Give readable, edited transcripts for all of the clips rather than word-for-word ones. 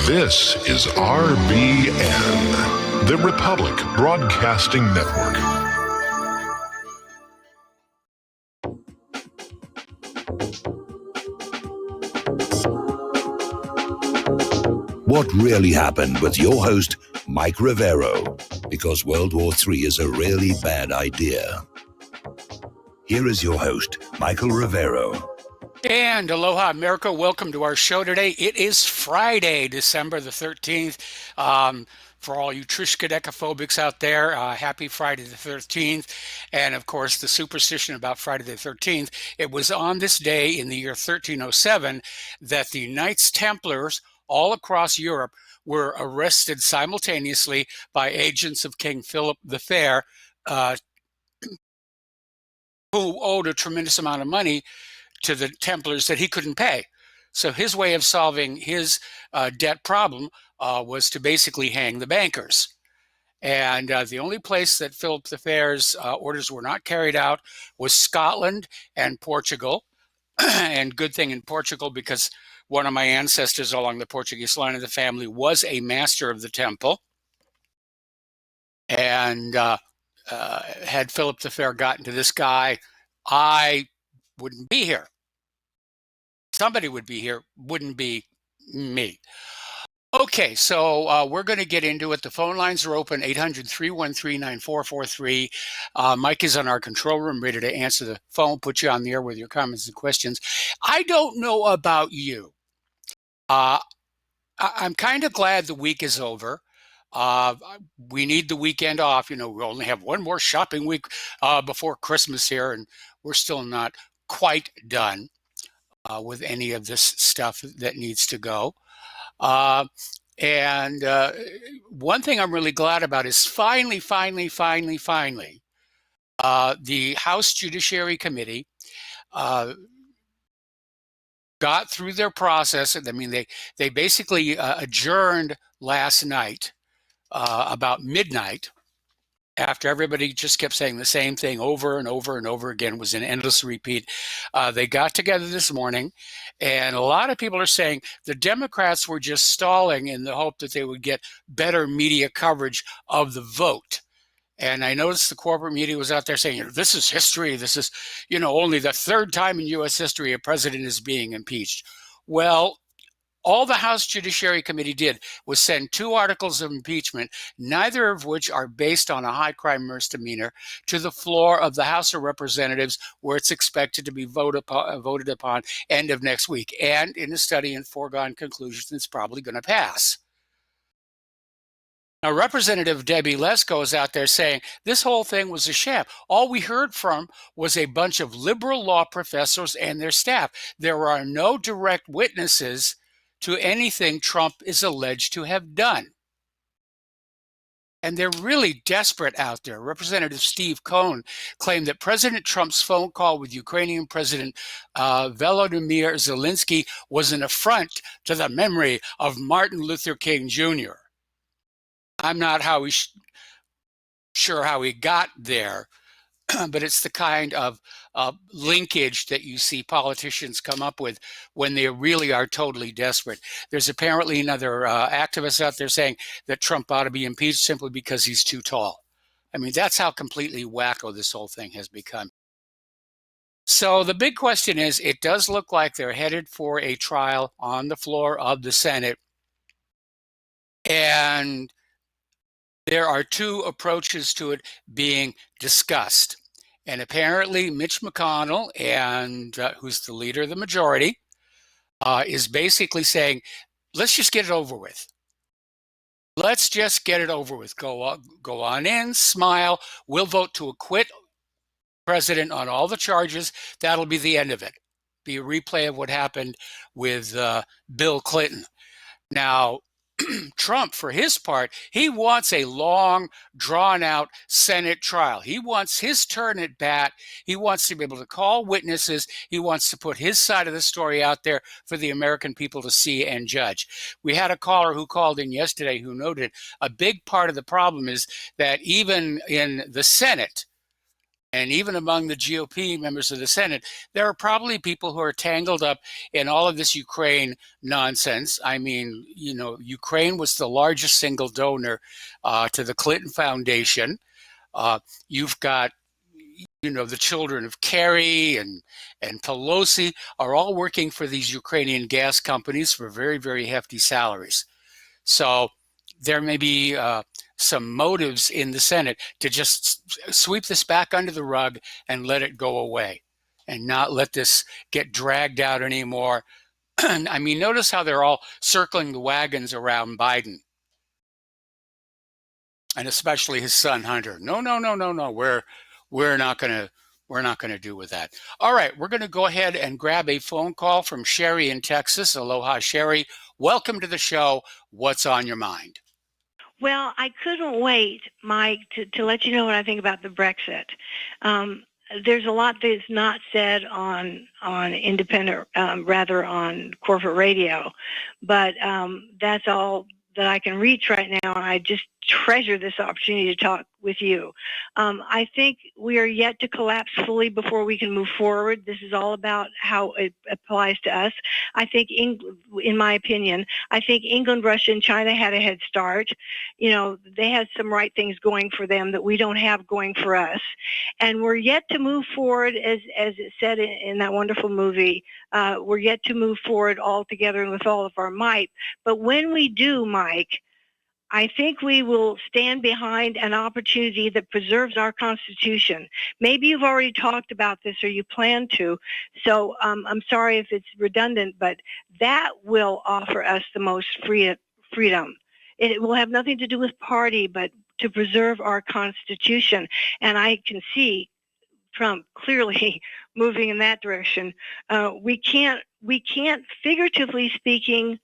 This is RBN, the Republic Broadcasting Network. What really happened with your host, Mike Rivero, because World War III is a really bad idea. Here is your host, Michael Rivero. And aloha, America. Welcome to our show today. It is Friday, December the 13th. For all you Triskaidekaphobics out there, happy Friday the 13th. And of course, the superstition about Friday the 13th, it was on this day in the year 1307 that the Knights Templars all across Europe were arrested simultaneously by agents of King Philip the Fair, who owed a tremendous amount of money to the Templars that he couldn't pay. So his way of solving his debt problem was to basically hang the bankers. And the only place that Philip the Fair's orders were not carried out was Scotland and Portugal. And good thing in Portugal, because one of my ancestors along the Portuguese line of the family was a master of the temple. And had Philip the Fair gotten to this guy, I wouldn't be here. Somebody would be here, wouldn't be me. Okay, so we're going to get into it. The phone lines are open, 800-313-9443. Mike is on our control room, ready to answer the phone, put you on the air with your comments and questions. I don't know about you. I'm kind of glad the week is over. We need the weekend off. You know, we only have one more shopping week before Christmas here, and we're still not quite done with any of this stuff that needs to go. And one thing I'm really glad about is finally, the House Judiciary Committee got through their process. I mean, they basically adjourned last night about midnight, after everybody just kept saying the same thing over and over and over again. It was an endless repeat. They got together this morning, and a lot of people are saying the Democrats were just stalling in the hope that they would get better media coverage of the vote. And I noticed the corporate media was out there saying, this is history. This is, only the third time in U.S. history a president is being impeached. Well, all the House Judiciary Committee did was send 2 articles of impeachment, neither of which are based on a high crime misdemeanor, to the floor of the House of Representatives, where it's expected to be voted upon end of next week. And in a study in foregone conclusions, it's probably going to pass. Now, Representative Debbie Lesko is out there saying this whole thing was a sham. All we heard from was a bunch of liberal law professors and their staff. There are no direct witnesses to anything Trump is alleged to have done. And they're really desperate out there. Representative Steve Cohen claimed that President Trump's phone call with Ukrainian President Volodymyr Zelensky was an affront to the memory of Martin Luther King Jr. I'm not sure how he got there, but it's the kind of linkage that you see politicians come up with when they really are totally desperate. There's apparently another activist out there saying that Trump ought to be impeached simply because he's too tall. I mean, that's how completely wacko this whole thing has become. So the big question is, it does look like they're headed for a trial on the floor of the Senate. And there are 2 approaches to it being discussed. And apparently Mitch McConnell, and who's the leader of the majority, is basically saying, let's just get it over with. Let's just get it over with. Go on in, smile. We'll vote to acquit the president on all the charges. That'll be the end of it. Be a replay of what happened with Bill Clinton. Now, Trump, for his part, he wants a long, drawn-out Senate trial. He wants his turn at bat. He wants to be able to call witnesses. He wants to put his side of the story out there for the American people to see and judge. We had a caller who called in yesterday who noted a big part of the problem is that even in the Senate, and even among the GOP members of the Senate, there are probably people who are tangled up in all of this Ukraine nonsense. I mean, Ukraine was the largest single donor to the Clinton Foundation. You've got, the children of Kerry and Pelosi are all working for these Ukrainian gas companies for very, very hefty salaries. So there may be some motives in the Senate to just sweep this back under the rug and let it go away and not let this get dragged out anymore. I mean, notice how they're all circling the wagons around Biden, and especially his son Hunter. No, we're not going to do with that. All right, we're going to go ahead and grab a phone call from Sherry in Texas. Aloha, Sherry. Welcome to the show. What's on your mind? Well, I couldn't wait, Mike, to let you know what I think about the Brexit. There's a lot that's not said on independent, rather on corporate radio, but that's all that I can reach right now, and I just treasure this opportunity to talk with you. I think we are yet to collapse fully before we can move forward. This is all about how it applies to us. I think, in my opinion, I think England, Russia, and China had a head start. They had some right things going for them that we don't have going for us. And we're yet to move forward, as it said in that wonderful movie, we're yet to move forward all together and with all of our might. But when we do, Mike, I think we will stand behind an opportunity that preserves our Constitution. Maybe you've already talked about this or you plan to, so I'm sorry if it's redundant, but that will offer us the most freedom. It will have nothing to do with party, but to preserve our Constitution. And I can see Trump clearly moving in that direction. We can't, figuratively speaking,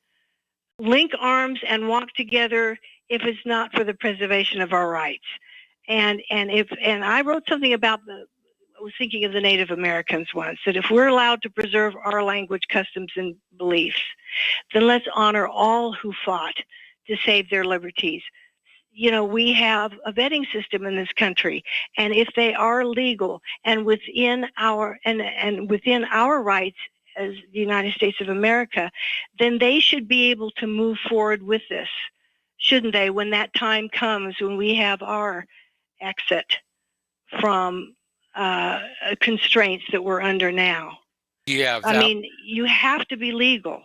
link arms and walk together if it's not for the preservation of our rights. And I wrote something about I was thinking of the Native Americans once, that if we're allowed to preserve our language, customs, and beliefs, then let's honor all who fought to save their liberties. We have a vetting system in this country, and if they are legal and within our within our rights as the United States of America, then they should be able to move forward with this, shouldn't they, when that time comes, when we have our exit from constraints that we're under now. Yeah. I mean, you have to be legal.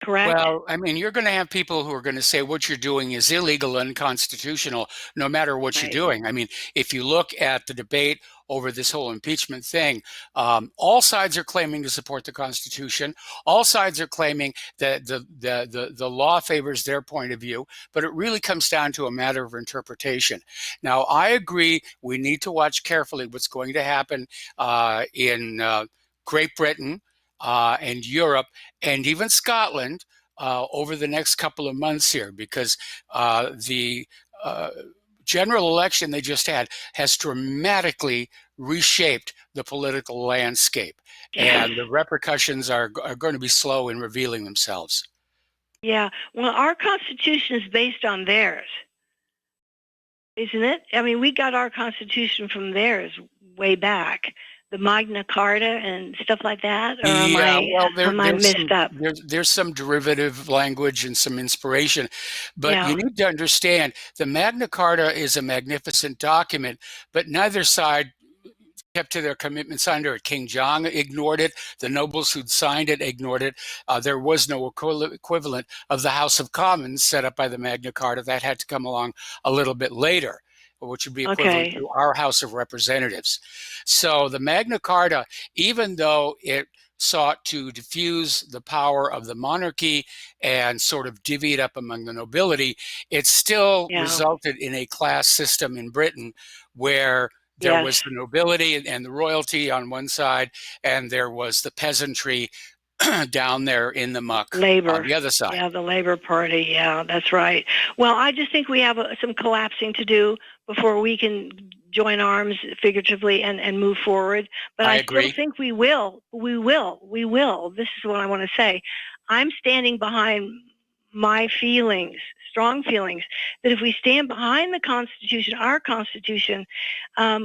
Correct? Well, I mean, you're going to have people who are going to say what you're doing is illegal and unconstitutional, no matter what you're doing. I mean, if you look at the debate over this whole impeachment thing, all sides are claiming to support the Constitution. All sides are claiming that the law favors their point of view, but it really comes down to a matter of interpretation. Now, I agree we need to watch carefully what's going to happen in Great Britain, and Europe, and even Scotland over the next couple of months here, because the general election they just had has dramatically reshaped the political landscape, and the repercussions are going to be slow in revealing themselves. Yeah, well, our Constitution is based on theirs, isn't it? I mean, we got our Constitution from theirs way back. The Magna Carta and stuff like that? Or am I messed up? There's some derivative language and some inspiration, but you need to understand the Magna Carta is a magnificent document, but neither side kept to their commitments under it. King John ignored it. The nobles who'd signed it ignored it. There was no equivalent of the House of Commons set up by the Magna Carta. That had to come along a little bit later, which would be equivalent to our House of Representatives. So the Magna Carta, even though it sought to diffuse the power of the monarchy and sort of divvy it up among the nobility, it still resulted in a class system in Britain where there was the nobility and the royalty on one side, and there was the peasantry down there in the muck Labor on the other side. Yeah, the Labor Party. Yeah, that's right. Well, I just think we have some collapsing to do before we can join arms figuratively and move forward. But I still think we will. We will. This is what I want to say. I'm standing behind my feelings, strong feelings that if we stand behind the Constitution, our Constitution,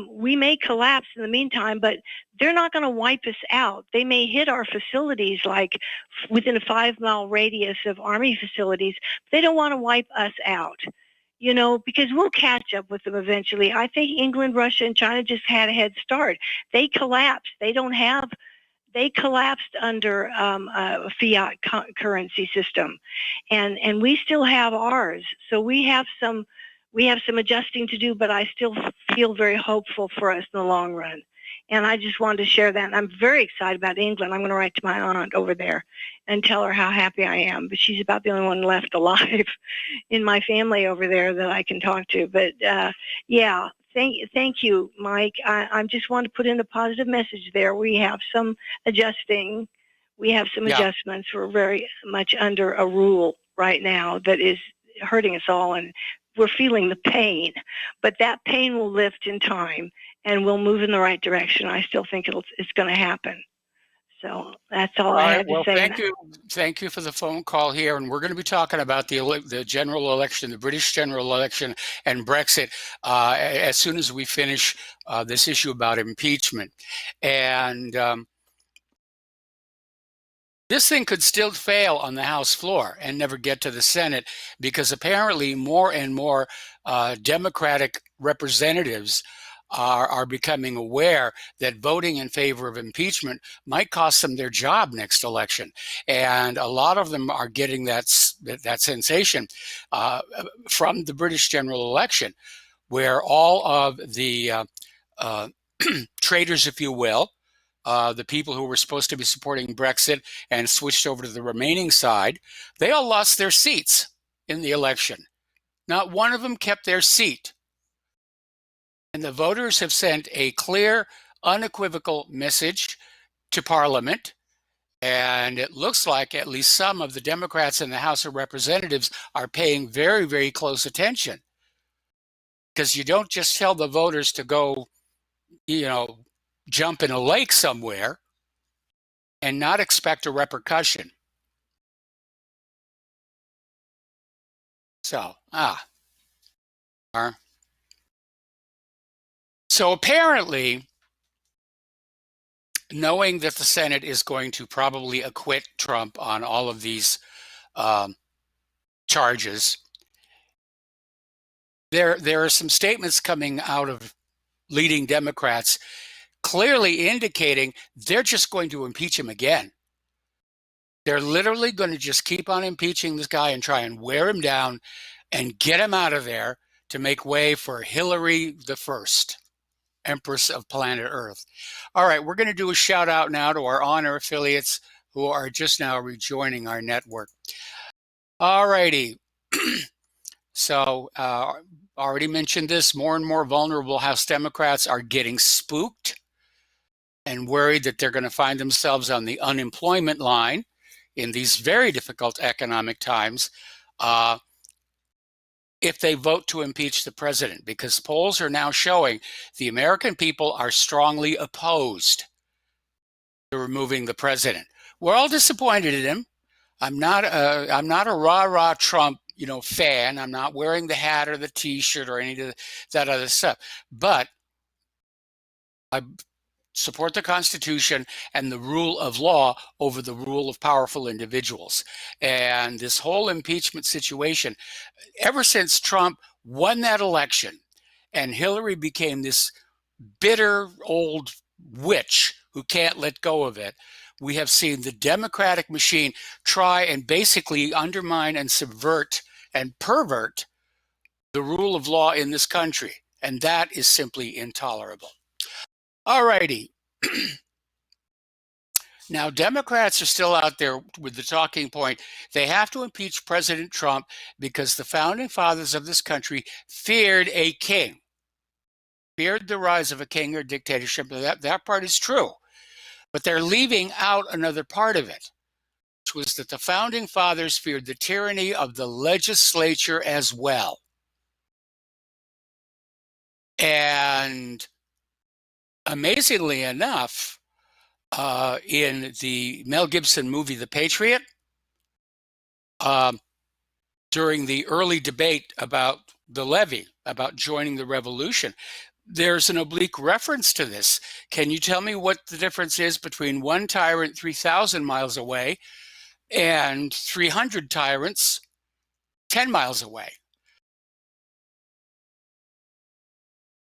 we may collapse in the meantime, but they're not going to wipe us out. They may hit our facilities like within a 5-mile radius of Army facilities. But they don't want to wipe us out, because we'll catch up with them eventually. I think England, Russia, and China just had a head start. They collapsed. They collapsed under a fiat currency system, and we still have ours. So we have some adjusting to do, but I still feel very hopeful for us in the long run. And I just wanted to share that. And I'm very excited about England. I'm going to write to my aunt over there and tell her how happy I am. But she's about the only one left alive in my family over there that I can talk to. But yeah, thank you, Mike. I just want to put in a positive message there. We have some adjusting. We have some adjustments. We're very much under a rule right now that is hurting us all, and we're feeling the pain. But that pain will lift in time, and we'll move in the right direction. I still think it's going to happen. So that's all I have to say. Thank you for the phone call here. And we're going to be talking about the general election, the British general election, and Brexit as soon as we finish this issue about impeachment. And this thing could still fail on the House floor and never get to the Senate, because apparently more and more Democratic representatives are becoming aware that voting in favor of impeachment might cost them their job next election. And a lot of them are getting that sensation from the British general election, where all of the traitors, if you will, the people who were supposed to be supporting Brexit and switched over to the remaining side, they all lost their seats in the election. Not one of them kept their seat. And the voters have sent a clear, unequivocal message to Parliament. And it looks like at least some of the Democrats in the House of Representatives are paying very, very close attention. Because you don't just tell the voters to go, jump in a lake somewhere and not expect a repercussion. So, So apparently, knowing that the Senate is going to probably acquit Trump on all of these charges, there are some statements coming out of leading Democrats clearly indicating they're just going to impeach him again. They're literally going to just keep on impeaching this guy and try and wear him down and get him out of there to make way for Hillary the First, Empress of planet Earth. All right, we're going to do a shout out now to our Honor affiliates who are just now rejoining our network. All righty. So, already mentioned this, more and more vulnerable House Democrats are getting spooked and worried that they're going to find themselves on the unemployment line in these very difficult economic times if they vote to impeach the president, because polls are now showing the American people are strongly opposed to removing the president. We're all disappointed in him. I'm not a rah-rah Trump, fan. I'm not wearing the hat or the T-shirt or any of that other stuff. But I support the Constitution and the rule of law over the rule of powerful individuals. And this whole impeachment situation, ever since Trump won that election and Hillary became this bitter old witch who can't let go of it, we have seen the Democratic machine try and basically undermine and subvert and pervert the rule of law in this country. And that is simply intolerable. All righty. Now, Democrats are still out there with the talking point. They have to impeach President Trump because the founding fathers of this country feared a king, feared the rise of a king or dictatorship. That part is true. But they're leaving out another part of it, which was that the founding fathers feared the tyranny of the legislature as well. And amazingly enough, in the Mel Gibson movie, The Patriot, during the early debate about the levy, about joining the revolution. There's an oblique reference to this. Can you tell me what the difference is between one tyrant 3,000 miles away and 300 tyrants 10 miles away?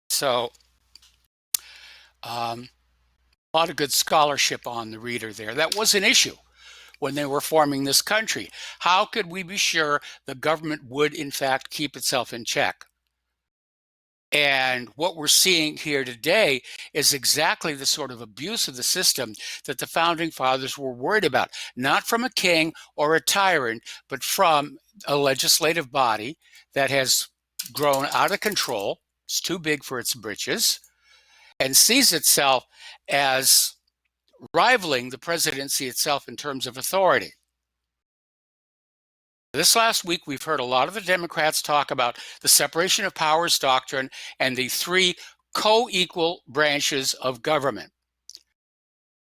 So a lot of good scholarship on the reader there. That was an issue when they were forming this country. How could we be sure the government would, in fact, keep itself in check? And what we're seeing here today is exactly the sort of abuse of the system that the founding fathers were worried about, not from a king or a tyrant, but from a legislative body that has grown out of control. It's too big for its britches, and sees itself as rivaling the presidency itself in terms of authority. This last week, we've heard a lot of the Democrats talk about the separation of powers doctrine and the three co-equal branches of government.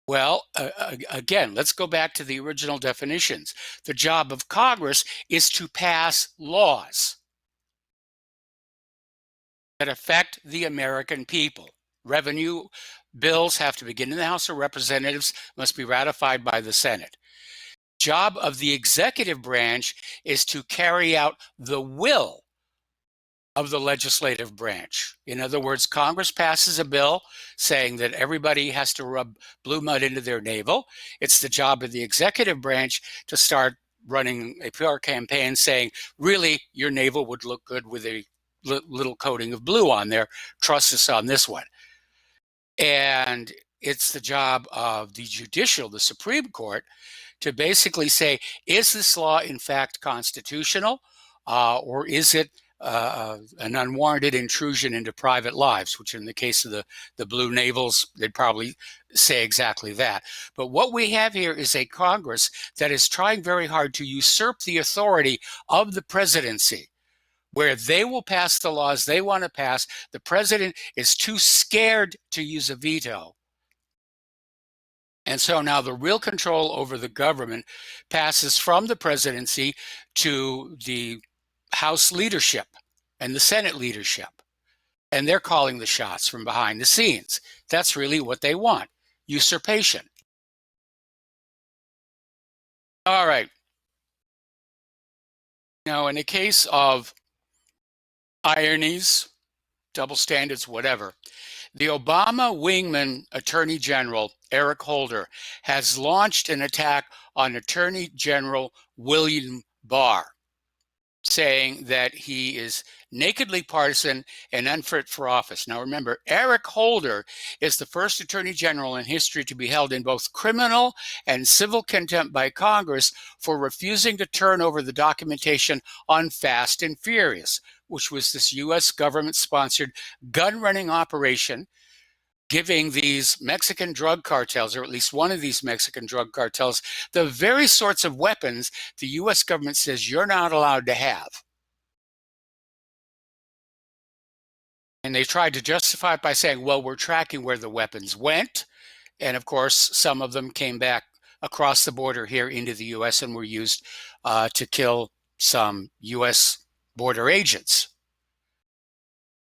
Well, again, let's go back to the original definitions. The job of Congress is to pass laws that affect the American people. Revenue bills have to begin in the House of Representatives, must be ratified by the Senate. Job of the executive branch is to carry out the will of the legislative branch. In other words, Congress passes a bill saying that everybody has to rub blue mud into their navel. It's the job of the executive branch to start running a PR campaign saying, really, your navel would look good with a little coating of blue on there. Trust us on this one. And it's the job of the judicial, the Supreme Court, to basically say, is this law in fact constitutional, or is it an unwarranted intrusion into private lives, which in the case of the blue navels, they'd probably say exactly that. But what we have here is a Congress that is trying very hard to usurp the authority of the presidency, where they will pass the laws they want to pass. The president is too scared to use a veto. And so now the real control over the government passes from the presidency to the House leadership and the Senate leadership. And they're calling the shots from behind the scenes. That's really what they want, usurpation. All right. Now, in the case of ironies, double standards, whatever, the Obama wingman Attorney General, Eric Holder, has launched an attack on Attorney General William Barr, saying that he is nakedly partisan and unfit for office. Now remember, Eric Holder is the first Attorney General in history to be held in both criminal and civil contempt by Congress for refusing to turn over the documentation on Fast and Furious, which was this U.S. government-sponsored gun-running operation giving these Mexican drug cartels, or at least one of these Mexican drug cartels, the very sorts of weapons the U.S. government says you're not allowed to have. And they tried to justify it by saying, well, we're tracking where the weapons went. And of course, some of them came back across the border here into the U.S. and were used to kill some U.S. border agents.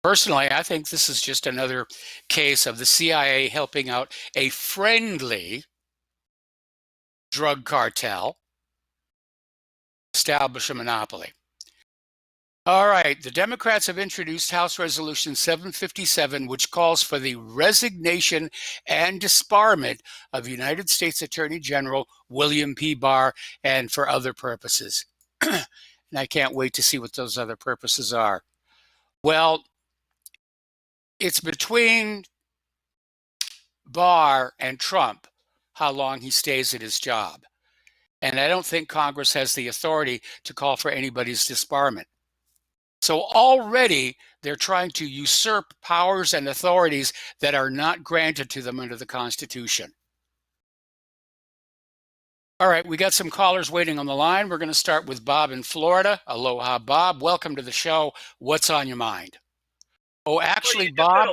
Personally, I think this is just another case of the CIA helping out a friendly drug cartel establish a monopoly. All right, the Democrats have introduced House Resolution 757, which calls for the resignation and disbarment of United States Attorney General William P. Barr, and for other purposes. And I can't wait to see what those other purposes are. Well, it's between Barr and Trump how long he stays at his job. And I don't think Congress has the authority to call for anybody's disbarment. So already they're trying to usurp powers and authorities that are not granted to them under the Constitution. All right, we got some callers waiting on the line. We're going to start with Bob in Florida. Aloha, Bob. Welcome to the show. What's on your mind? Oh, actually, Bob,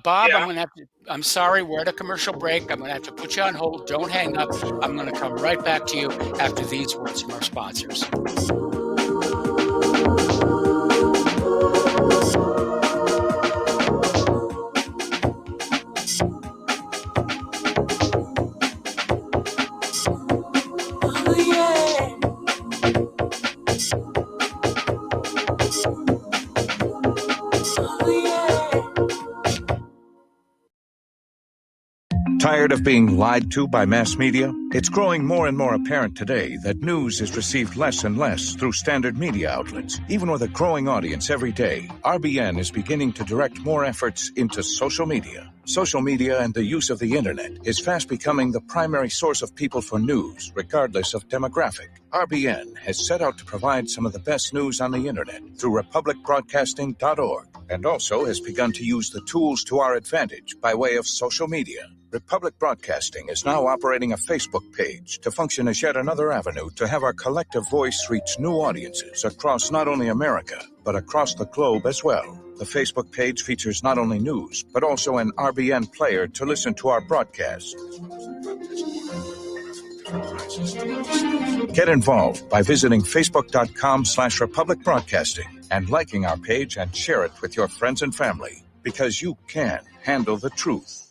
Bob, yeah. I'm sorry, we're at a commercial break. I'm going to have to put you on hold. Don't hang up. I'm going to come right back to you after these words from our sponsors. Tired of being lied to by mass media? It's growing more and more apparent today that news is received less and less through standard media outlets. Even with a growing audience every day, RBN is beginning to direct more efforts into social media. Social media and the use of the internet is fast becoming the primary source of people for news, regardless of demographic. RBN has set out to provide some of the best news on the internet through republicbroadcasting.org, and also has begun to use the tools to our advantage by way of social media. Republic Broadcasting is now operating a Facebook page to function as yet another avenue to have our collective voice reach new audiences across not only America, but across the globe as well. The Facebook page features not only news, but also an RBN player to listen to our broadcasts. Get involved by visiting facebook.com/Republic Broadcasting and liking our page and share it with your friends and family, because you can handle the truth.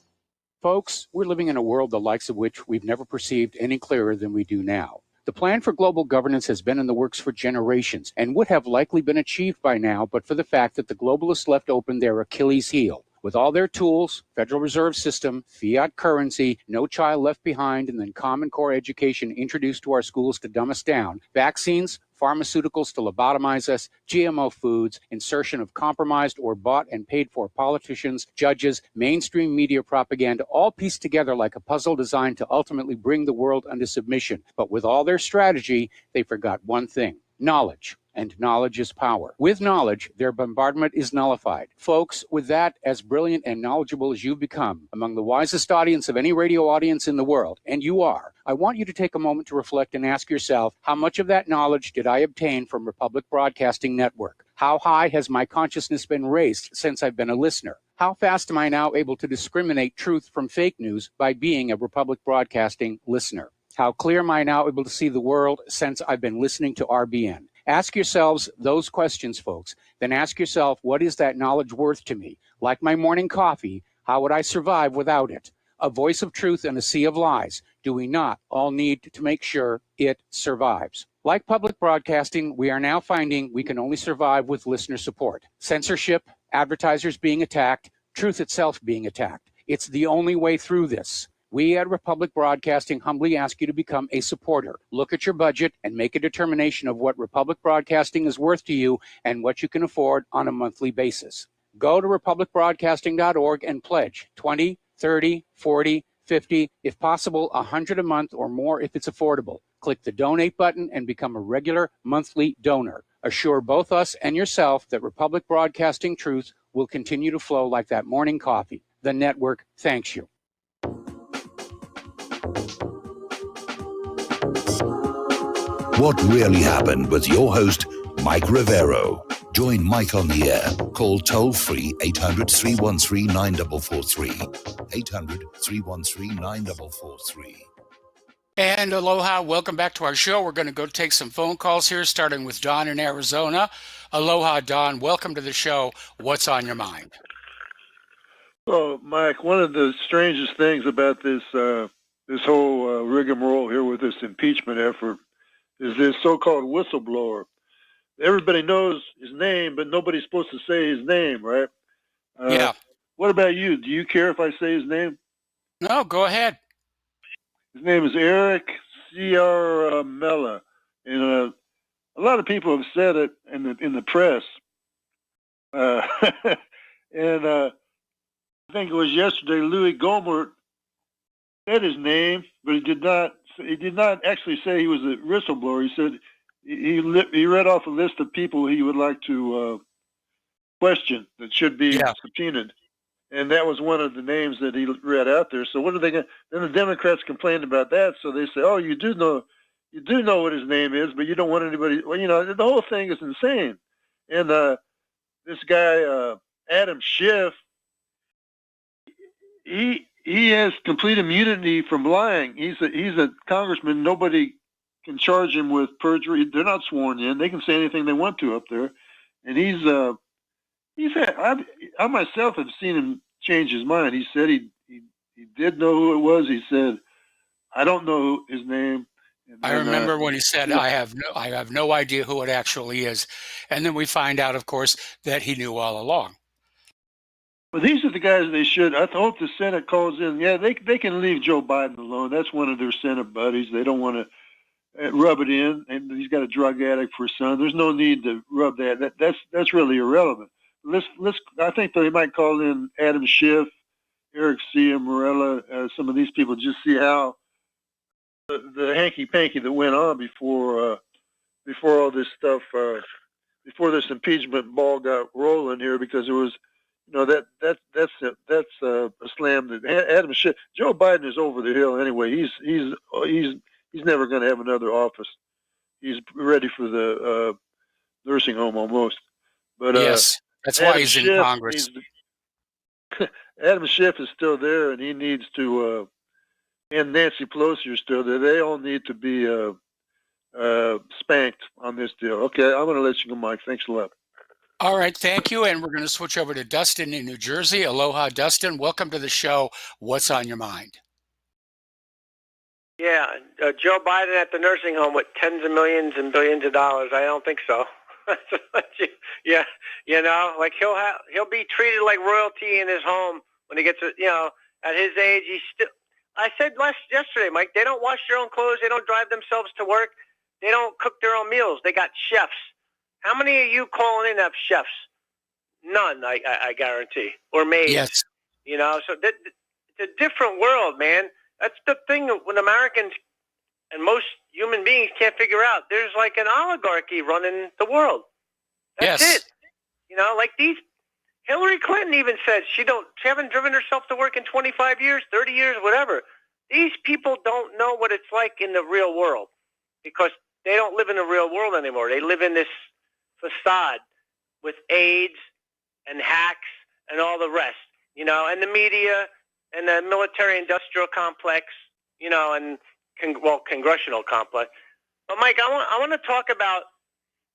Folks, we're living in a world the likes of which we've never perceived any clearer than we do now. The plan for global governance has been in the works for generations and would have likely been achieved by now, but for the fact that the globalists left open their Achilles heel. With all their tools, Federal Reserve System, fiat currency, no child left behind, and then Common Core education introduced to our schools to dumb us down, vaccines, pharmaceuticals to lobotomize us, GMO foods, insertion of compromised or bought and paid for politicians, judges, mainstream media propaganda, all pieced together like a puzzle designed to ultimately bring the world under submission. But with all their strategy, they forgot one thing: knowledge. And knowledge is power. With knowledge, their bombardment is nullified. Folks, with that, as brilliant and knowledgeable as you've become, among the wisest audience of any radio audience in the world, and you are, I want you to take a moment to reflect and ask yourself, how much of that knowledge did I obtain from Republic Broadcasting Network? How high has my consciousness been raised since I've been a listener? How fast am I now able to discriminate truth from fake news by being a Republic Broadcasting listener? How clear am I now able to see the world since I've been listening to RBN? Ask yourselves those questions, folks. Then ask yourself, what is that knowledge worth to me? Like my morning coffee, how would I survive without it? A voice of truth in a sea of lies. Do we not all need to make sure it survives? Like public broadcasting, we are now finding we can only survive with listener support. Censorship, advertisers being attacked, truth itself being attacked. It's the only way through this. We at Republic Broadcasting humbly ask you to become a supporter. Look at your budget and make a determination of what Republic Broadcasting is worth to you and what you can afford on a monthly basis. Go to republicbroadcasting.org and pledge 20, 30, 40, 50, if possible, 100 a month or more if it's affordable. Click the donate button and become a regular monthly donor. Assure both us and yourself that Republic Broadcasting truth will continue to flow like that morning coffee. The network thanks you. What really happened with your host, Mike Rivero. Join Mike on the air. Call toll-free 800-313-9443. 800-313-9443. And aloha, welcome back to our show. We're going to go take some phone calls here, starting with Don in Arizona. Aloha, Don. Welcome to the show. What's on your mind? Well, Mike, one of the strangest things about this whole rigmarole here with this impeachment effort is this so-called whistleblower. Everybody knows his name, but nobody's supposed to say his name, right? Yeah. What about you? Do you care if I say his name? No, go ahead. His name is Eric Ciaramella, and a lot of people have said it in the press. And I think it was yesterday, Louis Gohmert said his name, but he did not actually say he was a whistleblower. He said he read off a list of people he would like to question that should be subpoenaed. And that was one of the names that he read out there. So what are they going to, then the Democrats complained about that. So they say, oh, you do know what his name is, but you don't want anybody, well, the whole thing is insane. And this guy, Adam Schiff, he has complete immunity from lying. He's a congressman. Nobody can charge him with perjury. They're not sworn in. They can say anything they want to up there. And I myself have seen him change his mind. He said he did know who it was. He said, I don't know his name. And then, I remember when he said, I have no idea who it actually is. And then we find out, of course, that he knew all along. But these are the guys they should. I hope the Senate calls in. Yeah, they can leave Joe Biden alone. That's one of their Senate buddies. They don't want to rub it in, and he's got a drug addict for a son. There's no need to rub that. That's really irrelevant. I think they might call in Adam Schiff, Eric Ciamorella, some of these people, just see how the hanky panky that went on before all this stuff, before this impeachment ball got rolling here, because it was, that's a slam that Adam Schiff. Joe Biden is over the hill anyway. He's never going to have another office. He's ready for the nursing home almost. But yes, that's why he's in Congress. Adam Schiff is still there, and he needs to. And Nancy Pelosi are still there. They all need to be spanked on this deal. Okay, I'm going to let you go, Mike. Thanks a lot. All right, thank you. And we're going to switch over to Dustin in New Jersey. Aloha, Dustin. Welcome to the show. What's on your mind? Yeah, Joe Biden at the nursing home with tens of millions and billions of dollars. I don't think so. Yeah, like he'll be treated like royalty in his home when he gets, at his age. He's still. I said yesterday, Mike. They don't wash their own clothes. They don't drive themselves to work. They don't cook their own meals. They got chefs. How many of you calling in have chefs? None, I guarantee, or maids. Yes. So it's a different world, man. That's the thing when Americans and most human beings can't figure out. There's like an oligarchy running the world. That's it. Like these. Hillary Clinton even said she haven't driven herself to work in 25 years, 30 years, whatever. These people don't know what it's like in the real world because they don't live in the real world anymore. They live in this facade with AIDS and hacks and all the rest, and the media and the military-industrial complex, and congressional complex. But Mike, I want to talk about.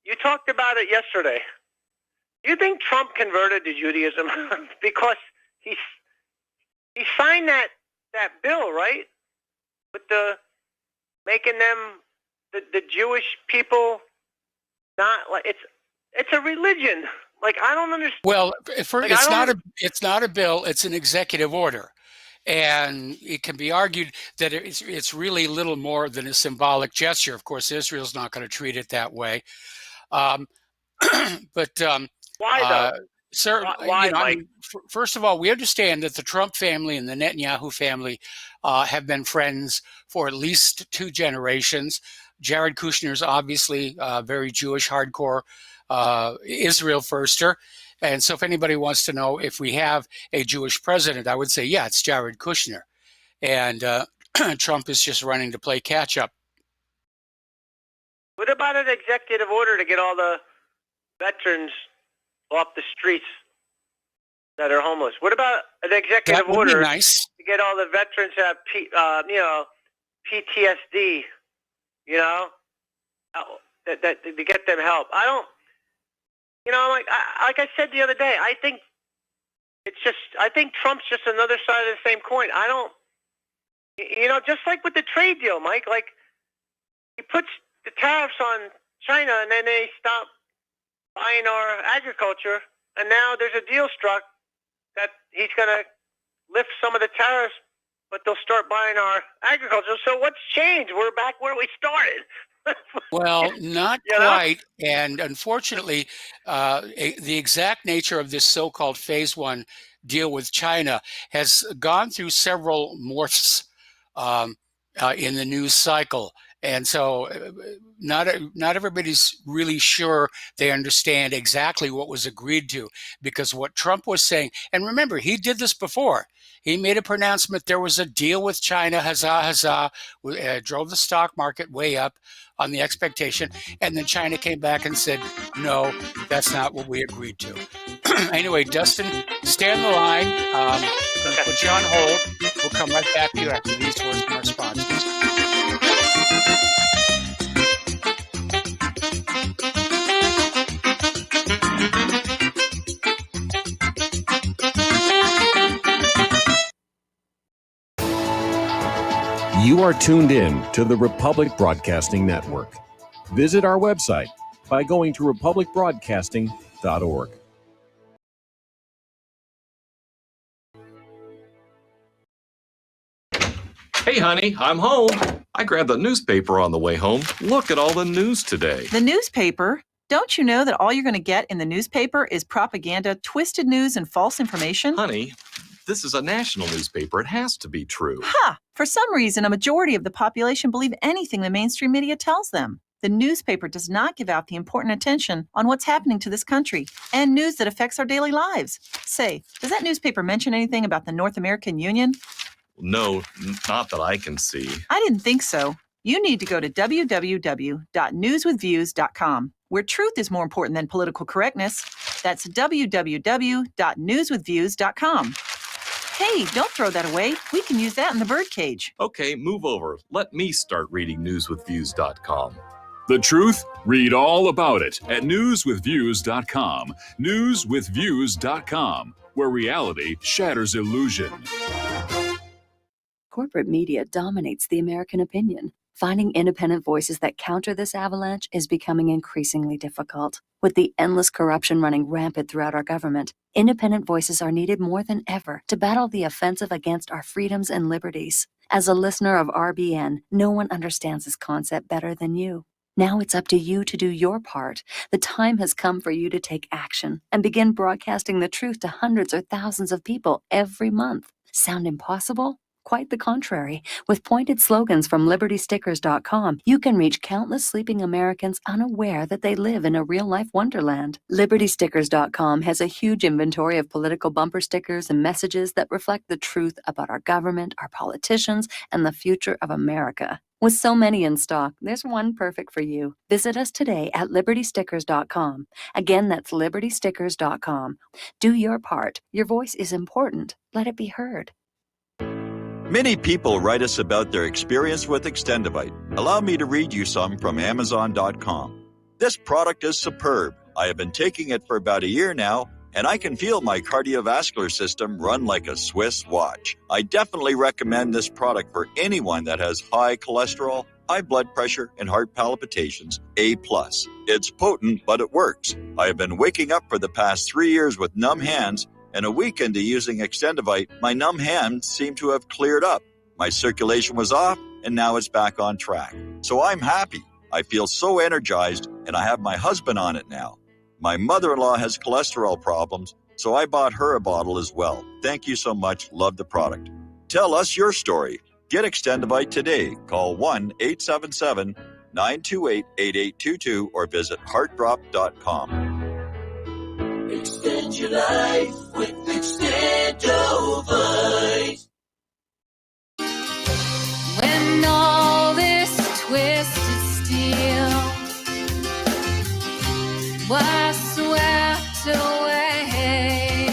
You talked about it yesterday. Do you think Trump converted to Judaism? Because he signed that bill, right? With making them the Jewish people not like it's a religion. Like I don't understand. Well, it's not a bill. It's an executive order, and it can be argued that it's really little more than a symbolic gesture. Of course, Israel's not going to treat it that way, but. Why though? Sir, Mike? First of all, we understand that the Trump family and the Netanyahu family have been friends for at least 2 generations. Jared Kushner is obviously very Jewish, hardcore Israel firster. And so if anybody wants to know if we have a Jewish president, I would say, yeah, it's Jared Kushner. And Trump is just running to play catch up. What about an executive order to get all the veterans off the streets that are homeless? What about an executive order to get all the veterans that have, PTSD, that to get them help? I don't, like I said the other day, I think Trump's just another side of the same coin. I don't, just like with the trade deal, Mike, like he puts the tariffs on China and then they stop buying our agriculture, and now there's a deal struck that he's going to lift some of the tariffs, but they'll start buying our agriculture. So what's changed? We're back where we started. Well, not quite. And unfortunately, the exact nature of this so-called Phase 1 deal with China has gone through several morphs in the news cycle. And so not everybody's really sure they understand exactly what was agreed to, because what Trump was saying, and remember, he did this before. He made a pronouncement. There was a deal with China, huzzah, huzzah, drove the stock market way up on the expectation. And then China came back and said, no, that's not what we agreed to. Anyway, Dustin, stay on the line. I'm going to put you on hold. We'll come right back to you after these words from our sponsors. You are tuned in to the Republic Broadcasting Network. Visit our website by going to republicbroadcasting.org. Hey, honey, I'm home. I grabbed the newspaper on the way home. Look at all the news today. The newspaper? Don't you know that all you're going to get in the newspaper is propaganda, twisted news, and false information? Honey, this is a national newspaper. It has to be true. Ha! For some reason, a majority of the population believe anything the mainstream media tells them. The newspaper does not give out the important attention on what's happening to this country and news that affects our daily lives. Say, does that newspaper mention anything about the North American Union? No, not that I can see. I didn't think so. You need to go to www.newswithviews.com, where truth is more important than political correctness. That's www.newswithviews.com. Hey, don't throw that away. We can use that in the birdcage. Okay, move over. Let me start reading newswithviews.com. The truth? Read all about it at newswithviews.com. Newswithviews.com, where reality shatters illusion. Corporate media dominates the American opinion. Finding independent voices that counter this avalanche is becoming increasingly difficult. With the endless corruption running rampant throughout our government, independent voices are needed more than ever to battle the offensive against our freedoms and liberties. As a listener of RBN, no one understands this concept better than you. Now it's up to you to do your part. The time has come for you to take action and begin broadcasting the truth to hundreds or thousands of people every month. Sound impossible? Quite the contrary. With pointed slogans from LibertyStickers.com, you can reach countless sleeping Americans unaware that they live in a real-life wonderland. LibertyStickers.com has a huge inventory of political bumper stickers and messages that reflect the truth about our government, our politicians, and the future of America. With so many in stock, there's one perfect for you. Visit us today at LibertyStickers.com. Again, that's LibertyStickers.com. Do your part. Your voice is important. Let it be heard. Many people write us about their experience with Extendivite. Allow me to read you some from Amazon.com. This product is superb. I have been taking it for about a year now, and I can feel my cardiovascular system run like a Swiss watch. I definitely recommend this product for anyone that has high cholesterol, high blood pressure, and heart palpitations, A+. It's potent, but it works. I have been waking up for the past 3 years with numb hands, and a week into using Extendivite, my numb hands seem to have cleared up. My circulation was off, and now it's back on track. So I'm happy. I feel so energized, and I have my husband on it now. My mother-in-law has cholesterol problems, so I bought her a bottle as well. Thank you so much. Love the product. Tell us your story. Get Extendivite today. Call 1-877-928-8822 or visit heartdrop.com. Extend your life with Extendovite. When all this twisted steel was swept away,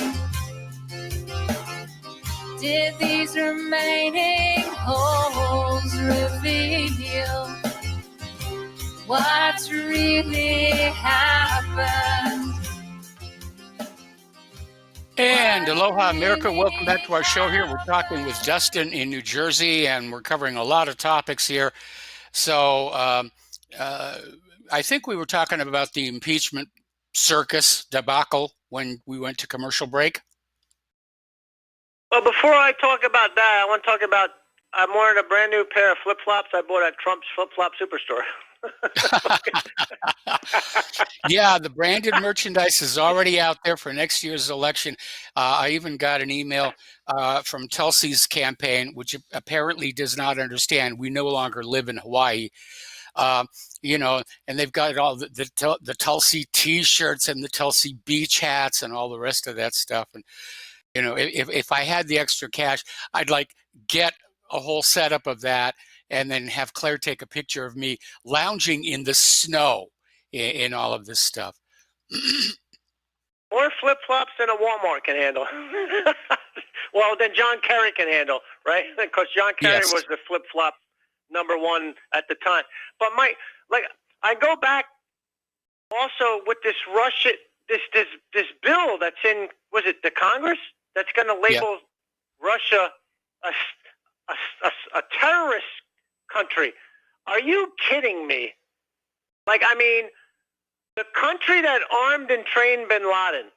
did these remaining holes reveal what's really happened? And aloha, America. Welcome back to our show here. We're talking with Dustin in New Jersey, and we're covering a lot of topics here. So I think we were talking about the impeachment circus debacle when we went to commercial break. Well, before I talk about that, I want to talk about I'm wearing a brand new pair of flip-flops I bought at Trump's Flip-Flop Superstore. Yeah, the branded merchandise is already out there for next year's election. I even got an email from Tulsi's campaign, which apparently does not understand we no longer live in Hawaii. You know, and they've got all the Tulsi T-shirts and the Tulsi beach hats and all the rest of that stuff. And you know, if I had the extra cash, I'd like get a whole setup of that, and then have Claire take a picture of me lounging in the snow in all of this stuff. More flip-flops than a Walmart can handle. Well, than John Kerry can handle, right? Because John Kerry was the flip-flop #1 at the time. But I go back also with this Russia, this bill that's in, was it the Congress, that's going to label Russia a terrorist country. Are you kidding me? Like, I mean, the country that armed and trained bin Laden,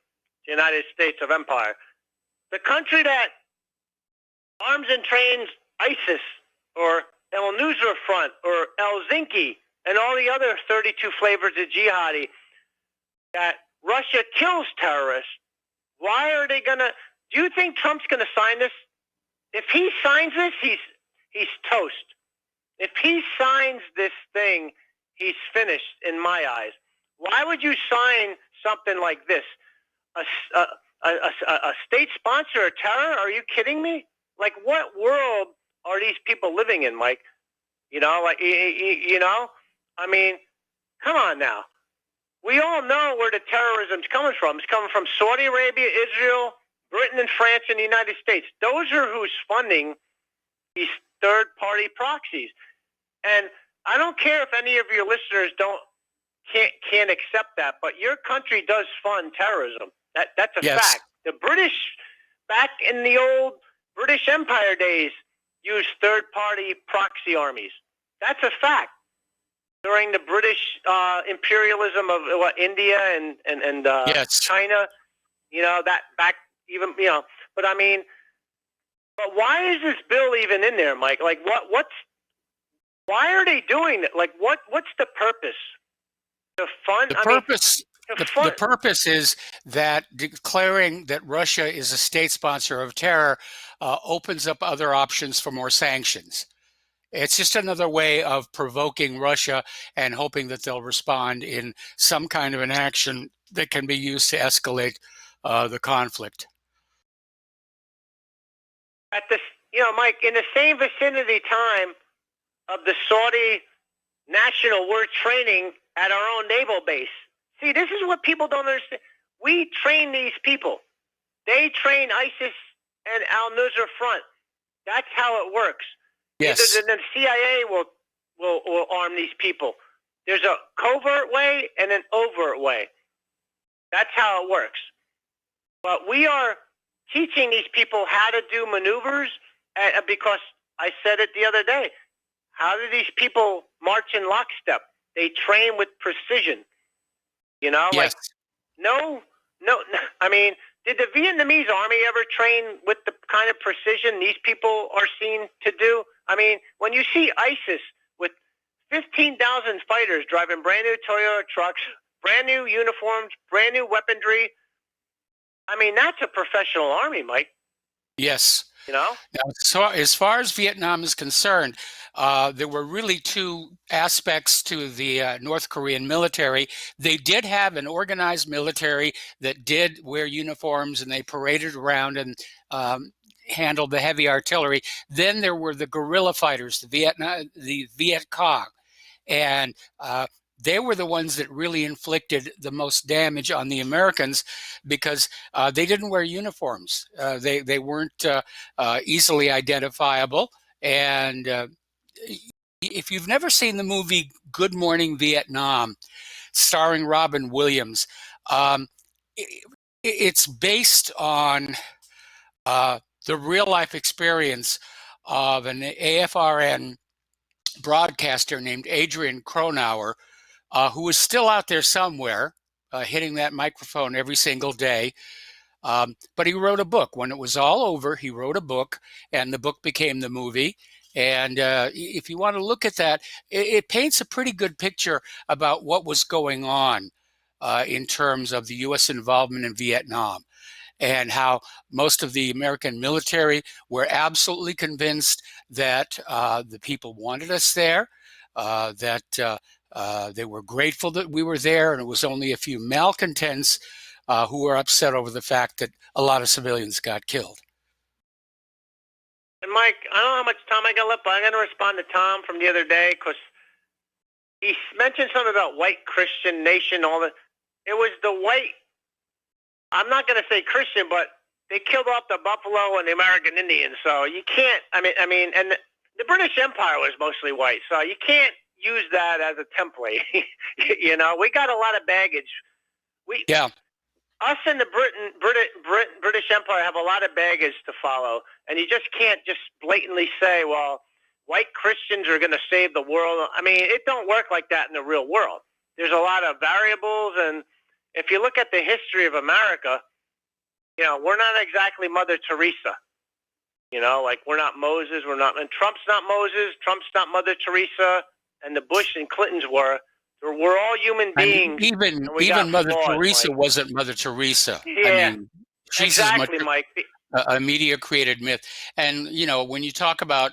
the United States of Empire, the country that arms and trains ISIS or El Nusra Front or Helsinki and all the other 32 flavors of jihadi, that Russia kills terrorists, why are they going to... Do you think Trump's going to sign this? If he signs this, he's toast. If he signs this thing, he's finished in my eyes. Why would you sign something like this? A state sponsor of terror? Are you kidding me? Like, what world are these people living in, Mike? You know, like, you know? I mean, come on now. We all know where the terrorism's coming from. It's coming from Saudi Arabia, Israel, Britain, and France, and the United States. Those are who's funding these third-party proxies. And I don't care if any of your listeners can't accept that, but your country does fund terrorism. That's a fact. The British, back in the old British Empire days, used third-party proxy armies. That's a fact. During the British imperialism of India and China, you know, that back even, you know. But I mean, but why is this bill even in there, Mike? Like, why are they doing it? Like, what's the purpose? To fund? The purpose is that declaring that Russia is a state sponsor of terror opens up other options for more sanctions. It's just another way of provoking Russia and hoping that they'll respond in some kind of an action that can be used to escalate the conflict. At this, you know, Mike, in the same vicinity time of the Saudi national, we're training at our own naval base. See, this is what people don't understand. We train these people. They train ISIS and Al-Nusra Front. That's how it works. Yes. The CIA will arm these people. There's a covert way and an overt way. That's how it works. But we are teaching these people how to do maneuvers because I said it the other day. How do these people march in lockstep? They train with precision. You know, yes. Like no. I mean, did the Vietnamese army ever train with the kind of precision these people are seen to do? I mean, when you see ISIS with 15,000 fighters driving brand new Toyota trucks, brand new uniforms, brand new weaponry, I mean, that's a professional army, Mike. Yes. You know? Now, so as far as Vietnam is concerned, there were really two aspects to the North Korean military. They did have an organized military that did wear uniforms, and they paraded around and handled the heavy artillery. Then there were the guerrilla fighters, the Viet Cong, and they were the ones that really inflicted the most damage on the Americans because they didn't wear uniforms. They weren't easily identifiable. And if you've never seen the movie Good Morning Vietnam, starring Robin Williams, it's based on the real-life experience of an AFRN broadcaster named Adrian Cronauer, who is still out there somewhere, hitting that microphone every single day. But he wrote a book. When it was all over, he wrote a book, and the book became the movie. And if you want to look at that, it paints a pretty good picture about what was going on in terms of the U.S. involvement in Vietnam, and how most of the American military were absolutely convinced that the people wanted us there, that they were grateful that we were there, and it was only a few malcontents who were upset over the fact that a lot of civilians got killed. And Mike, I don't know how much time I got left, but I'm going to respond to Tom from the other day because he mentioned something about white Christian nation, all that. It was the white, I'm not going to say Christian, but they killed off the buffalo and the American Indians. So you can't, I mean, and the British Empire was mostly white. So you can't use that as a template. You know, we got a lot of baggage. Us and the British Empire have a lot of baggage to follow, and you just can't just blatantly say, well, white Christians are going to save the world. I mean, it don't work like that in the real world. There's a lot of variables, and if you look at the history of America, you know, we're not exactly Mother Teresa. You know, like we're not Moses, and Trump's not Moses, Trump's not Mother Teresa, and the Bush and Clintons were. We're all human beings. And even Mother Teresa wasn't Mother Teresa. Yeah, I mean, she's exactly, as much Mike. a media-created myth. And, you know, when you talk about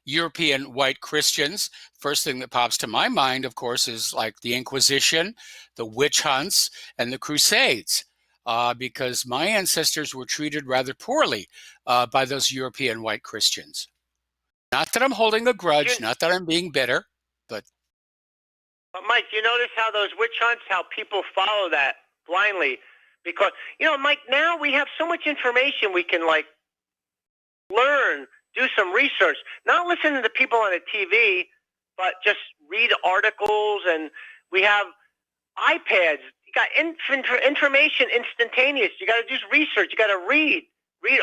European white Christians, first thing that pops to my mind, of course, is like the Inquisition, the witch hunts, and the Crusades, because my ancestors were treated rather poorly by those European white Christians. Not that I'm holding a grudge, not that I'm being bitter, but... But, Mike, you notice how those witch hunts, how people follow that blindly? Because, you know, Mike, now we have so much information we can, like, learn, do some research, not listen to the people on the TV, but just read articles, and we have iPads. You got information instantaneous. You got to do research. You got to read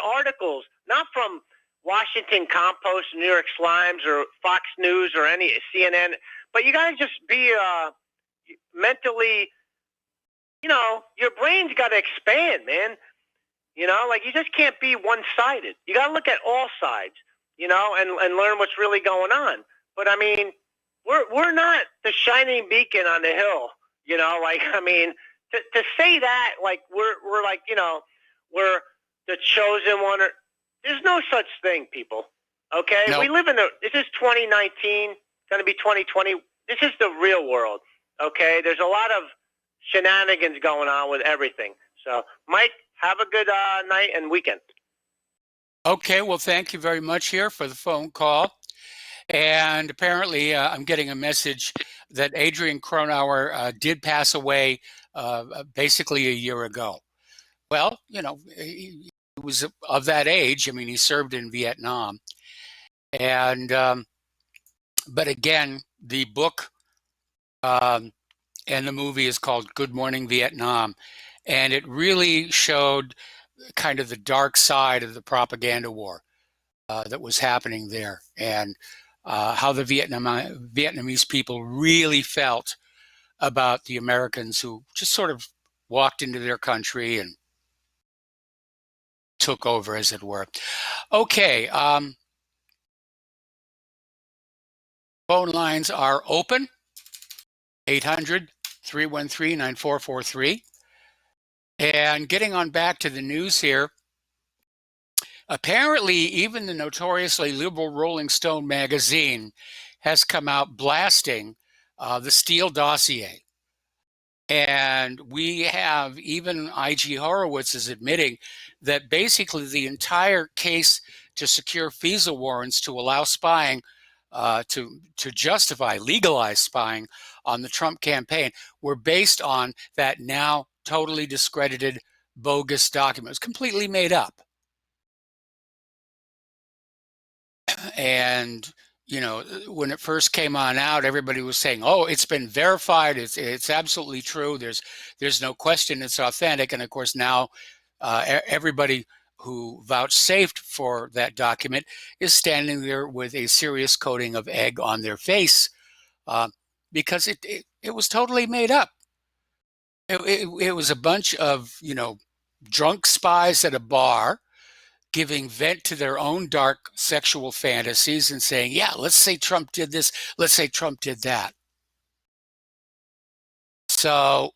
articles, not from Washington Compost, New York Slimes, or Fox News, or any CNN, but you got to just be mentally... You know, your brain's got to expand, man. You know, like you just can't be one-sided. You got to look at all sides, you know, and learn what's really going on. But I mean, we're not the shining beacon on the hill, you know. Like, I mean, to say that, like we're like, you know, we're the chosen one. There's no such thing, people. Okay, no. We live this is 2019, going to be 2020. This is the real world. Okay, there's a lot of shenanigans going on with everything. So, Mike, have a good night and weekend. Okay, well, thank you very much here for the phone call. And apparently, I'm getting a message that Adrian Cronauer did pass away basically a year ago. Well, you know, he was of that age. I mean, he served in Vietnam. And, but again, the book and the movie is called Good Morning Vietnam. And it really showed kind of the dark side of the propaganda war that was happening there, and how the Vietnamese people really felt about the Americans who just sort of walked into their country and took over, as it were. Okay. Phone lines are open. 800-313-9443. And getting on back to the news here, apparently even the notoriously liberal Rolling Stone magazine has come out blasting the Steele dossier. And we have even I.G. Horowitz is admitting that basically the entire case to secure FISA warrants to allow spying, to justify, legalize spying on the Trump campaign were based on that now totally discredited, bogus document. It was completely made up. And, you know, when it first came on out, everybody was saying, oh, it's been verified. It's absolutely true. There's no question it's authentic. And of course, now everybody who vouchsafed for that document is standing there with a serious coating of egg on their face because it was totally made up. It was a bunch of, you know, drunk spies at a bar giving vent to their own dark sexual fantasies and saying, yeah, let's say Trump did this, let's say Trump did that. So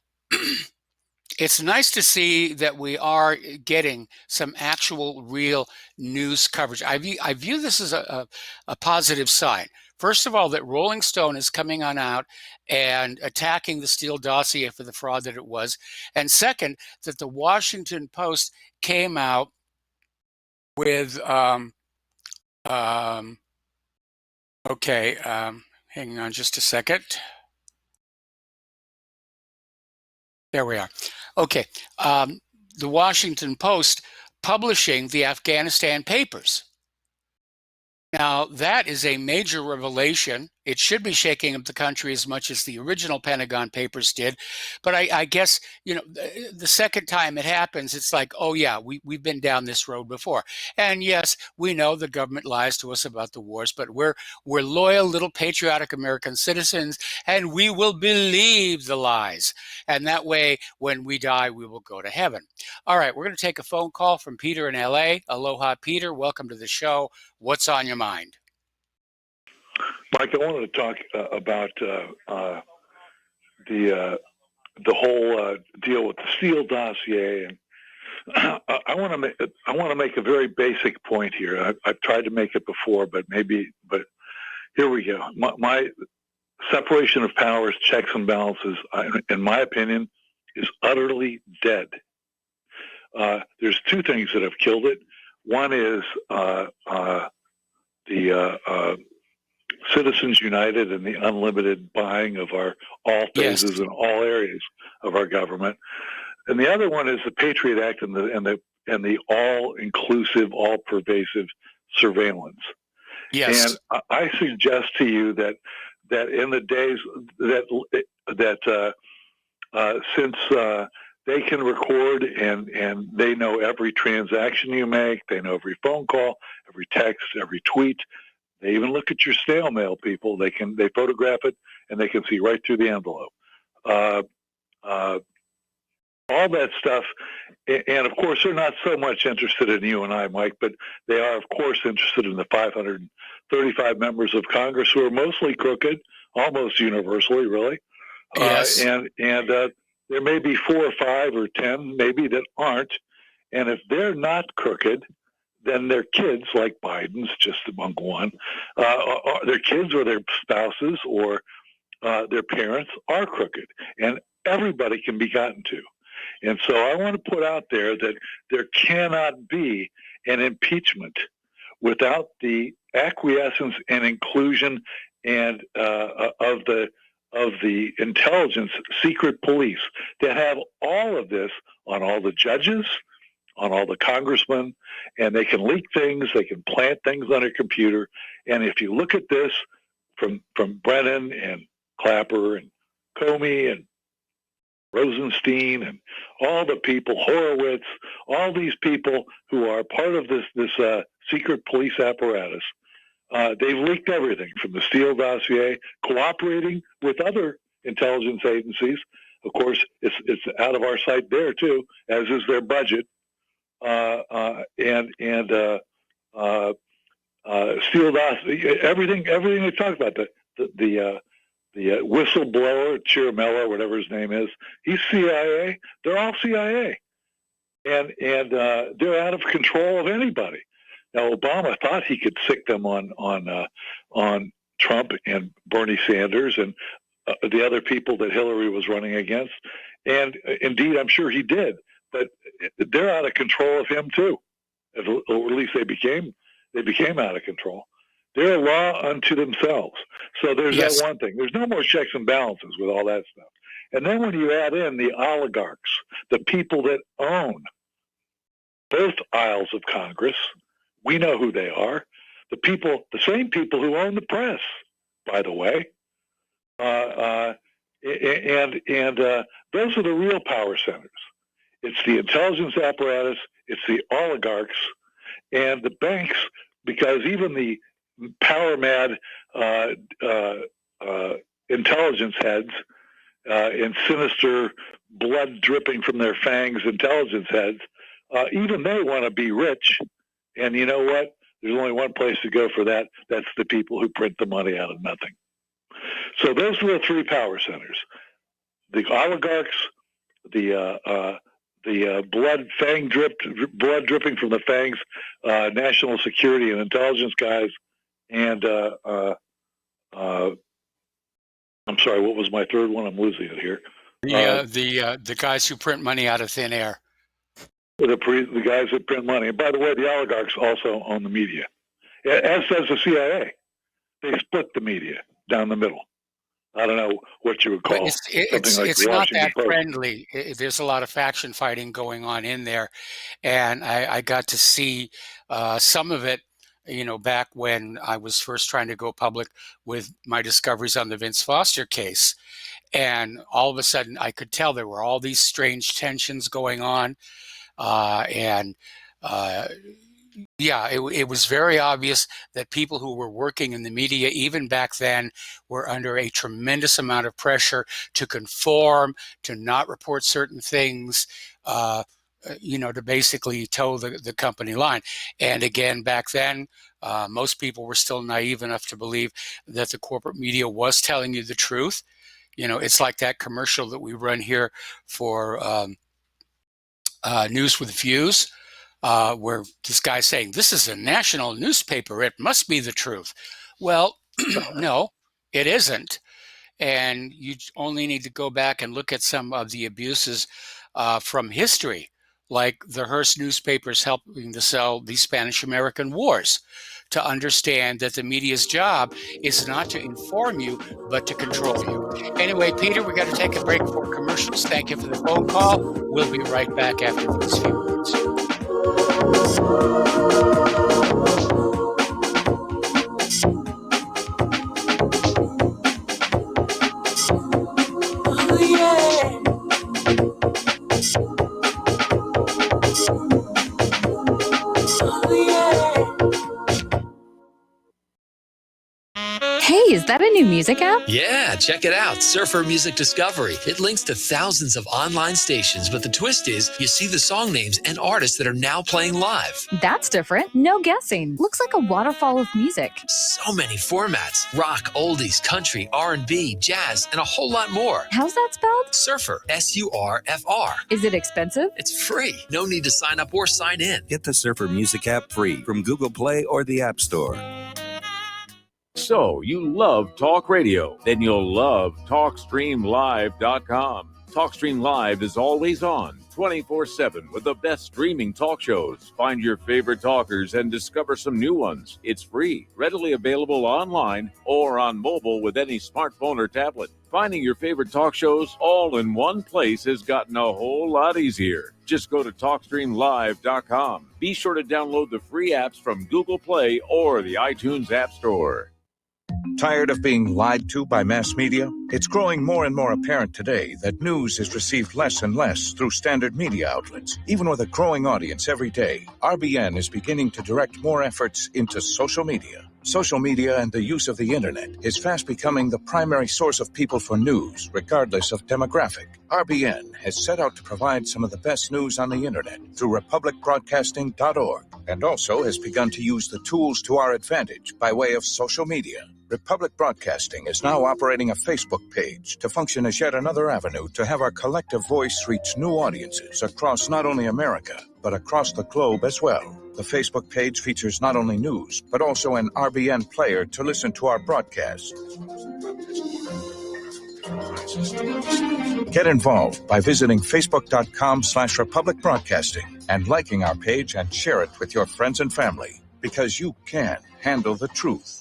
it's nice to see that we are getting some actual real news coverage. I view this as a positive sign. First of all, that Rolling Stone is coming on out and attacking the Steele dossier for the fraud that it was. And second, that the Washington Post came out with, hang on just a second. There we are. Okay. The Washington Post publishing the Afghanistan papers. Now, that is a major revelation It should be shaking up the country as much as the original Pentagon Papers did. But I guess, the second time it happens, it's like, oh, yeah, we've been down this road before. And yes, we know the government lies to us about the wars, but we're loyal little patriotic American citizens, and we will believe the lies. And that way, when we die, we will go to heaven. All right, we're going to take a phone call from Peter in LA. Aloha, Peter. Welcome to the show. What's on your mind? Mike, I wanted to talk about the whole deal with the Steele dossier, and I want to make a very basic point here. I've tried to make it before, but here we go. My separation of powers, checks and balances, in my opinion, is utterly dead. There's two things that have killed it. One is the Citizens United and the unlimited buying of all phases and all areas of our government, and the other one is the Patriot Act and the all-inclusive, all-pervasive surveillance. Yes, and I suggest to you that in the days since they can record and they know every transaction you make, they know every phone call, every text, every tweet. They even look at your snail mail, people. They photograph it, and they can see right through the envelope. All that stuff, and of course, they're not so much interested in you and I, Mike, but they are, of course, interested in the 535 members of Congress who are mostly crooked, almost universally, really. Yes. And there may be 4 or 5 or 10, maybe, that aren't. And if they're not crooked, then their kids, like Biden's, just among one, their kids or their spouses or their parents are crooked, and everybody can be gotten to. And so I want to put out there that there cannot be an impeachment without the acquiescence and inclusion and of the intelligence secret police that have all of this on all the judges, on all the congressmen, and they can leak things, they can plant things on a computer. And if you look at this from Brennan and Clapper and Comey and Rosenstein and all the people, Horowitz, all these people who are part of this secret police apparatus, they've leaked everything from the Steele dossier, cooperating with other intelligence agencies. Of course, it's out of our sight there too, as is their budget. Steele dossier, everything they talk about, the whistleblower, Chiramella, whatever his name is, he's CIA. They're all CIA, and they're out of control of anybody. Now, Obama thought he could sick them on Trump and Bernie Sanders and the other people that Hillary was running against, and indeed, I'm sure he did. But they're out of control of him too, or at least they became out of control. They're a law unto themselves. So there's that one thing. There's no more checks and balances with all that stuff. And then when you add in the oligarchs, the people that own both aisles of Congress, we know who they are. The same people who own the press, by the way. Those are the real power centers. It's the intelligence apparatus, it's the oligarchs, and the banks, because even the power-mad intelligence heads and sinister, blood dripping from their fangs intelligence heads, even they want to be rich. And you know what? There's only one place to go for that. That's the people who print the money out of nothing. So those are the three power centers: the oligarchs, the blood dripping from the fangs, national security and intelligence guys, and I'm sorry, what was my third one? I'm losing it here. The guys who print money out of thin air. The guys that print money. And by the way, the oligarchs also own the media, as does the CIA. They split the media down the middle. I don't know what you would call it's not that friendly. There's a lot of faction fighting going on in there, and I got to see some of it. back when I was first trying to go public with my discoveries on the Vince Foster case. And all of a sudden, I could tell there were all these strange tensions going on. It was very obvious that people who were working in the media, even back then, were under a tremendous amount of pressure to conform, to not report certain things, to basically toe the company line. And again, back then, most people were still naive enough to believe that the corporate media was telling you the truth. It's like that commercial that we run here for News with Views, where this guy's saying, this is a national newspaper, it must be the truth. Well, no, it isn't. And you only need to go back and look at some of the abuses from history, like the Hearst newspapers helping to sell the Spanish-American Wars, to understand that the media's job is not to inform you, but to control you. Anyway, Peter, we got to take a break for commercials. Thank you for the phone call. We'll be right back after these few words. Hey, is that a new music app? Yeah, check it out. Surfer Music Discovery. It links to thousands of online stations, but the twist is you see the song names and artists that are now playing live. That's different. No guessing. Looks like a waterfall of music. So many formats. Rock, oldies, country, R&B, jazz, and a whole lot more. How's that spelled? Surfer. S-U-R-F-R. Is it expensive? It's free. No need to sign up or sign in. Get the Surfer Music app free from Google Play or the App Store. So, you love talk radio? Then you'll love TalkStreamLive.com. TalkStream Live is always on, 24/7, with the best streaming talk shows. Find your favorite talkers and discover some new ones. It's free, readily available online or on mobile with any smartphone or tablet. Finding your favorite talk shows all in one place has gotten a whole lot easier. Just go to TalkStreamLive.com. Be sure to download the free apps from Google Play or the iTunes App Store. Tired of being lied to by mass media? It's growing more and more apparent today that news is received less and less through standard media outlets. Even with a growing audience every day, RBN is beginning to direct more efforts into social media. Social media and the use of the internet is fast becoming the primary source of people for news, regardless of demographic. RBN has set out to provide some of the best news on the internet through republicbroadcasting.org, and also has begun to use the tools to our advantage by way of social media. Republic Broadcasting is now operating a Facebook page to function as yet another avenue to have our collective voice reach new audiences across not only America, but across the globe as well. The Facebook page features not only news, but also an RBN player to listen to our broadcasts. Get involved by visiting facebook.com/Republic Broadcasting and liking our page and share it with your friends and family, because you can handle the truth.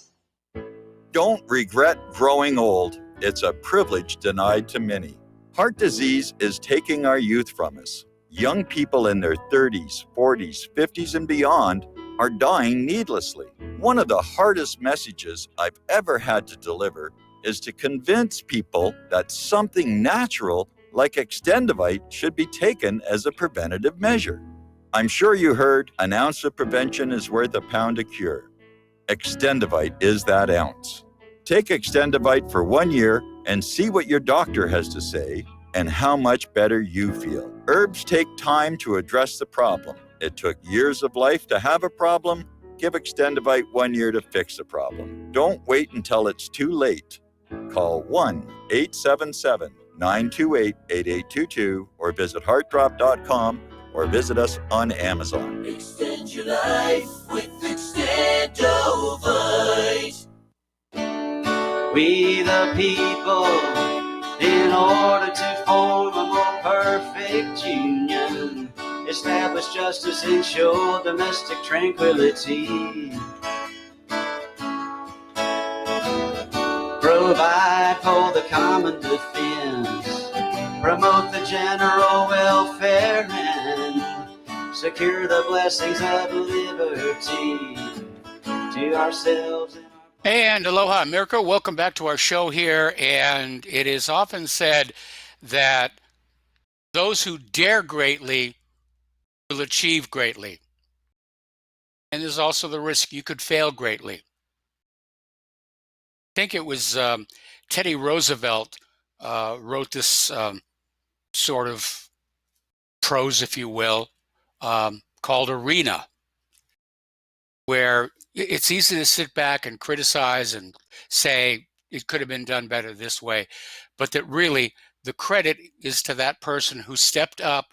Don't regret growing old. It's a privilege denied to many. Heart disease is taking our youth from us. Young people in their 30s, 40s, 50s, and beyond are dying needlessly. One of the hardest messages I've ever had to deliver is to convince people that something natural like Extendivite should be taken as a preventative measure. I'm sure you heard an ounce of prevention is worth a pound of cure. Extendivite is that ounce. Take Extendivite for 1 year and see what your doctor has to say and how much better you feel. Herbs take time to address the problem. It took years of life to have a problem. Give Extendivite 1 year to fix the problem. Don't wait until it's too late. Call 1-877-928-8822 or visit heartdrop.com or visit us on Amazon. Extend your life with Extendovite. We the people, in order to form a more perfect union, establish justice, ensure domestic tranquility, provide for the common defense, promote the general welfare, and secure the blessings of liberty. to ourselves. And aloha, America. Welcome back to our show here. And it is often said that those who dare greatly will achieve greatly. And there's also the risk you could fail greatly. I think it was Teddy Roosevelt wrote this sort of prose, if you will, called Arena, where it's easy to sit back and criticize and say it could have been done better this way, but that really the credit is to that person who stepped up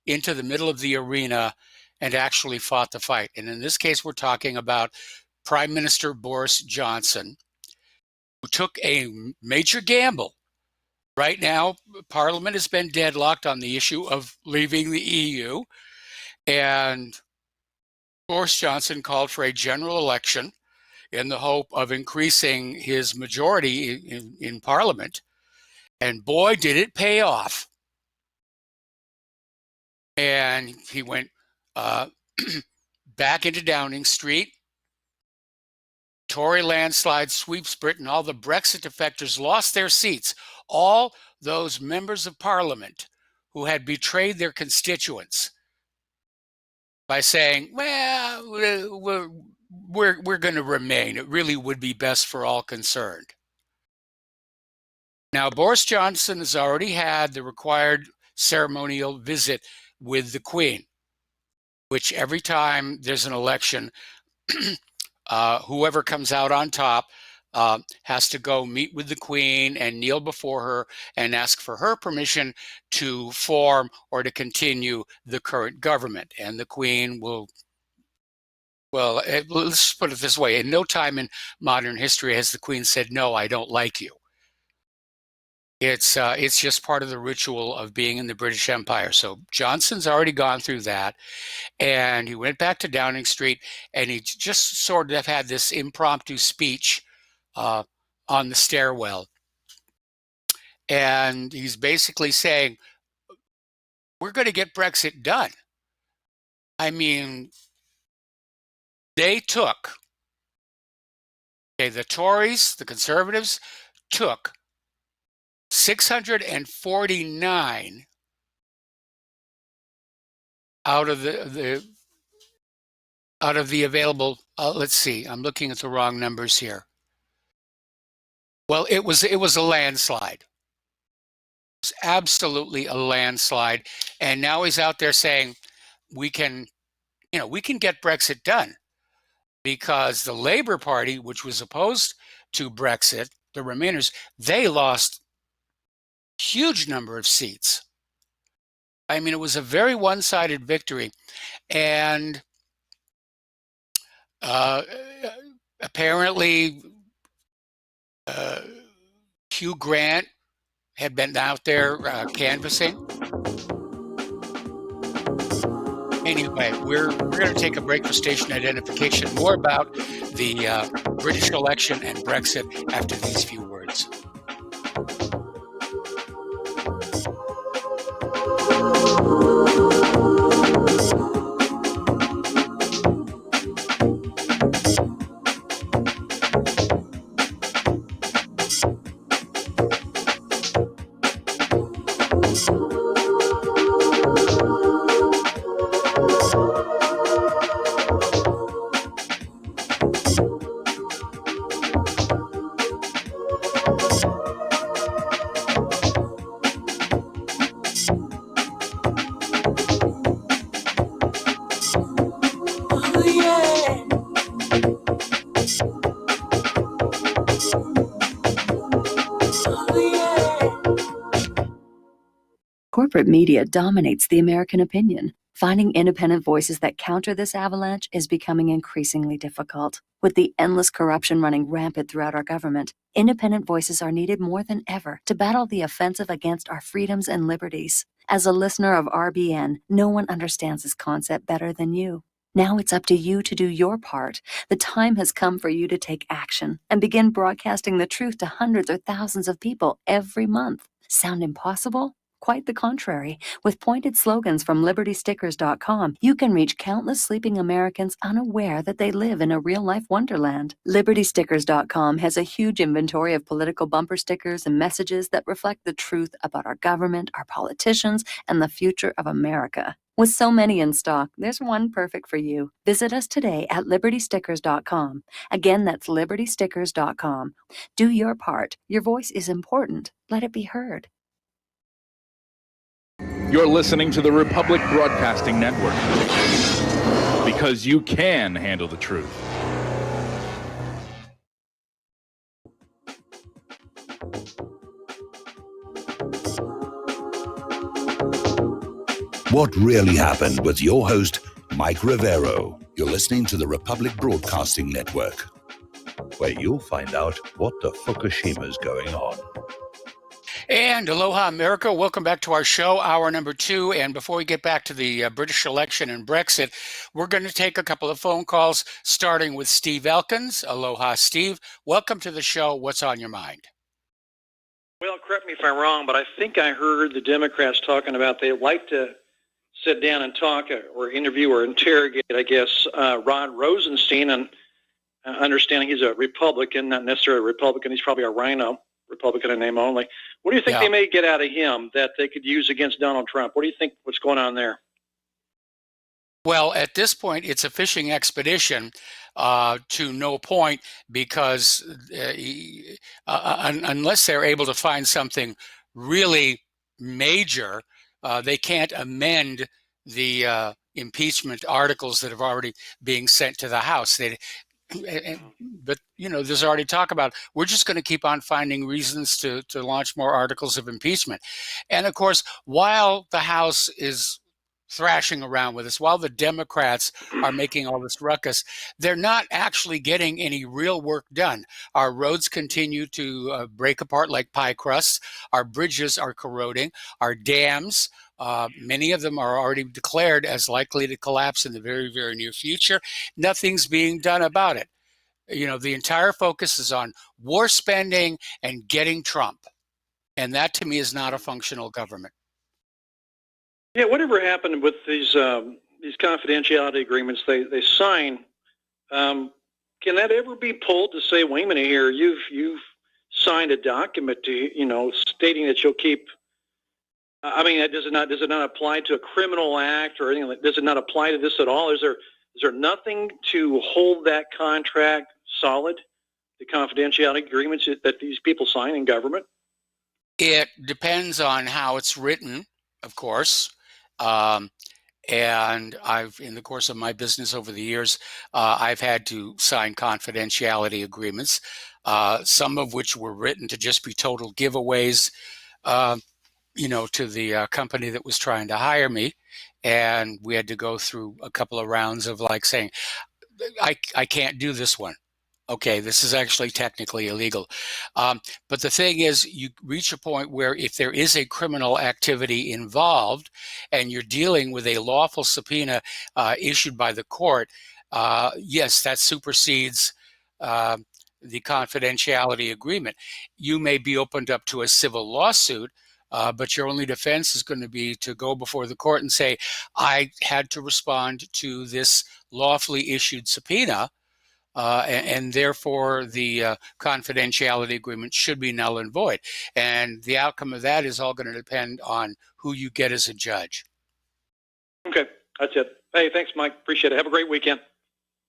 into the middle of the arena and actually fought the fight. And in this case, we're talking about Prime Minister Boris Johnson, who took a major gamble. Right now, Parliament has been deadlocked on the issue of leaving the EU, and Boris Johnson called for a general election in the hope of increasing his majority in Parliament. And boy, did it pay off. And he went back into Downing Street. Tory landslide sweeps Britain. All the Brexit defectors lost their seats. All those members of Parliament who had betrayed their constituents by saying, well, we're going to remain. It really would be best for all concerned. Now, Boris Johnson has already had the required ceremonial visit with the Queen, which every time there's an election, whoever comes out on top has to go meet with the Queen and kneel before her and ask for her permission to form or to continue the current government. And the Queen will, well, let's put it this way. In no time in modern history has the Queen said, no, I don't like you. It's just part of the ritual of being in the British Empire. So Johnson's already gone through that. And he went back to Downing Street and he just sort of had this impromptu speech on the stairwell. And he's basically saying, we're going to get Brexit done. I mean, they took, okay, the Tories, the Conservatives took 649 out of the available. Let's see. I'm looking at the wrong numbers here. Well, it was a landslide. It was absolutely a landslide, and now he's out there saying we can get Brexit done, because the Labour Party, which was opposed to Brexit, the Remainers, they lost huge number of seats. I mean, it was a very one-sided victory. And apparently Hugh Grant had been out there canvassing. Anyway, we're going to take a break for station identification. More about the British election and Brexit after these few words. Corporate media dominates the American opinion. Finding independent voices that counter this avalanche is becoming increasingly difficult. With the endless corruption running rampant throughout our government, independent voices are needed more than ever to battle the offensive against our freedoms and liberties. As a listener of RBN, no one understands this concept better than you. Now it's up to you to do your part. The time has come for you to take action and begin broadcasting the truth to hundreds or thousands of people every month. Sound impossible? Quite the contrary. With pointed slogans from LibertyStickers.com, you can reach countless sleeping Americans unaware that they live in a real-life wonderland. LibertyStickers.com has a huge inventory of political bumper stickers and messages that reflect the truth about our government, our politicians, and the future of America. With so many in stock, there's one perfect for you. Visit us today at LibertyStickers.com. Again, that's LibertyStickers.com. Do your part. Your voice is important. Let it be heard. You're listening to the Republic Broadcasting Network, because you can handle the truth. What really happened with your host, Mike Rivero. You're listening to the Republic Broadcasting Network, where you'll find out what the Fukushima's going on. And aloha, America. Welcome back to our show, hour number 2. And before we get back to the British election and Brexit, we're going to take a couple of phone calls, starting with Steve Elkins. Aloha, Steve. Welcome to the show. What's on your mind? Well, correct me if I'm wrong, but I think I heard the Democrats talking about they'd like to sit down and talk or interview or interrogate, I guess, Rod Rosenstein. And understanding he's a Republican, not necessarily a Republican. He's probably a rhino, Republican in name only. What do you think they may get out of him that they could use against Donald Trump? What do you think what's going on there? Well, at this point, it's a fishing expedition to no point, because unless they're able to find something really major, they can't amend the impeachment articles that have already being sent to the House. But, there's already talk about, we're just going to keep on finding reasons to launch more articles of impeachment. And of course, while the House is thrashing around with us, while the Democrats are making all this ruckus, they're not actually getting any real work done. Our roads continue to break apart like pie crusts. Our bridges are corroding. Our dams, many of them are already declared as likely to collapse in the very, very near future. Nothing's being done about it. The entire focus is on war spending and getting Trump. And that, to me, is not a functional government. Yeah, whatever happened with these confidentiality agreements they sign, can that ever be pulled to say, wait a minute here, you've signed a document to, stating that you'll keep, does it not apply to a criminal act or anything? Does it not apply to this at all? Is there nothing to hold that contract solid, the confidentiality agreements that these people sign in government? It depends on how it's written, of course. And in the course of my business over the years, I've had to sign confidentiality agreements, some of which were written to just be total giveaways, to the company that was trying to hire me. And we had to go through a couple of rounds of saying, I can't do this one. Okay, this is actually technically illegal. But the thing is, you reach a point where if there is a criminal activity involved and you're dealing with a lawful subpoena issued by the court, yes, that supersedes the confidentiality agreement. You may be opened up to a civil lawsuit, but your only defense is going to be to go before the court and say, I had to respond to this lawfully issued subpoena, and therefore the confidentiality agreement should be null and void. And the outcome of that is all going to depend on who you get as a judge. Okay, that's it. Hey, thanks, Mike. Appreciate it. Have a great weekend.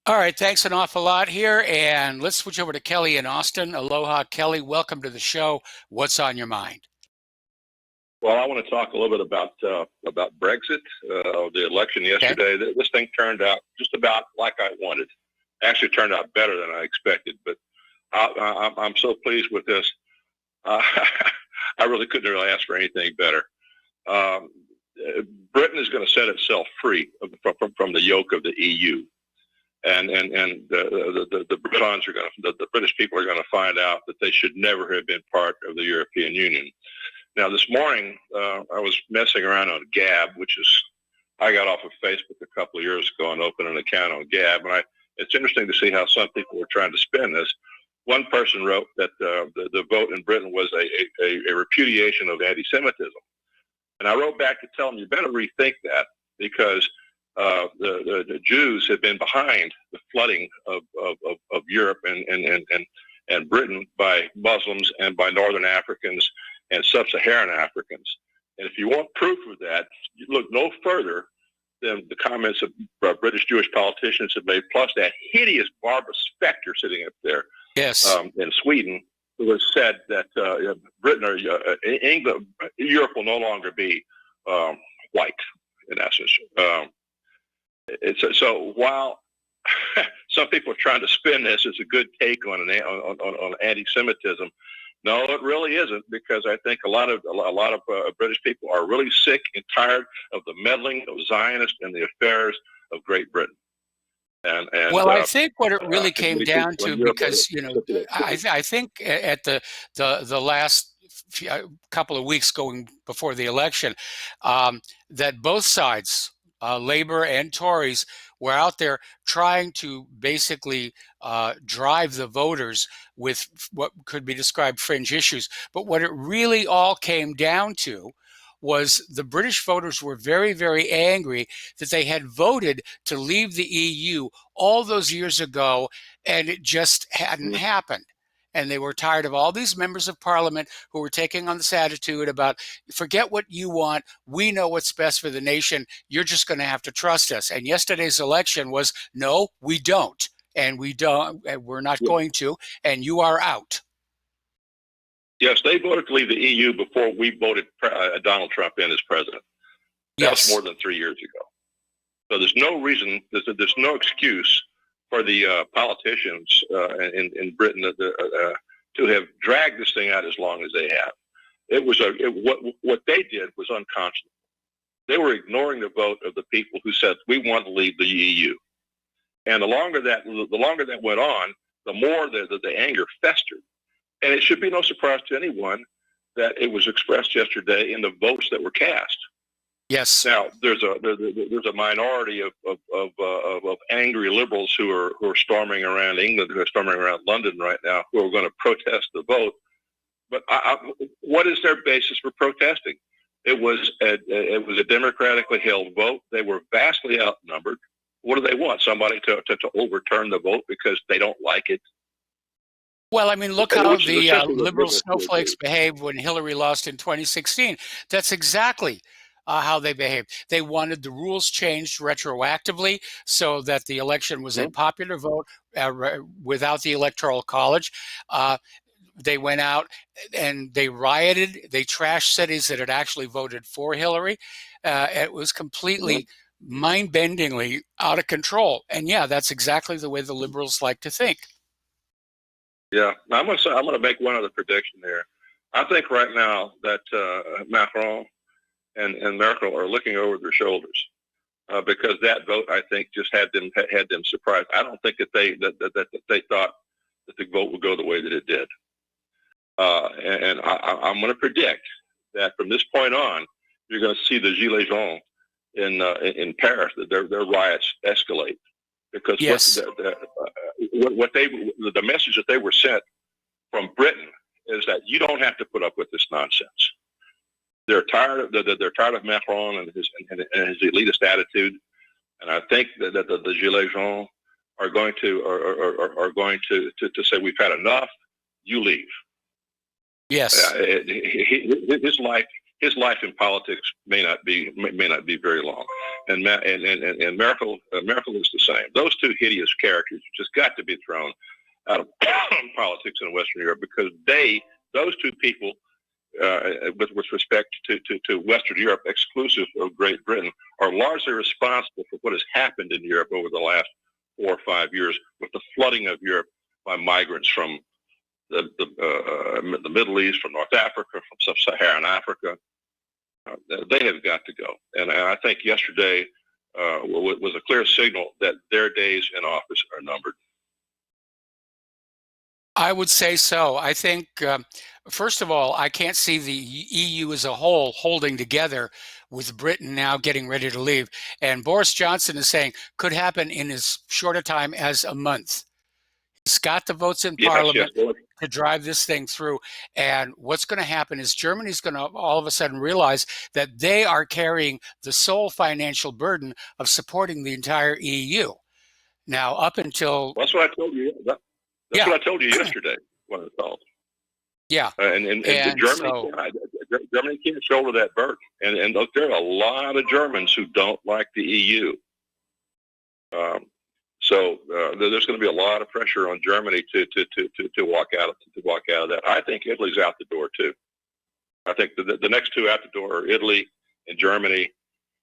All right, thanks an awful lot here. And let's switch over to Kelly in Austin. Aloha, Kelly. Welcome to the show. What's on your mind? Well, I want to talk a little bit about Brexit, the election yesterday. Okay. This thing turned out just about like I wanted. Actually turned out better than I expected, but I'm so pleased with this. I really couldn't really ask for anything better. Britain is going to set itself free from the yoke of the EU, and the Britons are going to, the British people are going to find out that they should never have been part of the European Union. Now, this morning I was messing around on Gab, which is, I got off of Facebook a couple of years ago and opened an account on Gab, and it's interesting to see how some people were trying to spin this. One person wrote that the vote in Britain was a repudiation of anti-Semitism. And I wrote back to tell them, you better rethink that, because the Jews have been behind the flooding of Europe and Britain by Muslims and by Northern Africans and Sub-Saharan Africans. And if you want proof of that, you look no further than the comments of British Jewish politicians have made, plus that hideous Barbara Specter sitting up there in Sweden, who has said that Britain or England, Europe will no longer be white, in essence. So while some people are trying to spin this as a good take on anti-Semitism, no, it really isn't, because I think a lot of British people are really sick and tired of the meddling of Zionists and the affairs of Great Britain. And well, I think what it really came down to, because I think at the last couple of weeks going before the election, that both sides, Labour and Tories, were out there trying to basically drive the voters with what could be described fringe issues. But what it really all came down to was the British voters were very, very angry that they had voted to leave the EU all those years ago, and it just hadn't happened. And they were tired of all these members of parliament who were taking on this attitude about, forget what you want, we know what's best for the nation, you're just going to have to trust us. And yesterday's election was, no, we don't, and we're not going to, and you are out. Yes, they voted to leave the EU before we voted Donald Trump in as president. That was more than 3 years ago. So there's no reason, there's no excuse for the politicians in Britain to have dragged this thing out as long as they have. It was what they did was unconscionable. They were ignoring the vote of the people who said we want to leave the EU. And the longer that went on, the more the anger festered. And it should be no surprise to anyone that it was expressed yesterday in the votes that were cast. Yes. Now there's a minority of angry liberals who are storming around England, who are storming around London right now, who are going to protest the vote. But what is their basis for protesting? It was a democratically held vote. They were vastly outnumbered. What do they want? Somebody to overturn the vote because they don't like it? Well, I mean, look how the liberal snowflakes behaved when Hillary lost in 2016. That's exactly how they behaved. They wanted the rules changed retroactively so that the election was a popular vote without the Electoral College. They went out and they rioted. They trashed cities that had actually voted for Hillary. It was completely mind-bendingly out of control. And yeah, that's exactly the way the liberals like to think. Yeah, I'm going to make one other prediction there. I think right now that Macron and Merkel are looking over their shoulders because that vote, I think, just had them surprised. I don't think that they thought that the vote would go the way that it did. And I'm going to predict that from this point on, you're going to see the Gilets jaunes in Paris, that their riots escalate. Because the message that they were sent from Britain is that you don't have to put up with this nonsense. They're tired of Macron and his elitist attitude, and I think that the Gilets jaunes are going to say we've had enough. You leave. Yes. His life in politics may not be very long, and Merkel is the same. Those two hideous characters just got to be thrown out of politics in Western Europe because those two people, with respect to Western Europe, exclusive of Great Britain, are largely responsible for what has happened in Europe over the last 4 or 5 years with the flooding of Europe by migrants from the Middle East, from North Africa, from Sub-Saharan Africa. They have got to go. And I think yesterday was a clear signal that their days in office are numbered. I would say so. I think, first of all, I can't see the EU as a whole holding together with Britain now getting ready to leave. And Boris Johnson is saying could happen in as short a time as a month. He's got the votes in Parliament to drive this thing through. And what's going to happen is Germany's going to all of a sudden realize that they are carrying the sole financial burden of supporting the entire EU. Now, up until That's what I told you. That's what I told you yesterday when I called. Yeah, and Germany can't shoulder that burden. And look, there are a lot of Germans who don't like the EU. So there's going to be a lot of pressure on Germany to walk out of that. I think Italy's out the door too. I think the next two out the door are Italy and Germany,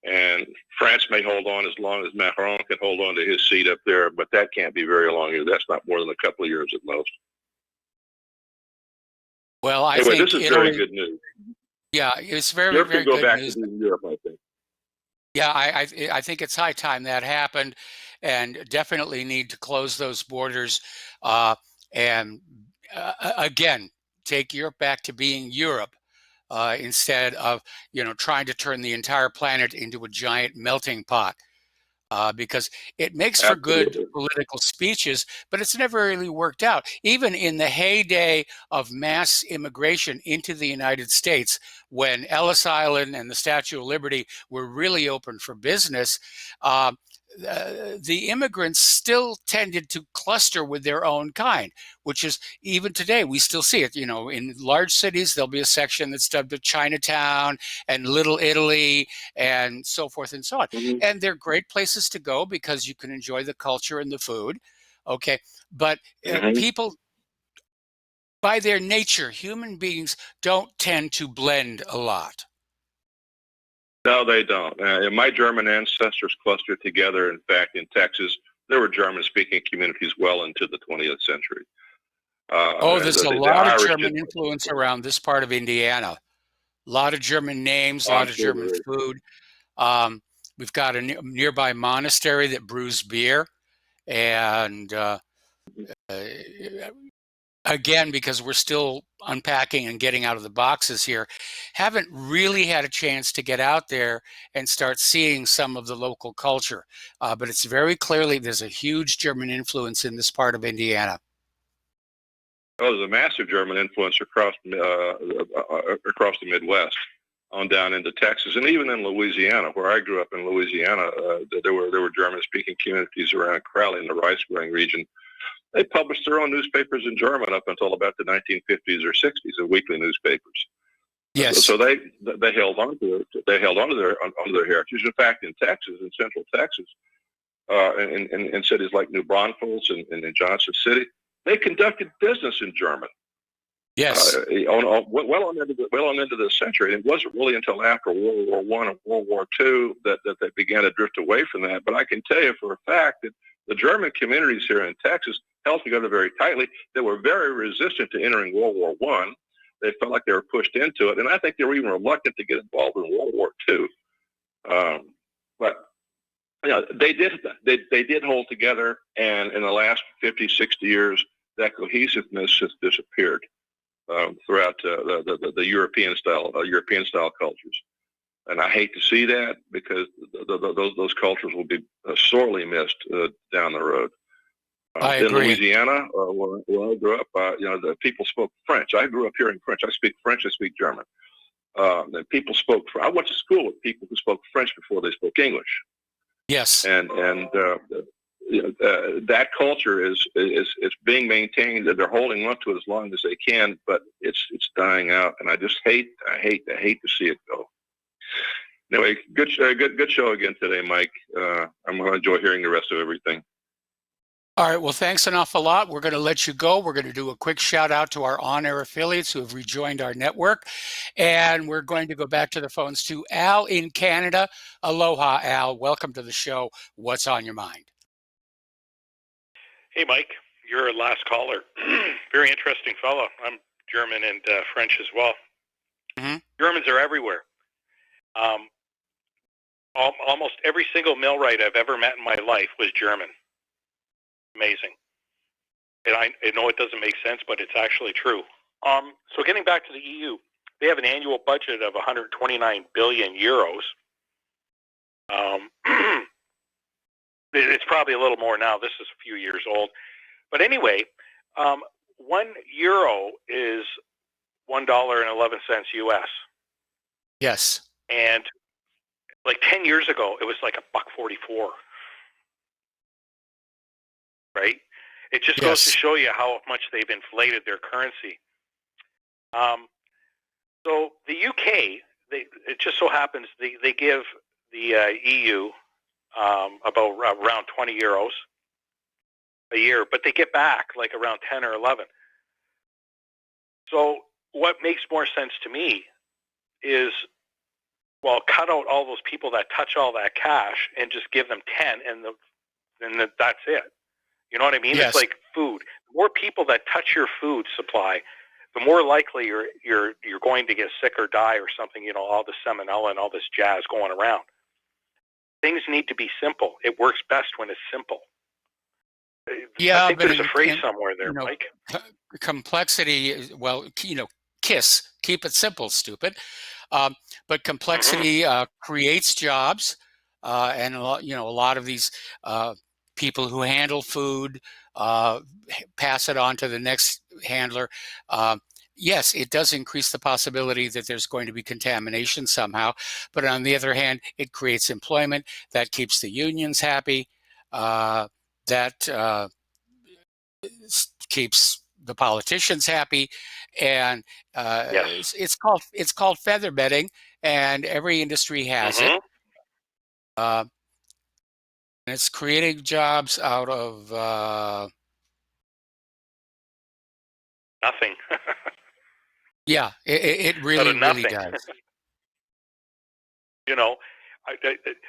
and France may hold on as long as Macron can hold on to his seat up there, but that can't be very long either. That's not more than a couple of years at most. Well, I anyway, think this is Italy, very good news. Yeah, it's very, Europe very can go good back news. to Europe, I think. Yeah, I think it's high time that happened, and definitely need to close those borders. And again, take Europe back to being Europe instead of trying to turn the entire planet into a giant melting pot. Because it makes for good political speeches, but it's never really worked out. Even in the heyday of mass immigration into the United States, when Ellis Island and the Statue of Liberty were really open for business, the immigrants still tended to cluster with their own kind, which is, even today, we still see it. In large cities, there'll be a section that's dubbed a Chinatown and Little Italy and so forth and so on. And they're great places to go because you can enjoy the culture and the food. Okay. But people, by their nature, human beings don't tend to blend a lot. No, they don't. My German ancestors clustered together. In fact, in Texas, there were German-speaking communities well into the 20th century. There's a lot of German influence around this part of Indiana. A lot of German names, a lot of German food. We've got a nearby monastery that brews beer. And again, because we're still unpacking and getting out of the boxes here, haven't really had a chance to get out there and start seeing some of the local culture. But it's very clearly there's a huge German influence in this part of Indiana. Oh, there's a massive German influence across the Midwest, on down into Texas, and even in Louisiana, where I grew up in Louisiana. There were German-speaking communities around Crowley in the rice-growing region. They published their own newspapers in German up until about the 1950s or 60s, the weekly newspapers. Yes. So they held on to it. They held on to their heritage. In fact, in Texas, in Central Texas, in cities like New Braunfels and in Johnson City, they conducted business in German. Yes. Well on into the century. It wasn't really until after World War I and World War II that they began to drift away from that. But I can tell you for a fact that the German communities here in Texas held together very tightly. They were very resistant to entering World War I. They felt like they were pushed into it, and I think they were even reluctant to get involved in World War II. But they did hold together, and in the last 50, 60 years, that cohesiveness has disappeared throughout the European style cultures. And I hate to see that, because those cultures will be sorely missed down the road. I agree. In Louisiana, where I grew up, the people spoke French. I grew up hearing French. I speak French. I speak German. And people spoke. I went to school with people who spoke French before they spoke English. Yes. And that culture is being maintained. That they're holding on to it as long as they can, but it's dying out. And I just hate to see it go. Anyway, good show again today, Mike. I'm going to enjoy hearing the rest of everything. All right. Well, thanks an awful lot. We're going to let you go. We're going to do a quick shout out to our on-air affiliates who have rejoined our network. And we're going to go back to the phones to Al in Canada. Aloha, Al. Welcome to the show. What's on your mind? Hey, Mike. You're a last caller. Very interesting fellow. I'm German and French as well. Mm-hmm. Germans are everywhere. Almost every single millwright I've ever met in my life was German. Amazing. And I know it doesn't make sense, but it's actually true. So getting back to the EU, they have an annual budget of 129 billion euros. It's probably a little more now. This is a few years old. But anyway, €1 is $1.11 US. Yes. And like 10 years ago, it was like $1.44. Right? It just goes to show you how much they've inflated their currency. So the UK, it just so happens they give the EU about around €20 a year, but they get back like around 10 or 11. So what makes more sense to me is, well, cut out all those people that touch all that cash and just give them 10, and that's it. You know what I mean? Yes. It's like food. The more people that touch your food supply, the more likely you're going to get sick or die or something. You know, all the salmonella and all this jazz going around. Things need to be simple. It works best when it's simple. Yeah, I think but there's a phrase somewhere there, Mike. Complexity. Well, KISS. Keep it simple, stupid. But complexity creates jobs, and a lot of these people who handle food pass it on to the next handler. Yes, it does increase the possibility that there's going to be contamination somehow, but on the other hand, it creates employment that keeps the unions happy, that keeps the politicians happy, and it's called feather bedding, and every industry has it. It's creating jobs out of nothing. Yeah, it really does. You know,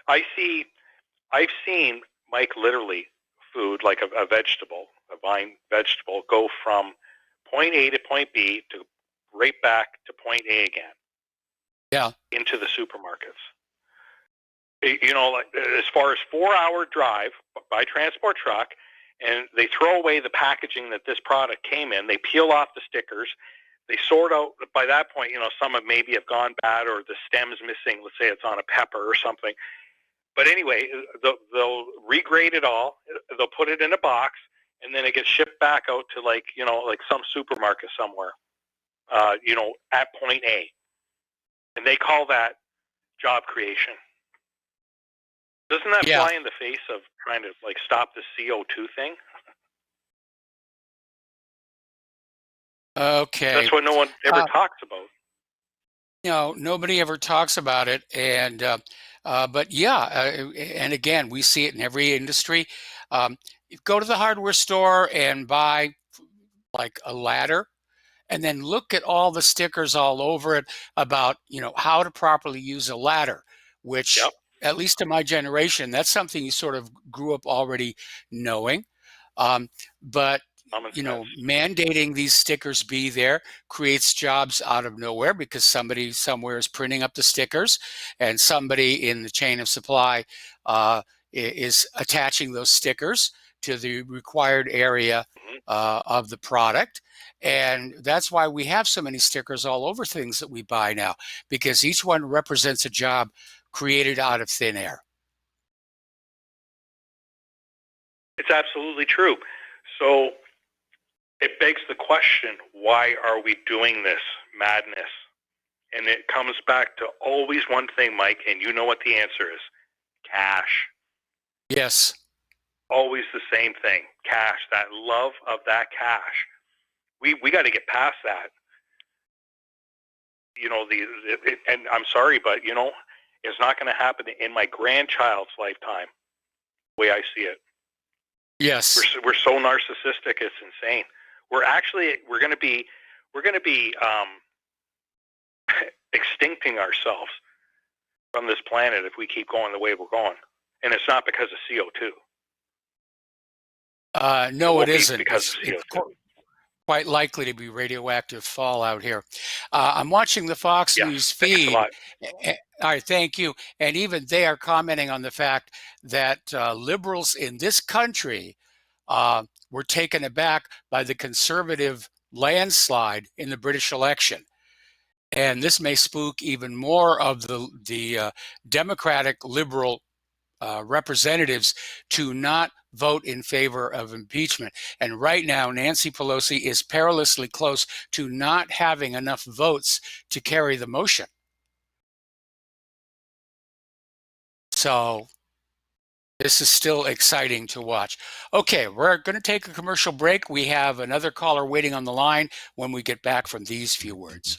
I've seen, Mike, literally food like a vegetable, a vine vegetable, go from point A to point B to right back to point A again. Yeah. Into the supermarkets. You know, like, as far as 4-hour drive by transport truck, and they throw away the packaging that this product came in. They peel off the stickers. They sort out, by that point, you know, some have maybe have gone bad or the stem's missing. Let's say it's on a pepper or something. But anyway, they'll regrade it all. They'll put it in a box, and then it gets shipped back out to like some supermarket somewhere, at point A. And they call that job creation. Doesn't that fly in the face of trying to like stop the CO2 thing? Okay. That's what no one ever talks about. No, nobody ever talks about it, and but and again, we see it in every industry. Go to the hardware store and buy like a ladder, and then look at all the stickers all over it about how to properly use a ladder, which at least to my generation, that's something you sort of grew up already knowing. But mandating these stickers be there creates jobs out of nowhere because somebody somewhere is printing up the stickers, and somebody in the chain of supply is attaching those stickers to the required area of the product. And that's why we have so many stickers all over things that we buy now, because each one represents a job created out of thin air. It's absolutely true. So it begs the question, why are we doing this madness? And it comes back to always one thing, Mike, and you know what the answer is. Cash. Yes. Always the same thing. Cash. That love of that cash. We got to get past that. And I'm sorry, but, it's not going to happen in my grandchild's lifetime, the way I see it. Yes. We're so narcissistic, it's insane. We're going to be extincting ourselves from this planet if we keep going the way we're going. And it's not because of CO2. No, it isn't. Because of CO2. Quite likely to be radioactive fallout here. I'm watching the Fox News feed. All right, thank you. And even they are commenting on the fact that liberals in this country were taken aback by the conservative landslide in the British election. And this may spook even more of the Democratic liberal representatives to not vote in favor of impeachment. And right now, Nancy Pelosi is perilously close to not having enough votes to carry the motion. So this is still exciting to watch. Okay, we're going to take a commercial break. We have another caller waiting on the line when we get back from these few words.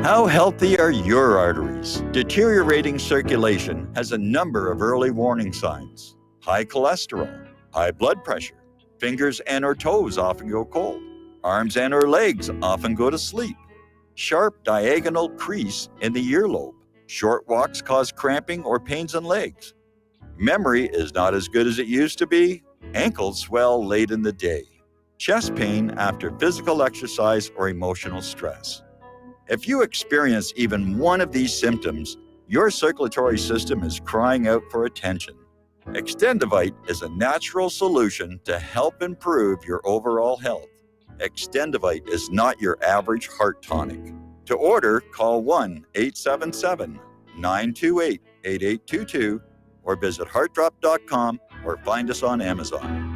How healthy are your arteries? Deteriorating circulation has a number of early warning signs. High cholesterol, high blood pressure, fingers and or toes often go cold, arms and or legs often go to sleep, sharp diagonal crease in the earlobe, short walks cause cramping or pains in legs, memory is not as good as it used to be, ankles swell late in the day, chest pain after physical exercise or emotional stress. If you experience even one of these symptoms, your circulatory system is crying out for attention. Extendivite is a natural solution to help improve your overall health. Extendivite is not your average heart tonic. To order, call 1-877-928-8822 or visit heartdrop.com or find us on Amazon.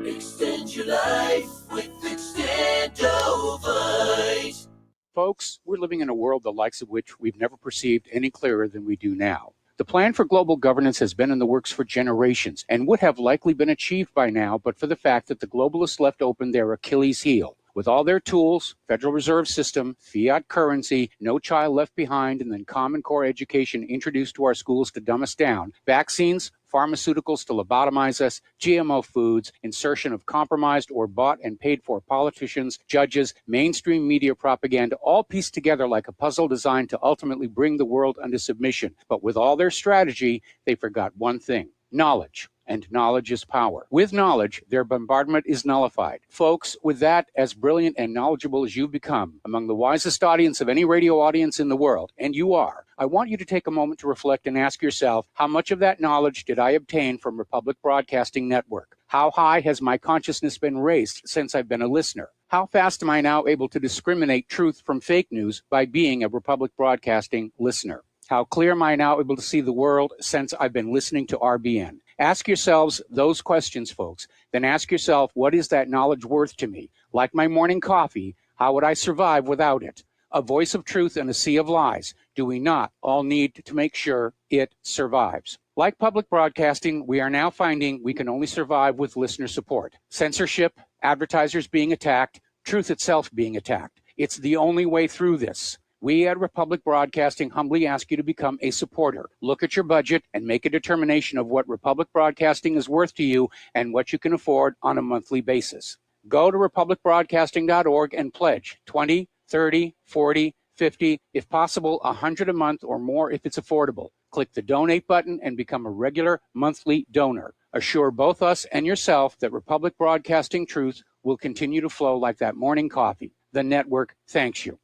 Extend your life with Extendovite. Folks, we're living in a world the likes of which we've never perceived any clearer than we do now. The plan for global governance has been in the works for generations and would have likely been achieved by now, but for the fact that the globalists left open their Achilles heel. With all their tools, Federal Reserve System, fiat currency, no child left behind, and then Common Core education introduced to our schools to dumb us down, vaccines, pharmaceuticals to lobotomize us, GMO foods, insertion of compromised or bought and paid for politicians, judges, mainstream media propaganda, all pieced together like a puzzle designed to ultimately bring the world under submission. But with all their strategy, they forgot one thing: knowledge. And knowledge is power. With knowledge, their bombardment is nullified. Folks, with that, as brilliant and knowledgeable as you've become, among the wisest audience of any radio audience in the world, and you are, I want you to take a moment to reflect and ask yourself, how much of that knowledge did I obtain from Republic Broadcasting Network? How high has my consciousness been raised since I've been a listener? How fast am I now able to discriminate truth from fake news by being a Republic Broadcasting listener? How clear am I now able to see the world since I've been listening to RBN? Ask yourselves those questions, folks. Then ask yourself, what is that knowledge worth to me? Like my morning coffee, how would I survive without it? A voice of truth in a sea of lies. Do we not all need to make sure it survives? Like public broadcasting, we are now finding we can only survive with listener support. Censorship, advertisers being attacked, truth itself being attacked. It's the only way through this. We at Republic Broadcasting humbly ask you to become a supporter. Look at your budget and make a determination of what Republic Broadcasting is worth to you and what you can afford on a monthly basis. Go to republicbroadcasting.org and pledge 20, 30, 40, 50, if possible, 100 a month or more if it's affordable. Click the donate button and become a regular monthly donor. Assure both us and yourself that Republic Broadcasting truth will continue to flow like that morning coffee. The network thanks you.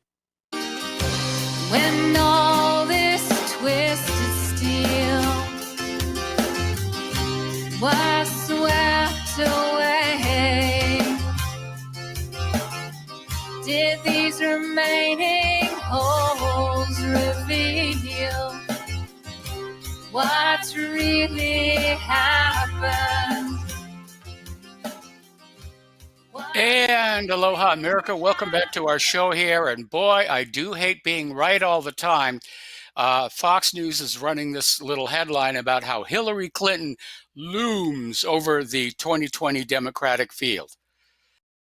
When all this twisted steel was swept away, did these remaining holes reveal what's really happened? And aloha, America. Welcome back to our show here. And boy, I do hate being right all the time. Fox News is running this little headline about how Hillary Clinton looms over the 2020 Democratic field.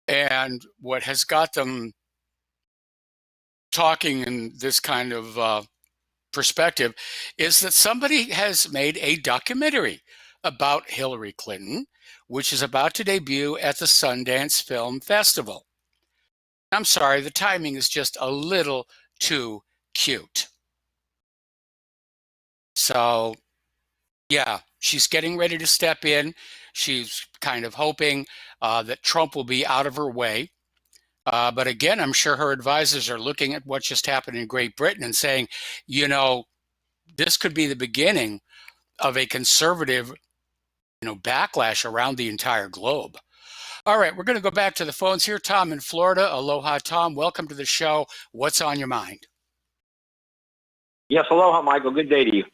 And what has got them talking in this kind of perspective is that somebody has made a documentary about Hillary Clinton, which is about to debut at the Sundance Film Festival. I'm sorry, the timing is just a little too cute. So, yeah, she's getting ready to step in. she's kind of hoping that Trump will be out of her way. But again, I'm sure her advisors are looking at what just happened in Great Britain and saying, you know, this could be the beginning of a conservative, backlash around the entire globe. All right, we're going to go back to the phones here. Tom in Florida. Aloha, Tom. Welcome to the show. What's on your mind? Yes, aloha, Michael. Good day to you.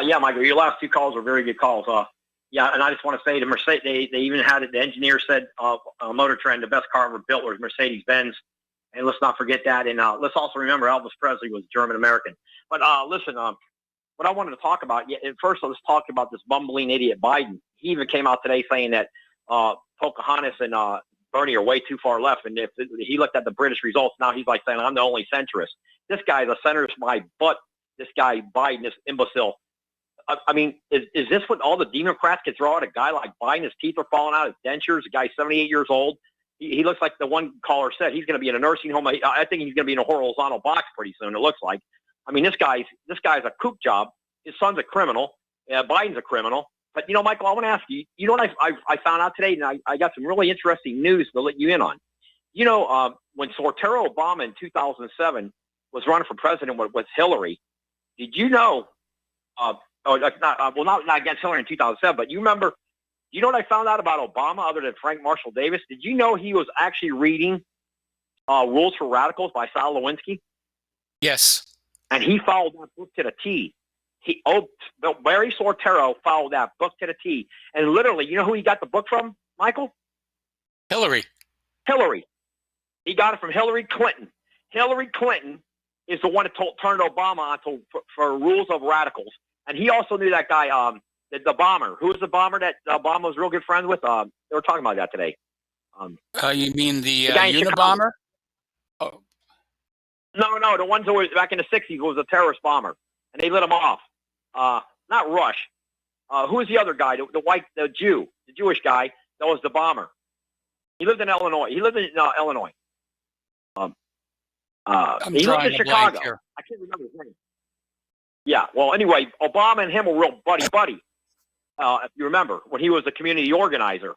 Yeah, Michael, your last two calls were very good calls. Yeah, and I just want to say to Mercedes, they even had it. The engineer said, Motor Trend, the best car ever built was Mercedes-Benz. And let's not forget that. And let's also remember Elvis Presley was German-American. But listen, what I wanted to talk about, first let's talk about this bumbling idiot Biden. He even came out today saying that Pocahontas and Bernie are way too far left. And if he looked at the British results, now he's like saying, I'm the only centrist. This guy is a centrist by butt. This guy Biden, this imbecile. I mean, is this what all the Democrats can throw at a guy like Biden? His teeth are falling out, his dentures. The guy's 78 years old. He looks like the one caller said he's going to be in a nursing home. I think he's going to be in a horizontal box pretty soon, it looks like. I mean, this guy's a kook job. His son's a criminal. Biden's a criminal. But, Michael, I want to ask you, what I found out today, and I got some really interesting news to let you in on. When Sortero Obama in 2007 was running for president with Hillary, did you know, not against Hillary in 2007, but you remember, what I found out about Obama other than Frank Marshall Davis? Did you know he was actually reading Rules for Radicals by Sal Lewinsky? Yes. And he followed that book to the T. Barry Sortero followed that book to the T. And literally, you know who he got the book from, Michael? Hillary. He got it from Hillary Clinton. Hillary Clinton is the one that turned Obama on for Rules of Radicals. And he also knew that guy, the bomber. Who was the bomber that Obama was real good friends with? They were talking about that today. You mean the guy in Unabomber? Oh. No, the ones that were back in the 60s was a terrorist bomber. And they lit him off. Not Rush. Who was the other guy? The Jewish guy that was the bomber. He lived in Illinois. He lived in Illinois. He lived in Chicago. I can't remember his name. Yeah. Well, anyway, Obama and him were real buddy. If you remember, when he was a community organizer.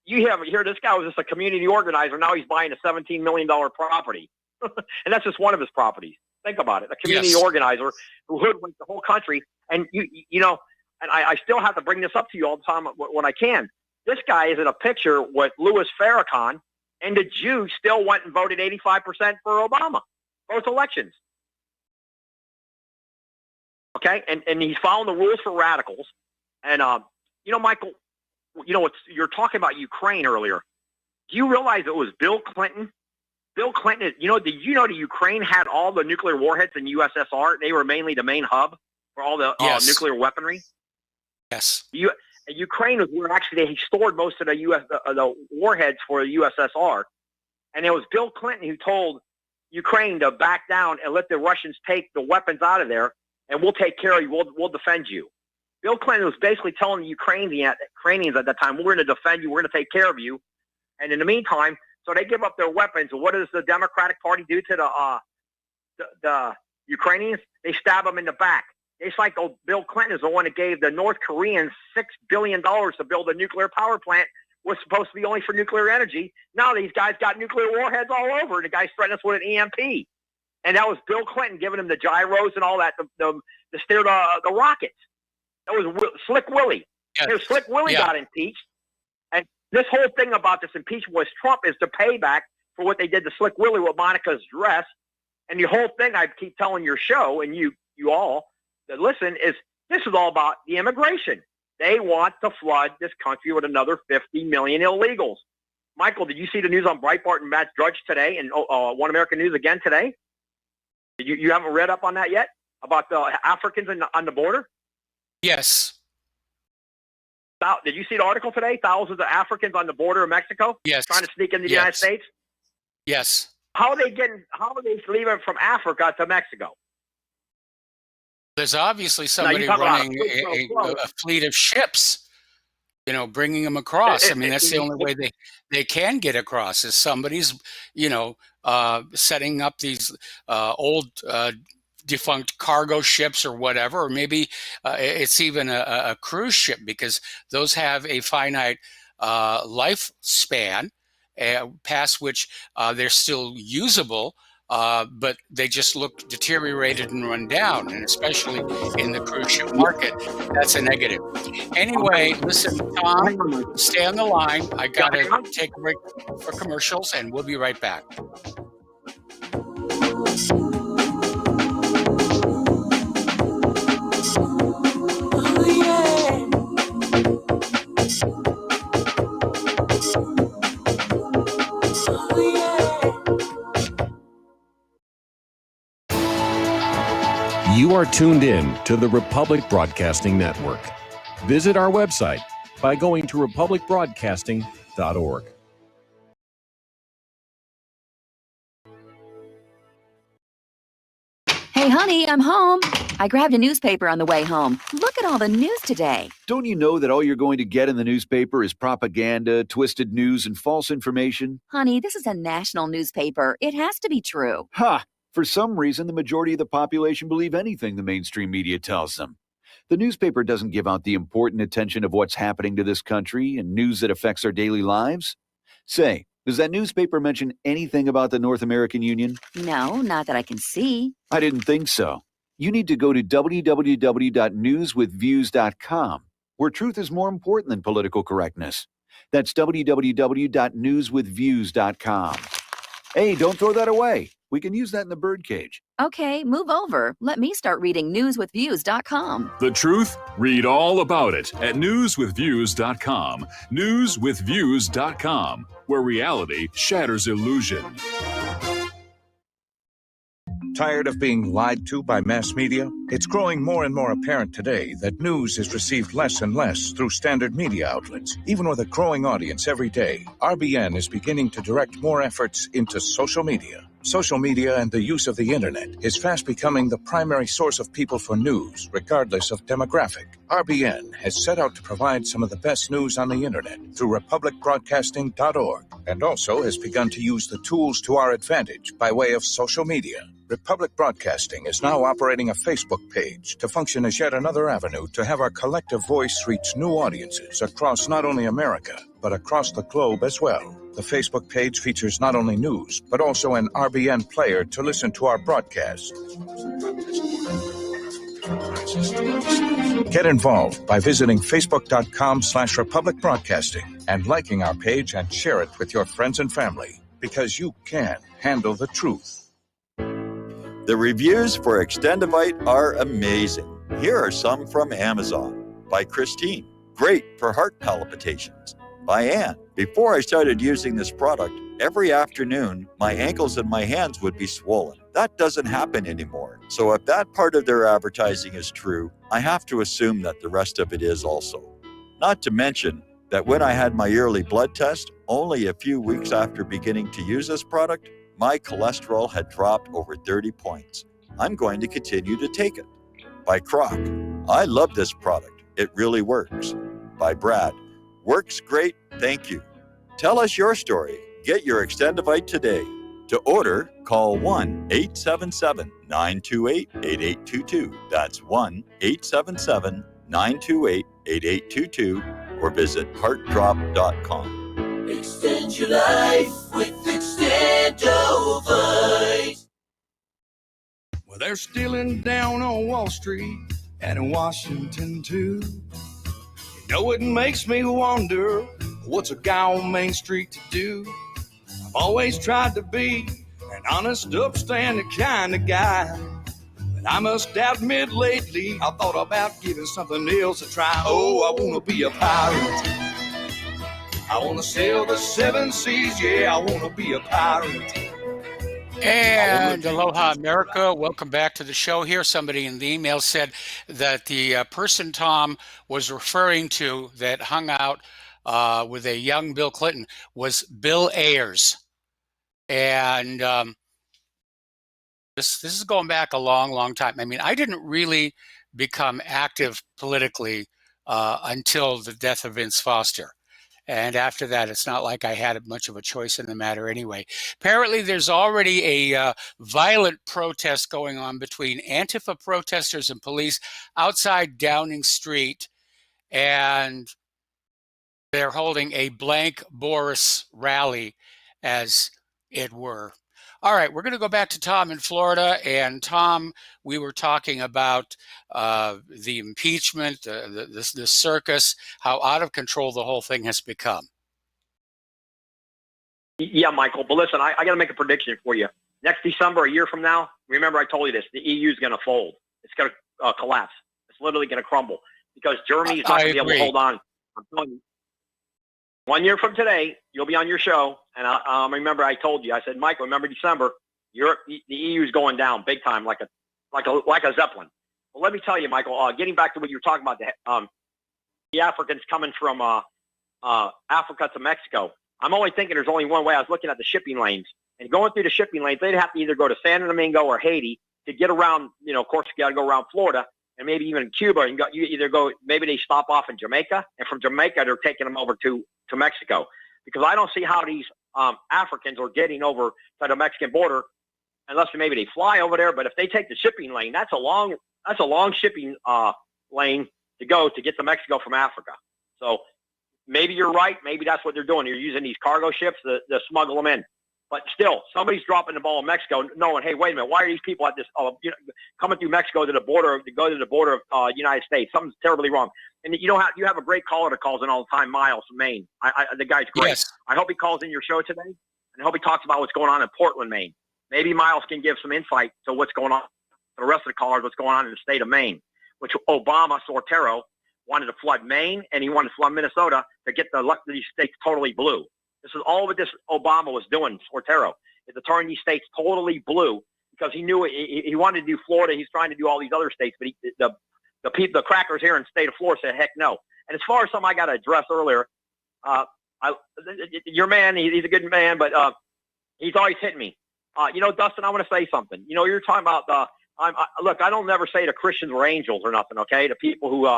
You hear this guy was just a community organizer. Now he's buying a $17 million property. And that's just one of his properties. Think about it. A community organizer who hoodwinked the whole country. And, and I still have to bring this up to you all the time when I can. This guy is in a picture with Louis Farrakhan, and the Jews still went and voted 85% for Obama, both elections. Okay? And he's following the Rules for Radicals. And, Michael, you're talking about Ukraine earlier. Do you realize it was Bill Clinton? Bill Clinton, did you know that Ukraine had all the nuclear warheads in USSR? They were mainly the main hub for all the nuclear weaponry. Yes. Ukraine was where actually they stored most of the warheads for the USSR. And it was Bill Clinton who told Ukraine to back down and let the Russians take the weapons out of there, and we'll take care of you. We'll defend you. Bill Clinton was basically telling the Ukrainians at that time, we're going to defend you. We're going to take care of you. And in the meantime, so they give up their weapons. And what does the Democratic Party do to the Ukrainians? They stab them in the back. It's like Bill Clinton is the one that gave the North Koreans $6 billion to build a nuclear power plant. Was supposed to be only for nuclear energy. Now these guys got nuclear warheads all over. The guys threatened us with an EMP. And that was Bill Clinton giving them the gyros and all that to steer the rockets. That was Slick Willie. Yes. Slick Willie got impeached. And this whole thing about this impeachment with Trump is the payback for what they did to Slick Willie with Monica's dress. And the whole thing, I keep telling your show and you all that listen, is this is all about the immigration. They want to flood this country with another 50 million illegals. Michael, did you see the news on Breitbart and Matt Drudge today and One American News again today? You haven't read up on that yet? About the Africans on the border? Yes. Did you see the article today? Thousands of Africans on the border of Mexico? Yes. Trying to sneak into the United States? Yes. How are they leaving from Africa to Mexico? There's obviously somebody running a fleet of ships, bringing them across. I mean, that's the only way they can get across is somebody's, setting up these old defunct cargo ships or whatever, or maybe it's even a cruise ship because those have a finite lifespan, past which they're still usable, but they just look deteriorated and run down, and especially in the cruise ship market, that's a negative. Anyway, listen, Tom, stay on the line. I got to take a break for commercials, and we'll be right back. You are tuned in to the Republic Broadcasting Network. Visit our website by going to republicbroadcasting.org. Hey, honey, I'm home. I grabbed a newspaper on the way home. Look at all the news today. Don't you know that all you're going to get in the newspaper is propaganda, twisted news, and false information? Honey, this is a national newspaper. It has to be true. Ha! For some reason, the majority of the population believe anything the mainstream media tells them. The newspaper doesn't give out the important attention of what's happening to this country and news that affects our daily lives. Say, does that newspaper mention anything about the North American Union? No, not that I can see. I didn't think so. You need to go to www.newswithviews.com, where truth is more important than political correctness. That's www.newswithviews.com. Hey, don't throw that away. We can use that in the birdcage. Okay, move over. Let me start reading newswithviews.com. The truth? Read all about it at newswithviews.com. Newswithviews.com, where reality shatters illusion. Tired of being lied to by mass media? It's growing more and more apparent today that news is received less and less through standard media outlets. Even with a growing audience every day, RBN is beginning to direct more efforts into social media. Social media and the use of the internet is fast becoming the primary source of people for news, regardless of demographic. RBN has set out to provide some of the best news on the internet through republicbroadcasting.org, and also has begun to use the tools to our advantage by way of social media. Republic Broadcasting is now operating a Facebook page to function as yet another avenue to have our collective voice reach new audiences across not only America, but across the globe as well. The Facebook page features not only news, but also an RBN player to listen to our broadcasts. Get involved by visiting facebook.com/Republic Broadcasting and liking our page and share it with your friends and family, because you can handle the truth. The reviews for Extendivite are amazing. Here are some from Amazon. By Christine, great for heart palpitations. By Anne, before I started using this product, every afternoon my ankles and my hands would be swollen. That doesn't happen anymore. So if that part of their advertising is true, I have to assume that the rest of it is also. Not to mention that when I had my yearly blood test, only a few weeks after beginning to use this product, my cholesterol had dropped over 30 points. I'm going to continue to take it. By Croc, I love this product. It really works. By Brad, works great, thank you. Tell us your story. Get your Extendivite today. To order, call 1-877-928-8822. That's 1-877-928-8822 or visit heartdrop.com. Extend your life with Extendovite. Well, they're stealing down on Wall Street and in Washington too. You know, it makes me wonder, what's a guy on Main Street to do? I've always tried to be an honest, upstanding kind of guy, but I must admit lately I thought about giving something else a try. Oh, I want to be a pirate. I want to sail the seven seas, yeah, I want to be a pirate. And aloha, America. Welcome back to the show here. Somebody in the email said that the person Tom was referring to that hung out with a young Bill Clinton was Bill Ayers. And this is going back a long, long time. I mean, I didn't really become active politically until the death of Vince Foster. And after that, it's not like I had much of a choice in the matter anyway. Apparently, there's already a violent protest going on between Antifa protesters and police outside Downing Street. And They're holding a blank Boris rally, as it were. All right, we're going to go back to Tom in Florida. And Tom, we were talking about the impeachment, the circus, how out of control the whole thing has become. Yeah, Michael. But listen, I got to make a prediction for you. Next December, a year from now, remember I told you this, the EU is going to fold. It's going to collapse. It's literally going to crumble because Germany's not going to be able to hold on. I'm telling you. 1 year from today, you'll be on your show, and remember I told you. I said, Michael, remember December, Europe, the EU is going down big time, like a Zeppelin. Well, let me tell you, Michael. Getting back to what you were talking about, the Africans coming from Africa to Mexico. I'm only thinking there's only one way. I was looking at the shipping lanes, and going through the shipping lanes, they'd have to either go to Santo Domingo or Haiti to get around. Of course, you got to go around Florida. And maybe even Cuba, you either go, maybe they stop off in Jamaica, and from Jamaica, they're taking them over to Mexico. Because I don't see how these Africans are getting over to the Mexican border unless maybe they fly over there. But if they take the shipping lane, that's a long shipping lane to go to get to Mexico from Africa. So maybe you're right. Maybe that's what they're doing. You're using these cargo ships to smuggle them in. But still, somebody's dropping the ball in Mexico, knowing, hey, wait a minute, why are these people at this coming through Mexico to the border of United States? Something's terribly wrong. And you have a great caller that calls in all the time, Miles from Maine. The guy's great. Yes. I hope he calls in your show today, and I hope he talks about what's going on in Portland, Maine. Maybe Miles can give some insight to what's going on to the rest of the callers, what's going on in the state of Maine, which Obama, Sortero, wanted to flood Maine, and he wanted to flood Minnesota to get these states totally blue. This is all what this Obama was doing, Sortero, is to turn these states totally blue because he knew he wanted to do Florida. He's trying to do all these other states, but the crackers here in the state of Florida said, heck no. And as far as something I got to address earlier, your man, he's a good man, but he's always hitting me. Dustin, I want to say something. You're talking about look, I don't never say the Christians were angels or nothing, okay? The people who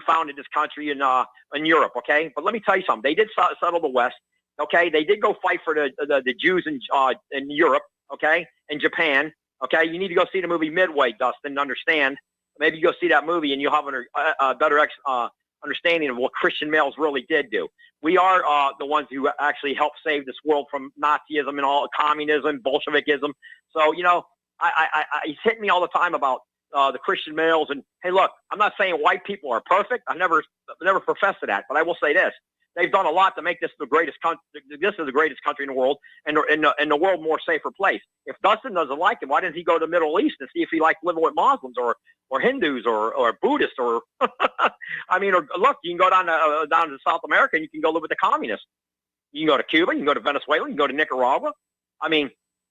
founded this country in Europe, okay? But let me tell you something. They did settle the West, okay? They did go fight for the Jews in Europe, okay? In Japan, okay? You need to go see the movie Midway, Dustin, to understand. Maybe you go see that movie and you'll have a better understanding of what Christian males really did do. We are the ones who actually helped save this world from Nazism and all communism, Bolshevikism. So, he's hitting me all the time about the Christian males. And hey, look, I'm not saying white people are perfect. I never professed to that, but I will say this: they've done a lot to make this the greatest country. This is the greatest country in the world, and the world more safer place. If Dustin doesn't like it, why doesn't he go to the Middle East and see if he likes living with Muslims or Hindus or Buddhists or or look, you can go down to South America and you can go live with the communists. You can go to Cuba, you can go to Venezuela, you can go to Nicaragua.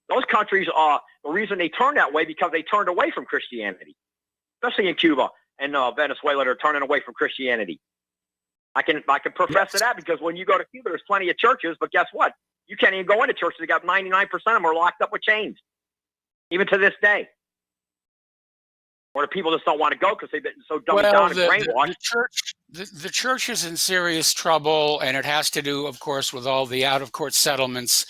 Those countries are the reason they turned that way because they turned away from Christianity, especially in Cuba and Venezuela. They're turning away from Christianity. I can profess to that because when you go to Cuba, there's plenty of churches, but guess what? You can't even go into churches. They got 99% of them are locked up with chains, even to this day. Or the people just don't want to go because they've been so dumbed down and brainwashed. The church is in serious trouble, and it has to do, of course, with all the out-of-court settlements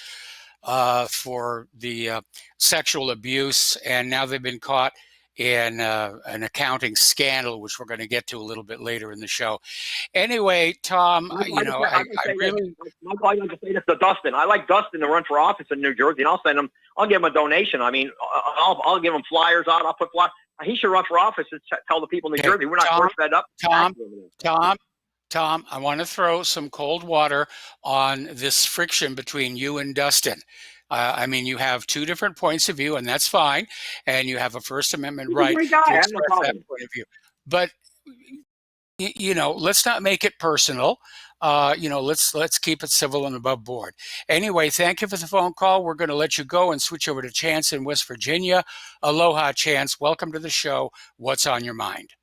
for the sexual abuse, and now they've been caught in an accounting scandal, which we're going to get to a little bit later in the show. Anyway, Tom, I really like to say this to Dustin. I like Dustin to run for office in New Jersey, and I'll give him a donation. I'll give him flyers out. I'll put flyers. He should run for office and tell the people in New Jersey we're not force fed up. Tom, I want to throw some cold water on this friction between you and Dustin. You have two different points of view, and that's fine. And you have a First Amendment right to express that point of view. But, let's not make it personal. Let's keep it civil and above board. Anyway, thank you for the phone call. We're going to let you go and switch over to Chance in West Virginia. Aloha, Chance. Welcome to the show. What's on your mind?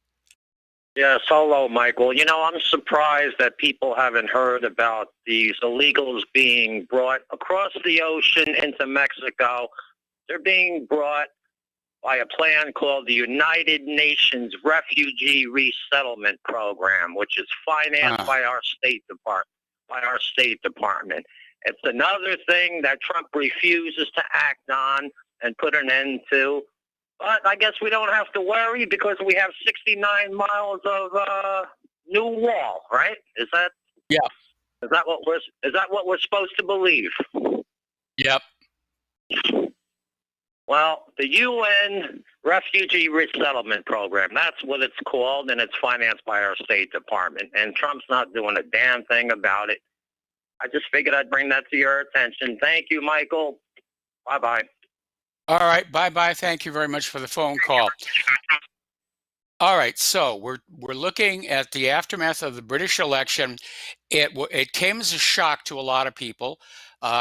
Yes, hello, Michael. I'm surprised that people haven't heard about these illegals being brought across the ocean into Mexico. They're being brought by a plan called the United Nations Refugee Resettlement Program, which is financed by our State Department. It's another thing that Trump refuses to act on and put an end to. But I guess we don't have to worry because we have 69 miles of new wall, right? Is that Yeah. Is that what we're supposed to believe? Yep. Well, the UN Refugee Resettlement Program, that's what it's called, and it's financed by our State Department. And Trump's not doing a damn thing about it. I just figured I'd bring that to your attention. Thank you, Michael. Bye-bye. All right. Bye-bye. Thank you very much for the phone call. All right. So we're looking at the aftermath of the British election. It came as a shock to a lot of people.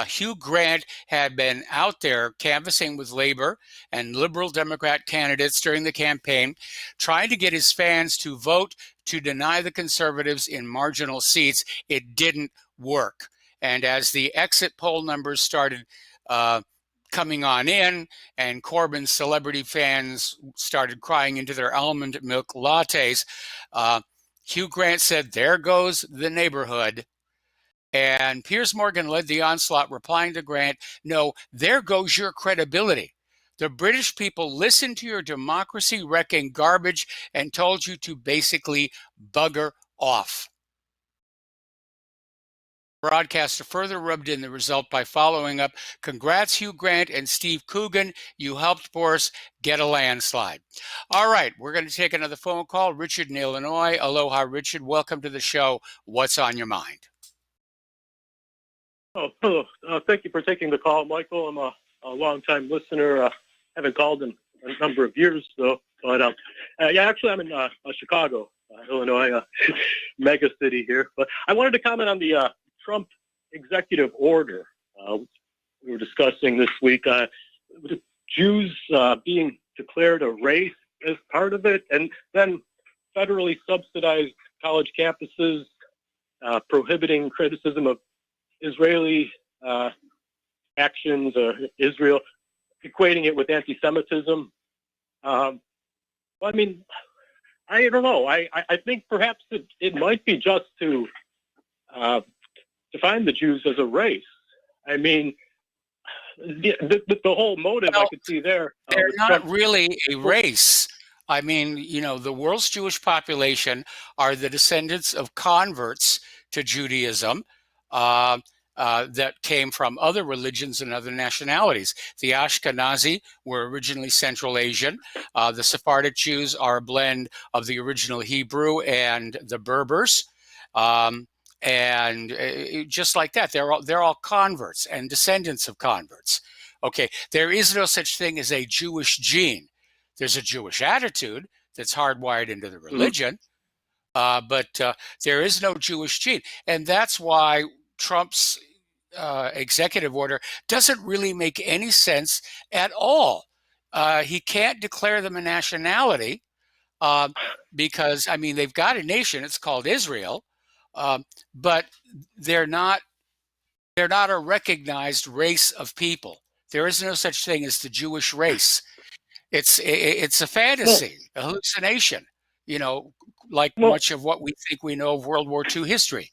Hugh Grant had been out there canvassing with Labor and Liberal Democrat candidates during the campaign, trying to get his fans to vote to deny the Conservatives in marginal seats. It didn't work. And as the exit poll numbers started coming on in, and Corbyn's celebrity fans started crying into their almond milk lattes, Hugh Grant said, "There goes the neighborhood." And Piers Morgan led the onslaught, replying to Grant, "No, there goes your credibility. The British people listened to your democracy-wrecking garbage and told you to basically bugger off." Broadcaster further rubbed in the result by following up, "Congrats, Hugh Grant and Steve Coogan. You helped Boris get a landslide." All right, we're going to take another phone call. Richard in Illinois. Aloha, Richard. Welcome to the show. What's on your mind? Oh, hello. Thank you for taking the call, Michael. I'm a long-time listener. Haven't called in a number of years, though. But yeah, actually, I'm in Chicago, Illinois, mega city here. But I wanted to comment on the Trump executive order we were discussing this week. The Jews being declared a race as part of it, and then federally subsidized college campuses prohibiting criticism of Israeli actions or Israel, equating it with anti-Semitism. I mean, I don't know. I think perhaps it might be just to define the Jews as a race. I mean, the whole motive I could see there. They're not really a race. I mean, you know, the world's Jewish population are the descendants of converts to Judaism that came from other religions and other nationalities. The Ashkenazi were originally Central Asian. The Sephardic Jews are a blend of the original Hebrew and the Berbers. And just like that, they're all converts and descendants of converts. Okay, there is no such thing as a Jewish gene. There's a Jewish attitude that's hardwired into the religion, but there is no Jewish gene. And that's why Trump's executive order doesn't really make any sense at all. He can't declare them a nationality because, I mean, they've got a nation. It's called Israel. But they're not a recognized race of people. There is no such thing as the Jewish race. It's a fantasy, a hallucination, you know, like much of what we think we know of World War II history.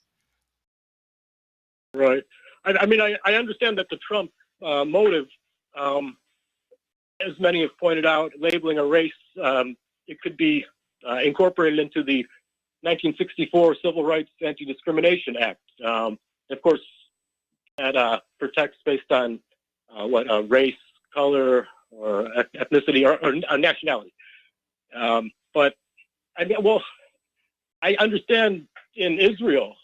Right. I mean, I understand that the Trump motive, as many have pointed out, labeling a race, it could be incorporated into the 1964 Civil Rights Anti-Discrimination Act. Of course, that protects based on race, color, or ethnicity, or nationality. But I mean, well, I understand in Israel.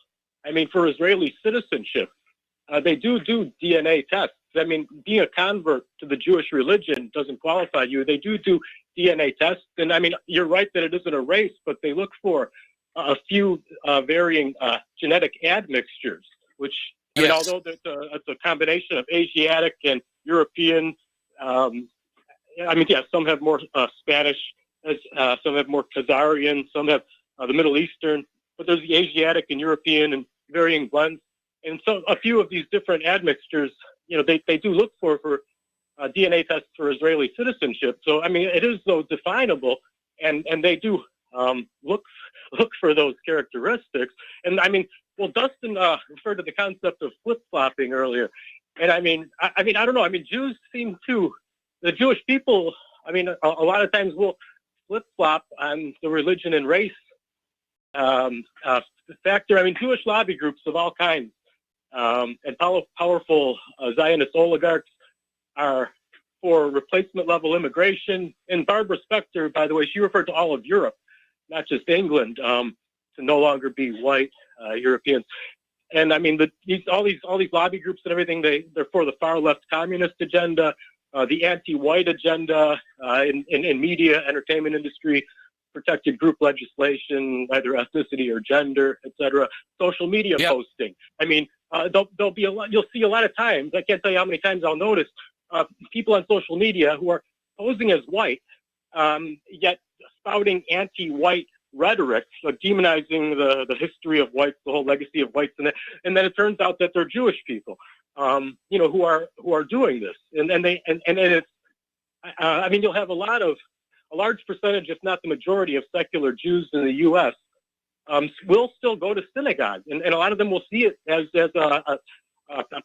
I mean, for Israeli citizenship, they do DNA tests. I mean, being a convert to the Jewish religion doesn't qualify you. They do DNA tests, and I mean, you're right that it isn't a race, but they look for a few varying genetic admixtures, which, I mean, although it's a combination of Asiatic and European, I mean, yeah, some have more Spanish, some have more Khazarian, some have the Middle Eastern, but there's the Asiatic and European and varying blends. And so a few of these different admixtures, you know, they do look for DNA tests for Israeli citizenship. So, I mean, it is, though, definable, and they do look for those characteristics. And I mean, well, Dustin referred to the concept of flip-flopping earlier. And I mean, I don't know. I mean, Jews seem to, the Jewish people, I mean, a lot of times will flip-flop on the religion and race factor. I mean, Jewish lobby groups of all kinds and powerful Zionist oligarchs are for replacement level immigration. And Barbara Specter, by the way, she referred to all of Europe, not just England, to no longer be white Europeans. And I mean, all these lobby groups and everything, they're for the far left communist agenda, the anti-white agenda in media, entertainment industry, protected group legislation, either ethnicity or gender, etc. Social media posting. I mean, there'll be a lot. You'll see a lot of times. I can't tell you how many times I'll notice people on social media who are posing as white, yet spouting anti-white rhetoric, demonizing the history of whites, the whole legacy of whites, and then it turns out that they're Jewish people, who are doing this, and it's. I mean, you'll have a large percentage, if not the majority, of secular Jews in the U.S. Will still go to synagogue, and a lot of them will see it as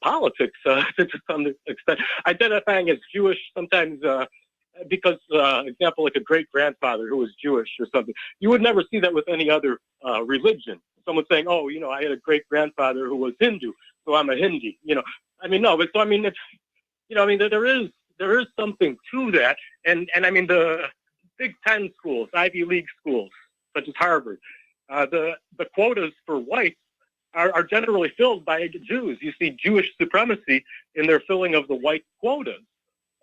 politics to some extent, identifying as Jewish sometimes because, example, like a great-grandfather who was Jewish or something. You would never see that with any other religion. Someone saying, "Oh, I had a great-grandfather who was Hindu, so I'm a Hindi." I mean, no, but so I mean, it's, I mean, there is something to that, and I mean the Big Ten schools, Ivy League schools, such as Harvard, the quotas for whites are generally filled by Jews. You see Jewish supremacy in their filling of the white quotas.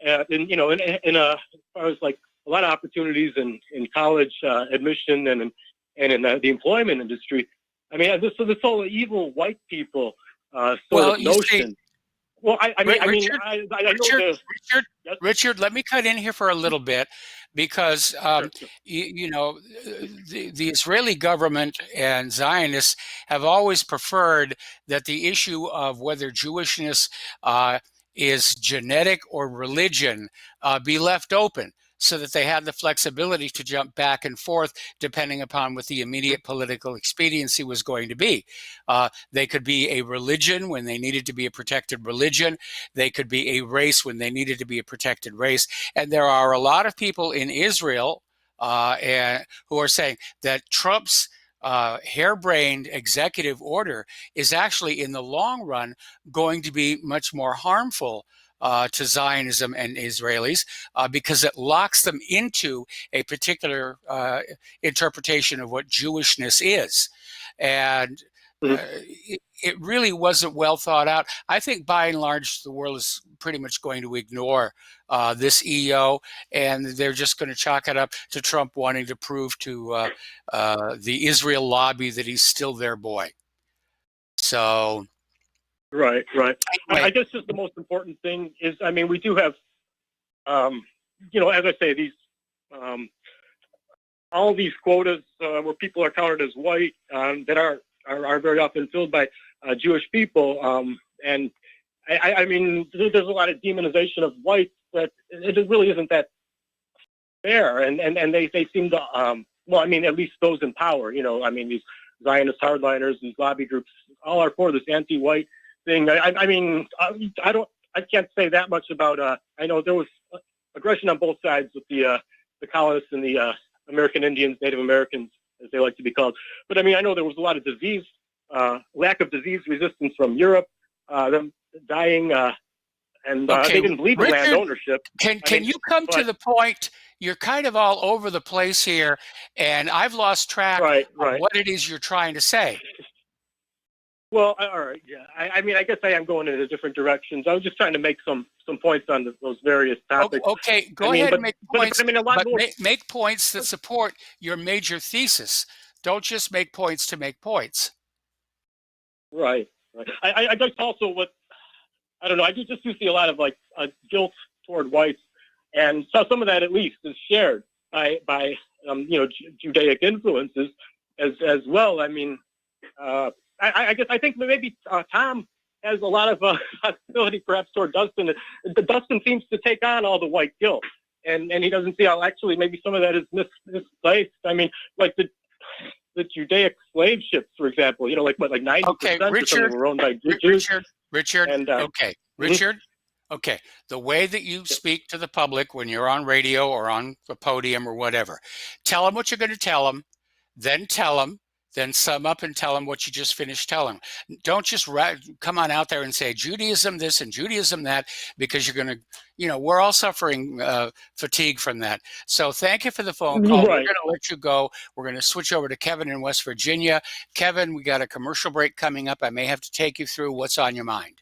As far as like a lot of opportunities in college admission and in the employment industry. I mean, this whole evil white people sort of notion. Well, I mean, Richard, let me cut in here for a little bit, because the Israeli government and Zionists have always preferred that the issue of whether Jewishness is genetic or religion be left open, so that they had the flexibility to jump back and forth depending upon what the immediate political expediency was going to be. They could be a religion when they needed to be a protected religion. They could be a race when they needed to be a protected race. And there are a lot of people in Israel who are saying that Trump's harebrained executive order is actually, in the long run, going to be much more harmful to Zionism and Israelis, because it locks them into a particular interpretation of what Jewishness is. And it really wasn't well thought out. I think by and large, the world is pretty much going to ignore this EO, and they're just going to chalk it up to Trump wanting to prove to the Israel lobby that he's still their boy. So... Right. I guess just the most important thing is, I mean, we do have, as I say, these, all these quotas where people are counted as white that are very often filled by Jewish people. And I mean, there's a lot of demonization of whites that it really isn't that fair. And they seem to, well, I mean, at least those in power, I mean, these Zionist hardliners, these lobby groups, all are for this anti-white thing. I mean, I can't say that much about. I know there was aggression on both sides with the colonists and the American Indians, Native Americans, as they like to be called. But I mean, I know there was a lot of disease, lack of disease resistance from Europe, them dying, and they didn't believe in land ownership. Can you come to the point? You're kind of all over the place here, and I've lost track of what it is you're trying to say. Well, all right, yeah. I mean, I guess I am going in different directions. I was just trying to make some points on those various topics. Okay, go ahead and make points. Make points that support your major thesis. Don't just make points to make points. Right. I guess also I don't know. I just do see a lot of guilt toward whites, and so some of that at least is shared by Judaic influences as well. I mean. I think maybe Tom has a lot of hostility perhaps toward Dustin. Dustin seems to take on all the white guilt, and he doesn't see how actually maybe some of that is misplaced. I mean, like the Judaic slave ships, for example, like 90% were owned by Jews. Richard. Okay. The way that you speak to the public when you're on radio or on a podium or whatever, tell them what you're going to tell them, then tell them then sum up and tell them what you just finished telling them. Don't just come on out there and say Judaism this and Judaism that, because you're going to, we're all suffering fatigue from that. So thank you for the phone call. Right. We're going to let you go. We're going to switch over to Kevin in West Virginia. Kevin, we got a commercial break coming up. I may have to take you through what's on your mind.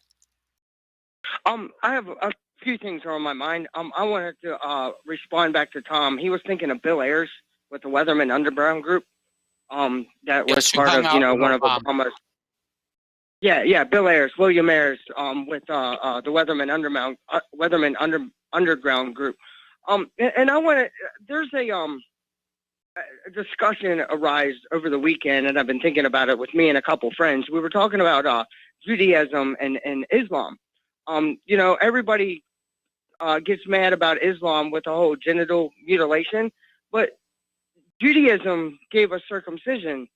I have a few things on my mind. I wanted to respond back to Tom. He was thinking of Bill Ayers with the Weatherman Underground Group. That was part of, one of Obama's. Yeah, Bill Ayers, William Ayers, with the Weatherman Underground Group. And I want to. There's a discussion arise over the weekend, and I've been thinking about it with me and a couple friends. We were talking about Judaism and Islam. Everybody gets mad about Islam with the whole genital mutilation, but Judaism gave us circumcision.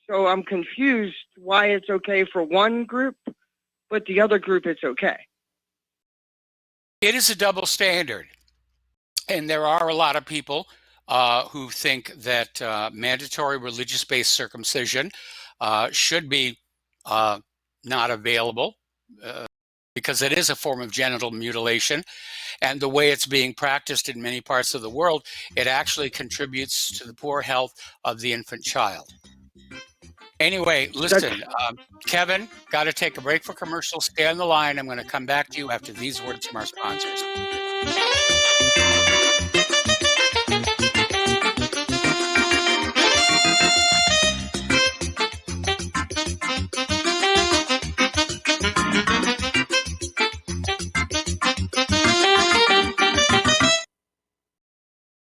So I'm confused why it's okay for one group, but the other group it's okay. It is a double standard. And there are a lot of people who think that mandatory religious-based circumcision should be not available because it is a form of genital mutilation. And the way it's being practiced in many parts of the world, it actually contributes to the poor health of the infant child. Anyway, listen, Kevin, got to take a break for commercial. Stay on the line. I'm going to come back to you after these words from our sponsors.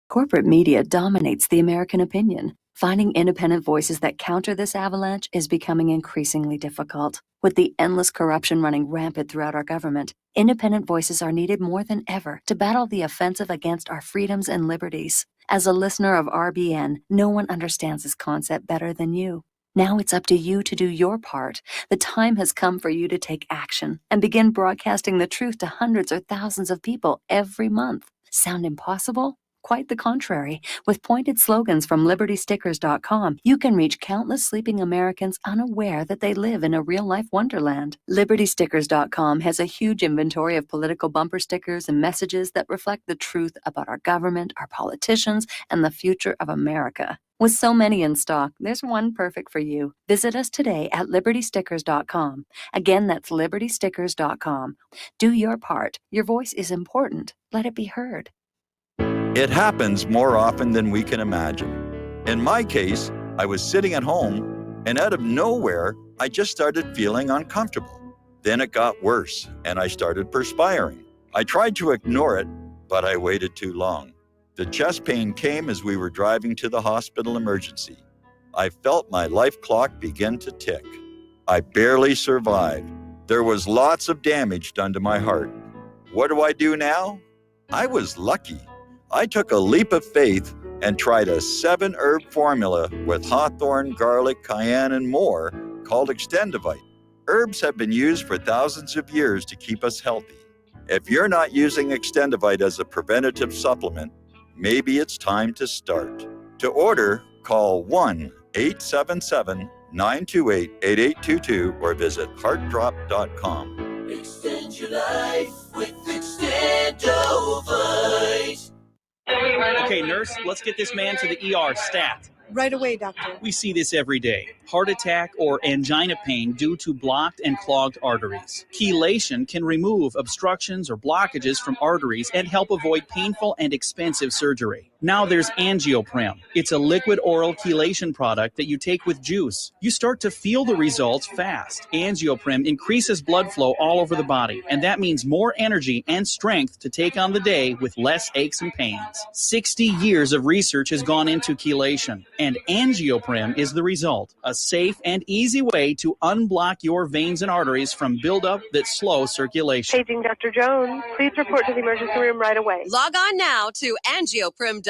Corporate media dominates the American opinion. Finding independent voices that counter this avalanche is becoming increasingly difficult. With the endless corruption running rampant throughout our government, independent voices are needed more than ever to battle the offensive against our freedoms and liberties. As a listener of RBN, no one understands this concept better than you. Now it's up to you to do your part. The time has come for you to take action and begin broadcasting the truth to hundreds or thousands of people every month. Sound impossible? Quite the contrary. With pointed slogans from LibertyStickers.com, you can reach countless sleeping Americans unaware that they live in a real-life wonderland. LibertyStickers.com has a huge inventory of political bumper stickers and messages that reflect the truth about our government, our politicians, and the future of America. With so many in stock, there's one perfect for you. Visit us today at LibertyStickers.com. Again, that's LibertyStickers.com. Do your part. Your voice is important. Let it be heard. It happens more often than we can imagine. In my case, I was sitting at home, and out of nowhere, I just started feeling uncomfortable. Then it got worse, and I started perspiring. I tried to ignore it, but I waited too long. The chest pain came as we were driving to the hospital emergency. I felt my life clock begin to tick. I barely survived. There was lots of damage done to my heart. What do I do now? I was lucky. I took a leap of faith and tried a 7-herb formula with hawthorn, garlic, cayenne, and more called Extendivite. Herbs have been used for thousands of years to keep us healthy. If you're not using Extendivite as a preventative supplement, maybe it's time to start. To order, call 1-877-928-8822 or visit heartdrop.com. Extend your life with Extendovite. Okay, nurse, let's get this man to the ER stat. Right away, doctor. We see this every day. Heart attack or angina pain due to blocked and clogged arteries. Chelation can remove obstructions or blockages from arteries and help avoid painful and expensive surgery. Now there's Angioprim. It's a liquid oral chelation product that you take with juice. You start to feel the results fast. Angioprim increases blood flow all over the body, and that means more energy and strength to take on the day with less aches and pains. 60 years of research has gone into chelation, and Angioprim is the result. A safe and easy way to unblock your veins and arteries from buildup that slow circulation. Paging Dr. Jones. Please report to the emergency room right away. Log on now to angioprim.com.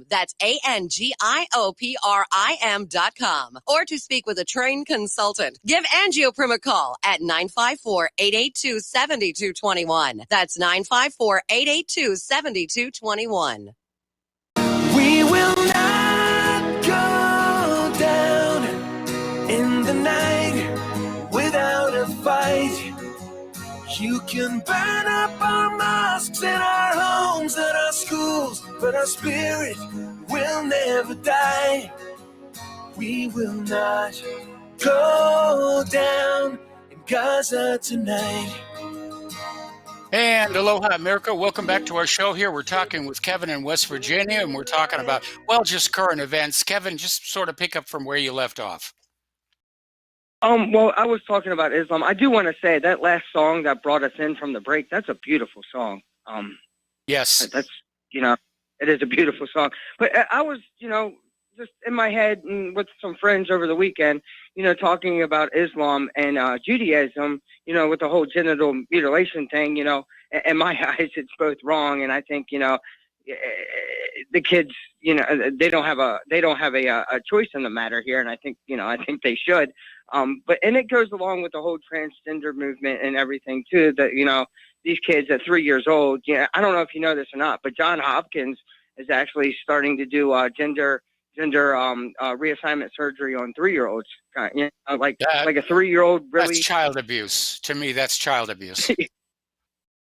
That's ANGIOPRIM.com. Or to speak with a trained consultant. Give Angioprim a call at 954-882-7221. That's 954-882-7221. We will not go down. You can burn up our mosques and our homes and our schools, but our spirit will never die. We will not go down in Gaza tonight. And aloha, America. Welcome back to our show here. We're talking with Kevin in West Virginia, and we're talking about, well, just current events. Kevin, just sort of pick up from where you left off. Well, I was talking about Islam. I do want to say that last song that brought us in from the break, that's a beautiful song. Yes. That's, it is a beautiful song. But I was, just in my head and with some friends over the weekend, talking about Islam and Judaism, with the whole genital mutilation thing, in my eyes, it's both wrong. And I think, the kids, they don't have a choice in the matter here. And I think they should. And it goes along with the whole transgender movement and everything too, that, these kids at 3 years old, I don't know if you know this or not, but John Hopkins is actually starting to do gender reassignment surgery on 3-year-olds, like a 3-year-old. Really, that's child abuse. To me, that's child abuse.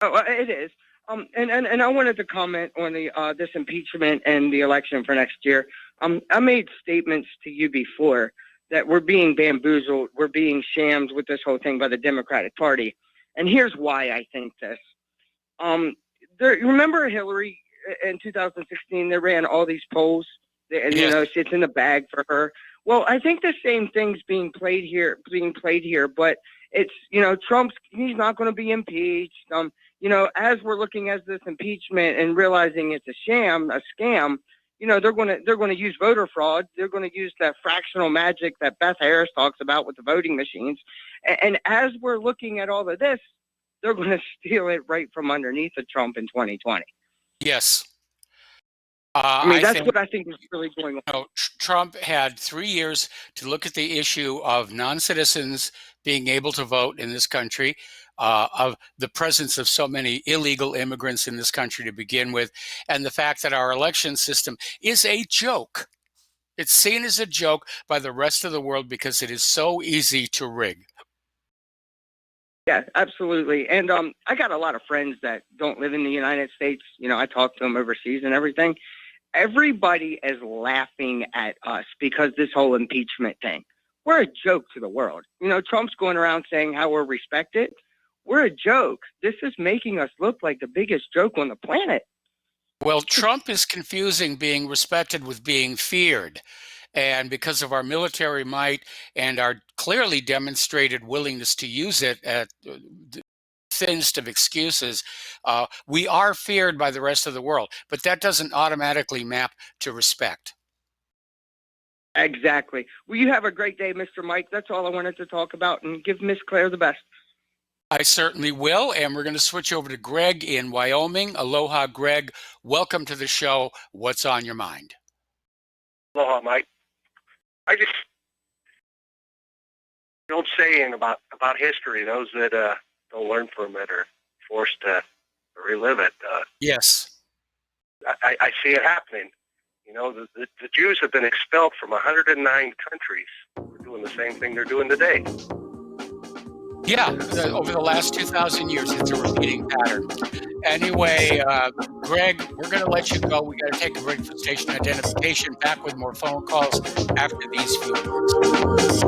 Oh, it is. And I wanted to comment on the this impeachment and the election for next year. I made statements to you before that we're being bamboozled, we're being shammed with this whole thing by the Democratic Party, and here's why I think this. Remember Hillary in 2016? They ran all these polls. And it's in the bag for her. Well, I think the same thing's being played here, but it's, he's not going to be impeached. As we're looking at this impeachment and realizing it's a sham, a scam, they're going to use voter fraud. They're going to use that fractional magic that Beth Harris talks about with the voting machines. And as we're looking at all of this, they're going to steal it right from underneath of Trump in 2020. Yes. That's what I think is really going on. Trump had 3 years to look at the issue of non-citizens being able to vote in this country, of the presence of so many illegal immigrants in this country to begin with, and the fact that our election system is a joke. It's seen as a joke by the rest of the world because it is so easy to rig. Yeah, absolutely. And I got a lot of friends that don't live in the United States. I talk to them overseas and everything. Everybody is laughing at us because this whole impeachment thing. We're a joke to the world. Trump's going around saying how we're respected. We're a joke. This is making us look like the biggest joke on the planet. Well, Trump is confusing being respected with being feared. And because of our military might and our clearly demonstrated willingness to use it at the thinnest of excuses, we are feared by the rest of the world. But that doesn't automatically map to respect. Exactly. Well, you have a great day, Mr. Mike. That's all I wanted to talk about, and give Miss Claire the best. I certainly will. And we're going to switch over to Greg in Wyoming. Aloha, Greg. Welcome to the show. What's on your mind? Aloha, Mike. I just don't say anything about history. Those that don't learn from it are forced to relive it. Yes. I see it happening. The Jews have been expelled from 109 countries. They're doing the same thing they're doing today. Yeah, over the last 2,000 years, it's a repeating pattern. Anyway, Greg, we're going to let you go. We got to take a break for station identification. Back with more phone calls after these few words.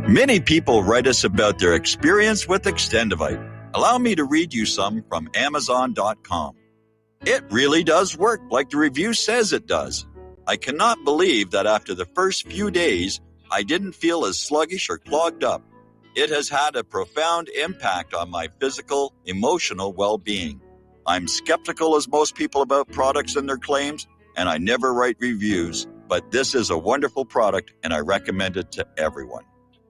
Many people write us about their experience with Extendivite. Allow me to read you some from Amazon.com. It really does work like the review says it does. I cannot believe that after the first few days, I didn't feel as sluggish or clogged up. It has had a profound impact on my physical, emotional well-being. I'm skeptical as most people about products and their claims, and I never write reviews, but this is a wonderful product and I recommend it to everyone.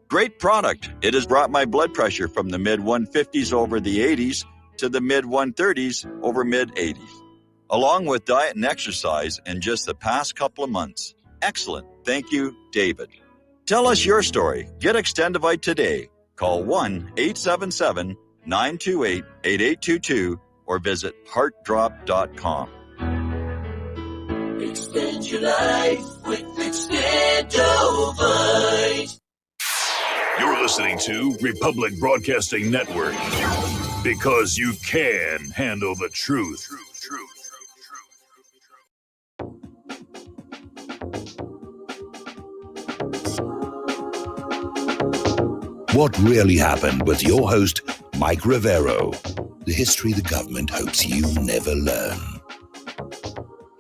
Great product. It has brought my blood pressure from the mid-150s over the 80s to the mid-130s over mid-80s, along with diet and exercise in just the past couple of months. Excellent. Thank you, David. Tell us your story. Get Extendivite today. Call 1-877-928-8822 or visit heartdrop.com. Extend your life with Extendovite. You're listening to Republic Broadcasting Network because you can handle the truth. What really happened with your host, Mike Rivero? The history the government hopes you never learn.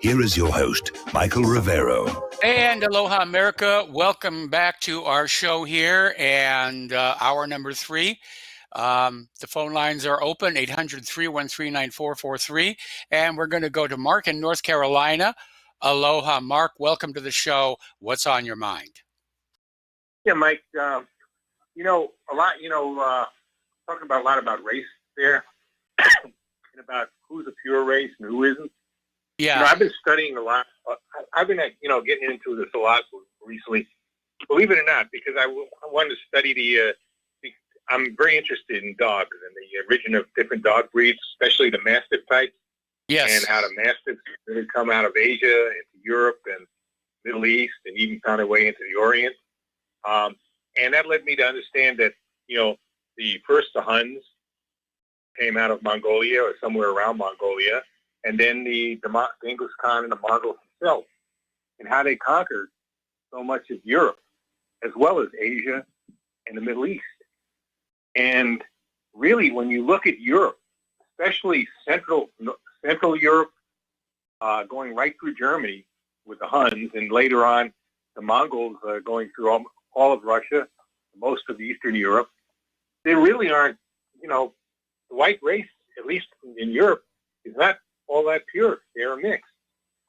Here is your host, Michael Rivero. And aloha, America. Welcome back to our show here and hour number 3. The phone lines are open, 800-313-9443. And we're going to go to Mark in North Carolina. Aloha, Mark. Welcome to the show. What's on your mind? Yeah, Mike, talking about a lot about race there and about who's a pure race and who isn't. Yeah. I've been studying a lot. I've been, getting into this a lot recently, believe it or not, because I wanted to study I'm very interested in dogs and the origin of different dog breeds, especially the Mastiff types. Yes. And how the Mastiffs really come out of Asia into Europe and Middle East and even found their way into the Orient. And that led me to understand that, the Huns came out of Mongolia or somewhere around Mongolia, and then the Genghis Khan and the Mongols themselves, and how they conquered so much of Europe, as well as Asia and the Middle East. And really, when you look at Europe, especially Central Europe, going right through Germany with the Huns, and later on the Mongols going through all of Russia, most of Eastern Europe, they really aren't, the white race, at least in Europe, is not all that pure. They're a mix.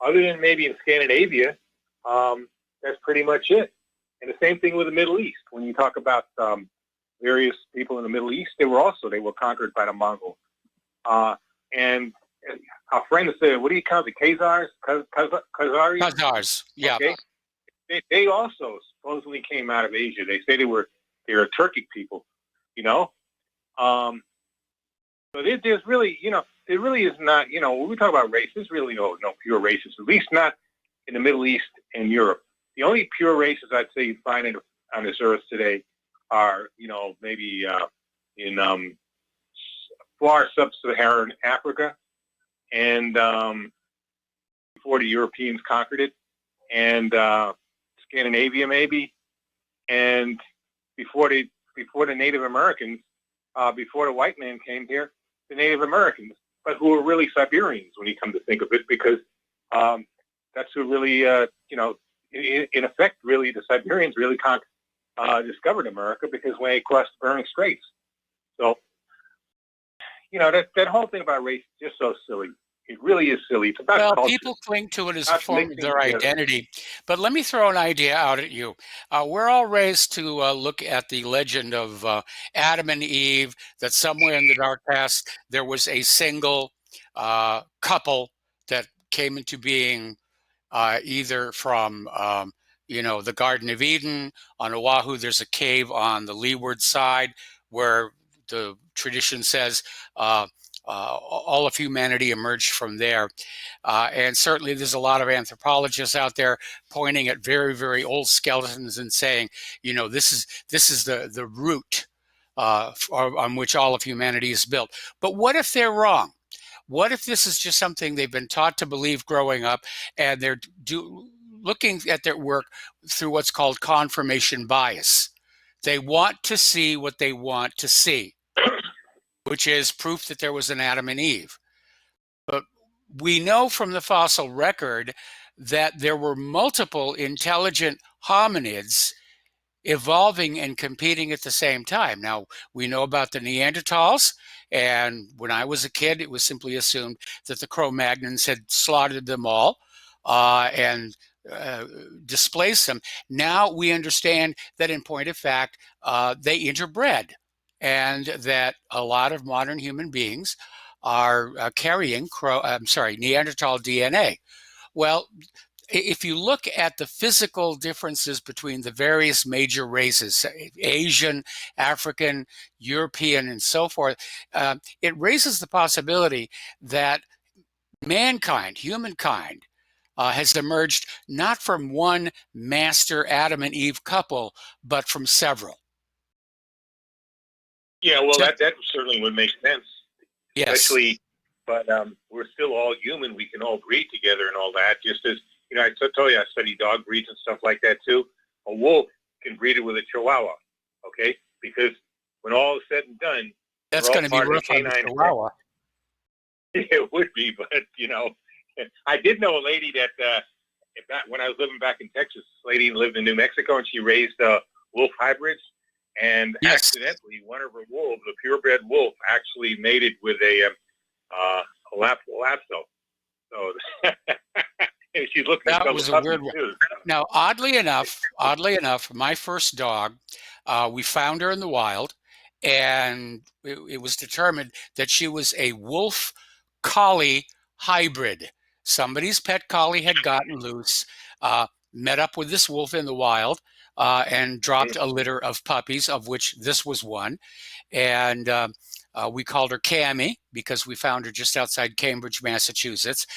Other than maybe in Scandinavia, that's pretty much it. And the same thing with the Middle East. When you talk about various people in the Middle East, they were conquered by the Mongols. And our friend said, what do you call the Khazars? Khazars? Khazars, yeah. Okay. They also supposedly came out of Asia. They say they were Turkic people, So there's really, there really is not, when we talk about race, there's really no pure races, at least not in the Middle East and Europe. The only pure races I'd say you find on this earth today are, maybe in far sub-Saharan Africa, and before the Europeans conquered it, and Scandinavia maybe, and before the Native Americans, before the white man came here, the Native Americans, but who were really Siberians when you come to think of it, because that's who really, in effect, really the Siberians really discovered America, because when they crossed the Bering Straits. So, that whole thing about race is just so silly. It really is silly. It's about culture. People cling to it as a form of their identity. But let me throw an idea out at you. We're all raised to look at the legend of Adam and Eve, that somewhere in the dark past there was a single couple that came into being either from, the Garden of Eden. On Oahu, there's a cave on the leeward side where the tradition says all of humanity emerged from there. And certainly there's a lot of anthropologists out there pointing at very, very old skeletons and saying, this is the root on which all of humanity is built. But what if they're wrong? What if this is just something they've been taught to believe growing up, and they're looking at their work through what's called confirmation bias? They want to see what they want to see, which is proof that there was an Adam and Eve. But we know from the fossil record that there were multiple intelligent hominids evolving and competing at the same time. Now, we know about the Neanderthals, and when I was a kid, it was simply assumed that the Cro-Magnons had slaughtered them all and displaced them. Now we understand that, in point of fact, they interbred, and that a lot of modern human beings are carrying Neanderthal DNA. Well, if you look at the physical differences between the various major races, Asian, African, European, and so forth, it raises the possibility that humankind, has emerged not from one master Adam and Eve couple, but from several. Yeah, well, that certainly would make sense. Yes. Especially, but we're still all human. We can all breed together and all that. Just as, I told you I study dog breeds and stuff like that too. A wolf can breed it with a Chihuahua, okay? Because when all is said and done, that's going to be rough on the Chihuahua. It would be, but I did know a lady that when I was living back in Texas, this lady lived in New Mexico, and she raised wolf hybrids. And accidentally, one of her wolves, a purebred wolf, actually mated with a Lapso. So and she's looking. That was a weird one. Too. Now, oddly enough, my first dog, we found her in the wild, and it was determined that she was a wolf collie hybrid. Somebody's pet collie had gotten loose, met up with this wolf in the wild, and dropped a litter of puppies, of which this was one. And we called her Cammy because we found her just outside Cambridge, Massachusetts.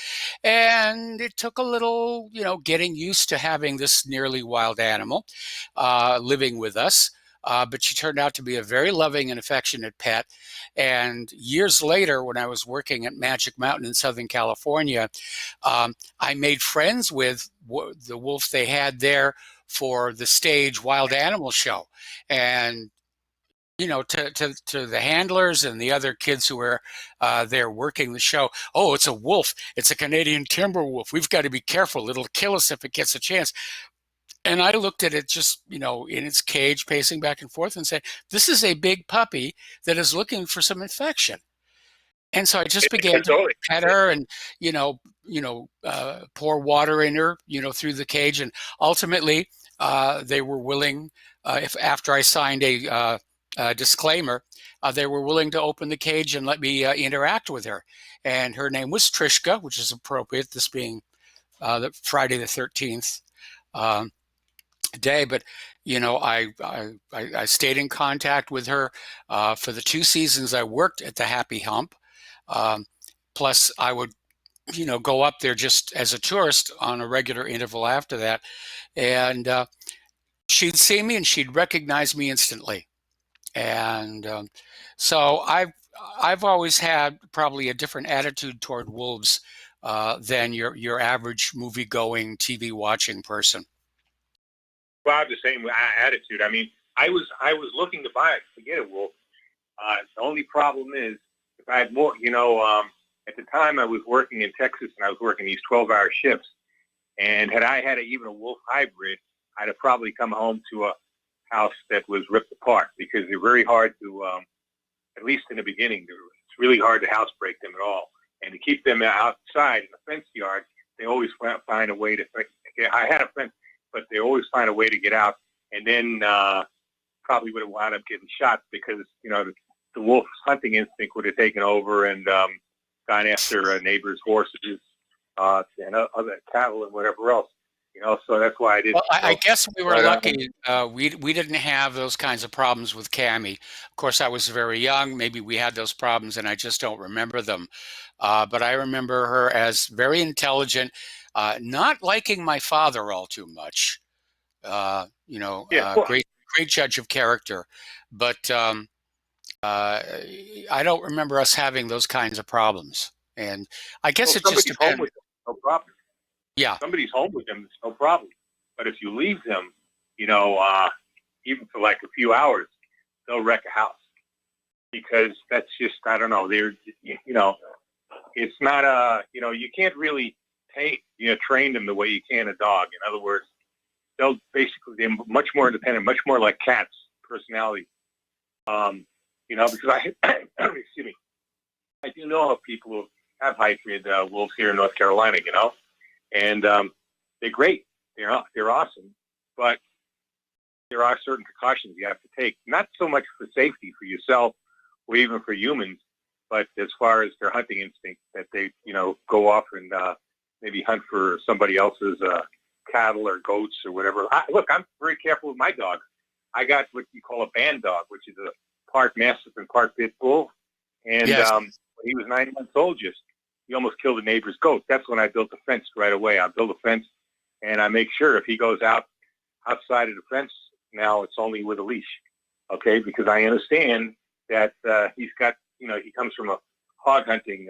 And it took a little, getting used to having this nearly wild animal living with us. But she turned out to be a very loving and affectionate pet. And years later, when I was working at Magic Mountain in Southern California, I made friends with the wolf they had there for the stage wild animal show. And, to the handlers and the other kids who were there working the show, oh, it's a wolf. It's a Canadian timber wolf. We've got to be careful. It'll kill us if it gets a chance. And I looked at it just, in its cage, pacing back and forth, and said, this is a big puppy that is looking for some infection. And so I just began to pet her and, pour water in her, through the cage. And ultimately, they were willing, after I signed a disclaimer, they were willing to open the cage and let me interact with her. And her name was Trishka, which is appropriate, this being the Friday the 13th. Day, but I stayed in contact with her for the 2 seasons I worked at the Happy Hump. Plus, I would, go up there just as a tourist on a regular interval after that, and she'd see me and she'd recognize me instantly. And so I've always had probably a different attitude toward wolves than your average movie-going, TV-watching person. Well, I have the same attitude. I mean, I was looking to get a wolf. The only problem is if I had more, at the time I was working in Texas and I was working these 12-hour shifts. And had I had even a wolf hybrid, I'd have probably come home to a house that was ripped apart because they're very hard to, at least in the beginning, it's really hard to housebreak them at all. And to keep them outside in the fence yard, they always find a way to. I had a fence, but they always find a way to get out, and then probably would have wound up getting shot because, the wolf's hunting instinct would have taken over and gone after neighbors' horses and other cattle and whatever else. So that's why I didn't. Well, I guess we were lucky. We didn't have those kinds of problems with Cammy. Of course, I was very young. Maybe we had those problems, and I just don't remember them. But I remember her as very intelligent, not liking my father all too much. Great judge of character, but I don't remember us having those kinds of problems. And I guess it just depends. Home with them, no problem. Yeah, somebody's home with them, it's no problem. But if you leave them, even for like a few hours, they'll wreck a house because that's just, I don't know. They're, it's not you can't really train them the way you can a dog. In other words, they're much more independent, much more like cats personality. Because excuse me, I do know of people who have hybrid wolves here in North Carolina, and they're great. They're awesome, but there are certain precautions you have to take, not so much for safety for yourself or even for humans, but as far as their hunting instinct, that they, go off and maybe hunt for somebody else's cattle or goats or whatever. Look, I'm very careful with my dog. I got what you call a band dog, which is a part Mastiff and part Pit Bull. And when he was 9 months old, he almost killed a neighbor's goat. That's when I built the fence right away. I build a fence, and I make sure if he goes outside of the fence, now it's only with a leash, okay? Because I understand that he's got, he comes from a hog hunting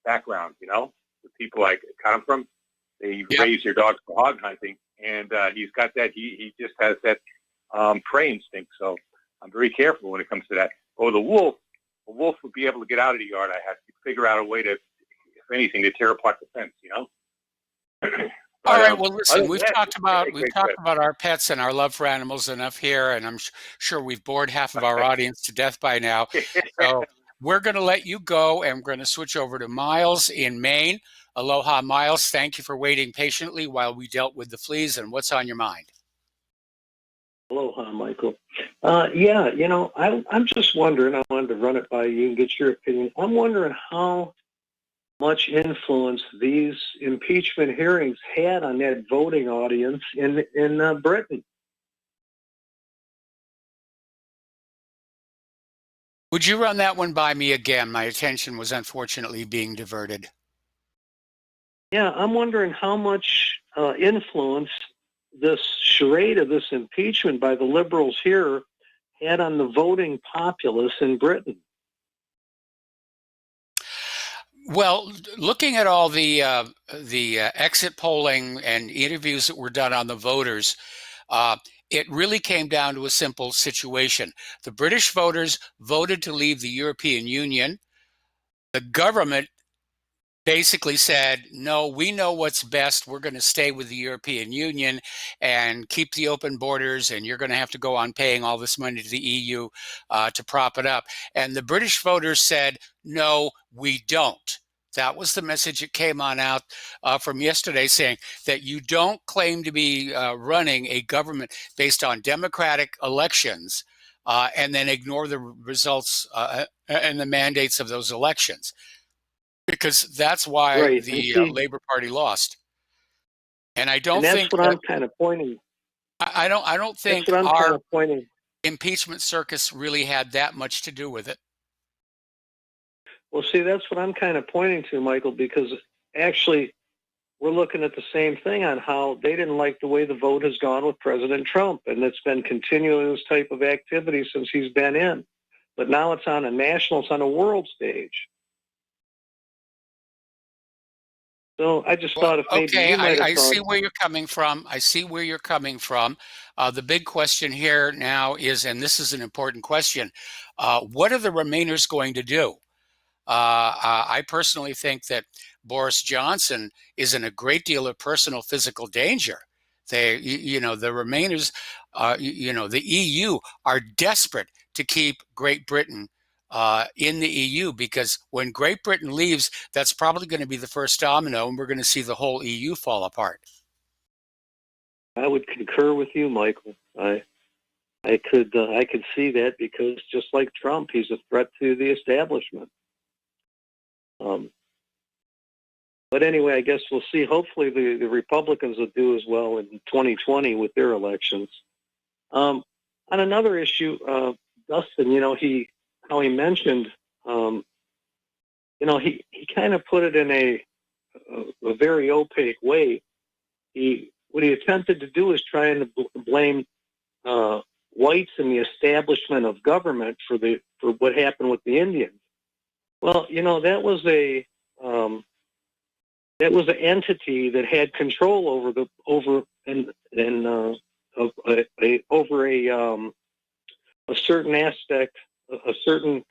background, the people I got him from, they raise their dogs for hog hunting, and he's got that, he just has that prey instinct, so I'm very careful when it comes to that. Oh, the wolf would be able to get out of the yard. I have to figure out a way to, if anything, to tear apart the fence, All right. Well, listen, we've talked about our pets and our love for animals enough here, and I'm sure we've bored half of our audience to death by now. So we're going to let you go, and we're going to switch over to Miles in Maine. Aloha, Miles. Thank you for waiting patiently while we dealt with the fleas. And what's on your mind? Aloha, Michael. I'm just wondering. I wanted to run it by you and get your opinion. I'm wondering how much influence these impeachment hearings had on that voting audience in Britain. Would you run that one by me again? My attention was unfortunately being diverted. Yeah, I'm wondering how much influence this charade of this impeachment by the liberals here had on the voting populace in Britain. Well, looking at all the exit polling and interviews that were done on the voters, it really came down to a simple situation. The British voters voted to leave the European Union. The government basically said, no, we know what's best. We're going to stay with the European Union and keep the open borders, and you're going to have to go on paying all this money to the EU to prop it up. And the British voters said, no, we don't. That was the message that came on out from yesterday, saying that you don't claim to be running a government based on democratic elections and then ignore the results and the mandates of those elections. Because that's why the Labour Party lost, and I don't think that's what I'm kind of pointing. I don't think our impeachment circus really had that much to do with it. Well, see, that's what I'm kind of pointing to, Michael, because actually we're looking at the same thing on how they didn't like the way the vote has gone with President Trump, and it's been continuing this type of activity since he's been in. But now it's on a world stage. So I just thought if maybe you might have I see where you're coming from. The big question here now is, and this is an important question, what are the Remainers going to do? I personally think that Boris Johnson is in a great deal of personal physical danger. The Remainers, the EU are desperate to keep Great Britain in the EU, because when Great Britain leaves, that's probably going to be the first domino, and we're going to see the whole EU fall apart. I would concur with you, Michael. I could see that, because just like Trump, he's a threat to the establishment. But anyway, I guess we'll see. Hopefully the Republicans will do as well in 2020 with their elections. On another issue, Dustin, how he mentioned, he kind of put it in a very opaque way. What he attempted to do is trying to blame whites in the establishment of government for what happened with the Indians. Well, that was an entity that had control over a certain aspect, a certain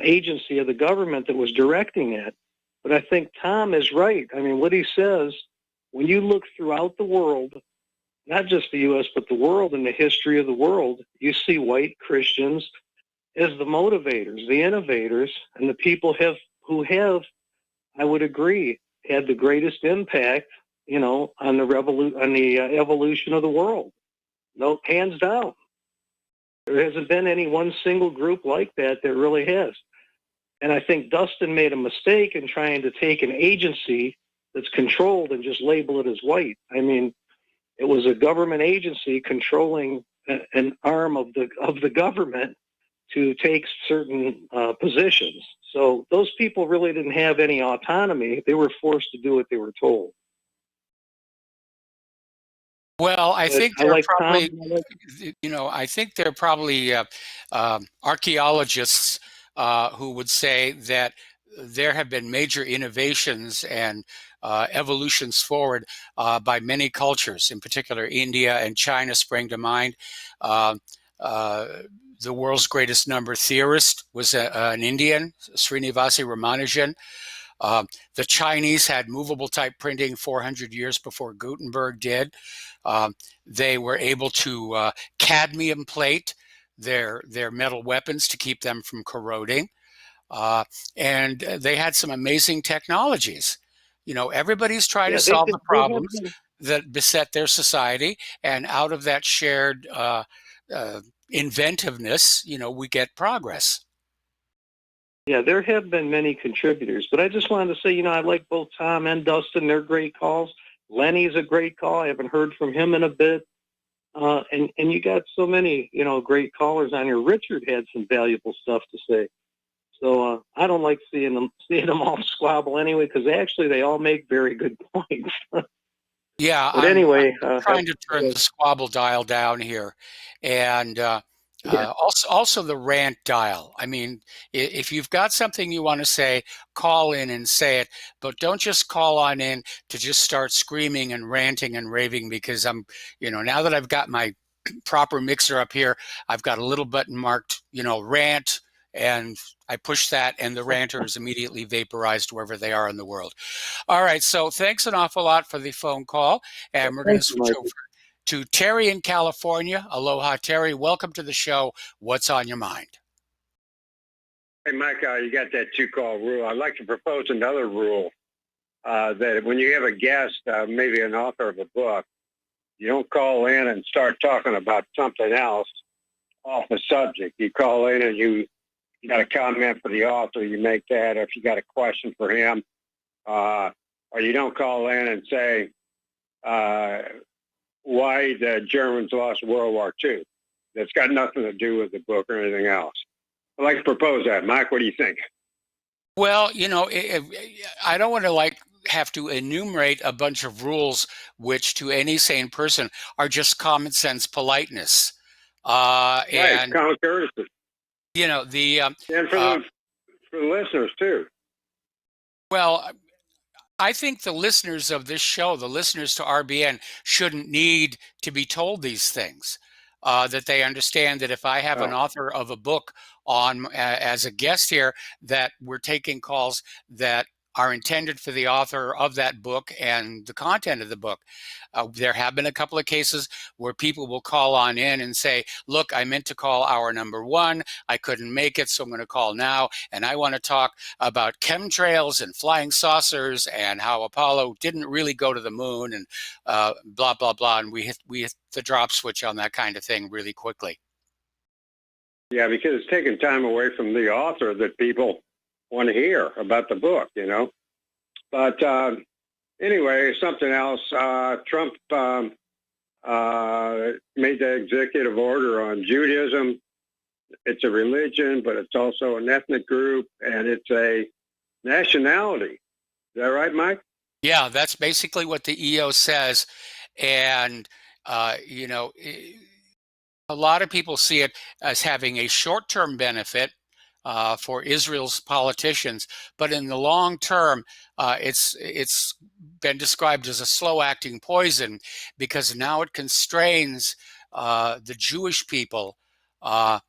agency of the government that was directing that. But I think Tom is right. I mean, what he says, when you look throughout the world, not just the U.S., but the world and the history of the world, you see white Christians as the motivators, the innovators, and the people who have, I would agree, had the greatest impact, on the evolution of the world. No, hands down. There hasn't been any one single group like that really has. And I think Dustin made a mistake in trying to take an agency that's controlled and just label it as white. I mean, it was a government agency controlling an arm of the government to take certain positions. So those people really didn't have any autonomy. They were forced to do what they were told. Well, I think I they're like probably, Tom. I think they're probably archaeologists who would say that there have been major innovations and evolutions forward by many cultures, in particular India and China spring to mind. The world's greatest number theorist was an Indian, Srinivasa Ramanujan. The Chinese had movable type printing 400 years before Gutenberg did. They were able to cadmium plate their metal weapons to keep them from corroding. And they had some amazing technologies. Everybody's trying to solve the problems that beset their society, and out of that shared inventiveness, we get progress. Yeah, there have been many contributors, but I just wanted to say, I like both Tom and Dustin. They're great calls. Lenny's a great call. I haven't heard from him in a bit. And you got so many, great callers on here. Richard had some valuable stuff to say. So I don't like seeing them all squabble anyway, because actually they all make very good points. Yeah, but anyway, I'm trying to turn the squabble dial down here, and also the rant dial. I mean, if you've got something you want to say, call in and say it, but don't just call on in to just start screaming and ranting and raving, because I'm, now that I've got my proper mixer up here, I've got a little button marked, rant, and I push that, and the ranter is immediately vaporized wherever they are in the world. All right, so thanks an awful lot for the phone call, and we're going to switch over to Terry in California. Aloha, Terry. Welcome to the show. What's on your mind? Hey, Mike, you got that two-call rule. I'd like to propose another rule that when you have a guest, maybe an author of a book, you don't call in and start talking about something else off the subject. You call in and you got a comment for the author, you make that, or if you got a question for him, or you don't call in and say why the Germans lost World War II. That's got nothing to do with the book or anything else. I'd like to propose that. Mike, what do you think? Well, I don't want to have to enumerate a bunch of rules which to any sane person are just common sense politeness. And common courtesy. And for the listeners too. Well, I think the listeners of this show, the listeners to RBN, shouldn't need to be told these things. That they understand that if I have an author of a book on as a guest here, that we're taking calls that are intended for the author of that book and the content of the book. There have been a couple of cases where people will call on in and say, look, I meant to call hour number 1. I couldn't make it, so I'm going to call now. And I want to talk about chemtrails and flying saucers and how Apollo didn't really go to the moon and blah, blah, blah. And we hit the drop switch on that kind of thing really quickly. Yeah, because it's taking time away from the author that people want to hear about the book, But anyway, something else. Trump made the executive order on Judaism. It's a religion, but it's also an ethnic group, and it's a nationality. Is that right, Mike? Yeah, that's basically what the EO says. And, a lot of people see it as having a short-term benefit for Israel's politicians, but in the long term, it's been described as a slow-acting poison, because now it constrains the Jewish people to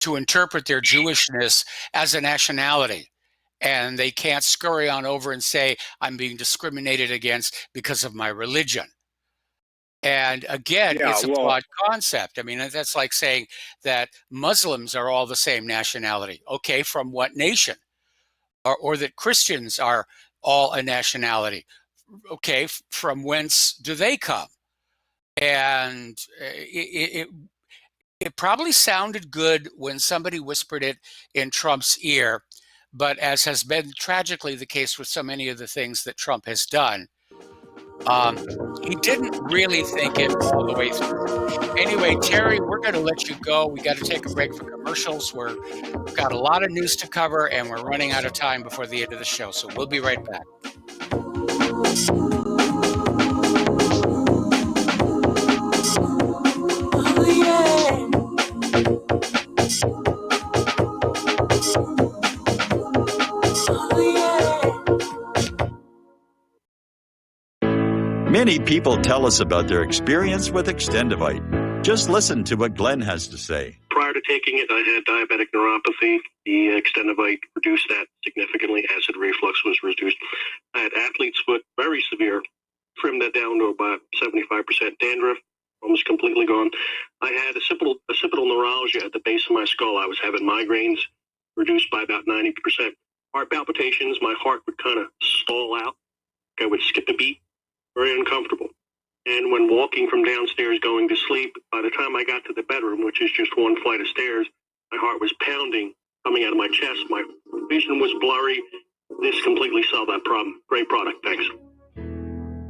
interpret their Jewishness as a nationality. And they can't scurry on over and say, I'm being discriminated against because of my religion. And again, Yeah, it's a well, flawed concept. I mean, that's like saying that Muslims are all the same nationality. Okay, from what nation? Or that Christians are all a nationality. Okay, from whence do they come? And it probably sounded good when somebody whispered it in Trump's ear, but as has been tragically the case with so many of the things that Trump has done, he didn't really think it all the way through. Anyway, Terry, we're going to let you go. We got to take a break for commercials. We've got a lot of news to cover, and we're running out of time before the end of the show. So we'll be right back. Many people tell us about their experience with Extendivite. Just listen to what Glenn has to say. Prior to taking it, I had diabetic neuropathy. The Extendivite reduced that significantly. Acid reflux was reduced. I had athlete's foot, very severe. Trimmed that down to about 75%. Dandruff, almost completely gone. I had occipital neuralgia at the base of my skull. I was having migraines, reduced by about 90%. Heart palpitations, my heart would kind of stall out. I would skip a beat. Very uncomfortable. And when walking from downstairs going to sleep, by the time I got to the bedroom, which is just one flight of stairs, my heart was pounding, coming out of my chest. My vision was blurry. This completely solved that problem. Great product. Thanks.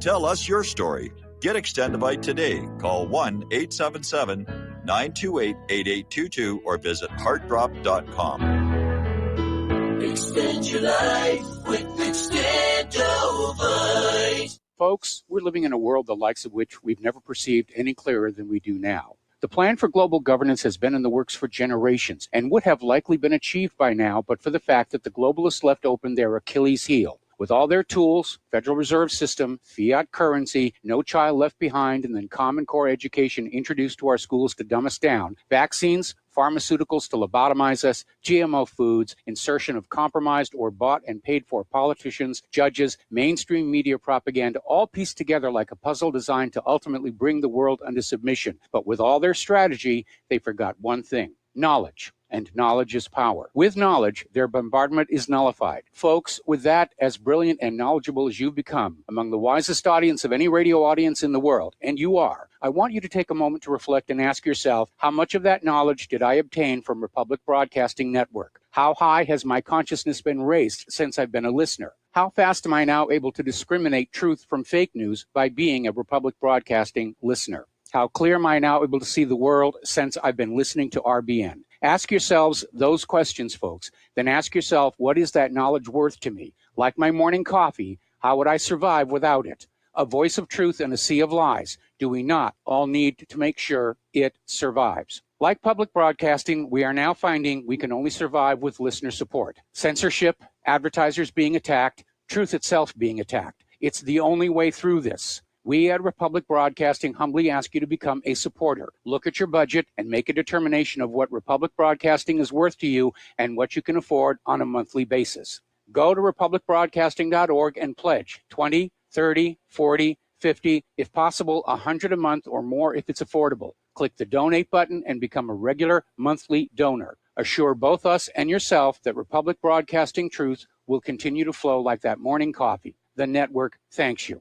Tell us your story. Get Extendivite today. Call 1-877-928-8822 or visit heartdrop.com. Extend your life with Extendivite. Folks, we're living in a world the likes of which we've never perceived any clearer than we do now. The plan for global governance has been in the works for generations and would have likely been achieved by now, but for the fact that the globalists left open their Achilles heel. With all their tools, Federal Reserve System, fiat currency, no child left behind, and then Common Core education introduced to our schools to dumb us down, vaccines, pharmaceuticals to lobotomize us, GMO foods, insertion of compromised or bought and paid for politicians, judges, mainstream media propaganda, all pieced together like a puzzle designed to ultimately bring the world under submission. But with all their strategy, they forgot one thing: knowledge. And knowledge is power. With knowledge, their bombardment is nullified. Folks, with that, as brilliant and knowledgeable as you've become, among the wisest audience of any radio audience in the world, and you are, I want you to take a moment to reflect and ask yourself, how much of that knowledge did I obtain from Republic Broadcasting Network? How high has my consciousness been raised since I've been a listener? How fast am I now able to discriminate truth from fake news by being a Republic Broadcasting listener? How clear am I now able to see the world since I've been listening to RBN? Ask yourselves those questions, folks. Then ask yourself, what is that knowledge worth to me? Like my morning coffee, how would I survive without it? A voice of truth in a sea of lies. Do we not all need to make sure it survives? Like public broadcasting, we are now finding we can only survive with listener support. Censorship, advertisers being attacked, truth itself being attacked. It's the only way through this. We at Republic Broadcasting humbly ask you to become a supporter. Look at your budget and make a determination of what Republic Broadcasting is worth to you and what you can afford on a monthly basis. Go to republicbroadcasting.org and pledge 20, 30, 40, 50, if possible, 100 a month or more if it's affordable. Click the donate button and become a regular monthly donor. Assure both us and yourself that Republic Broadcasting truth will continue to flow like that morning coffee. The network thanks you.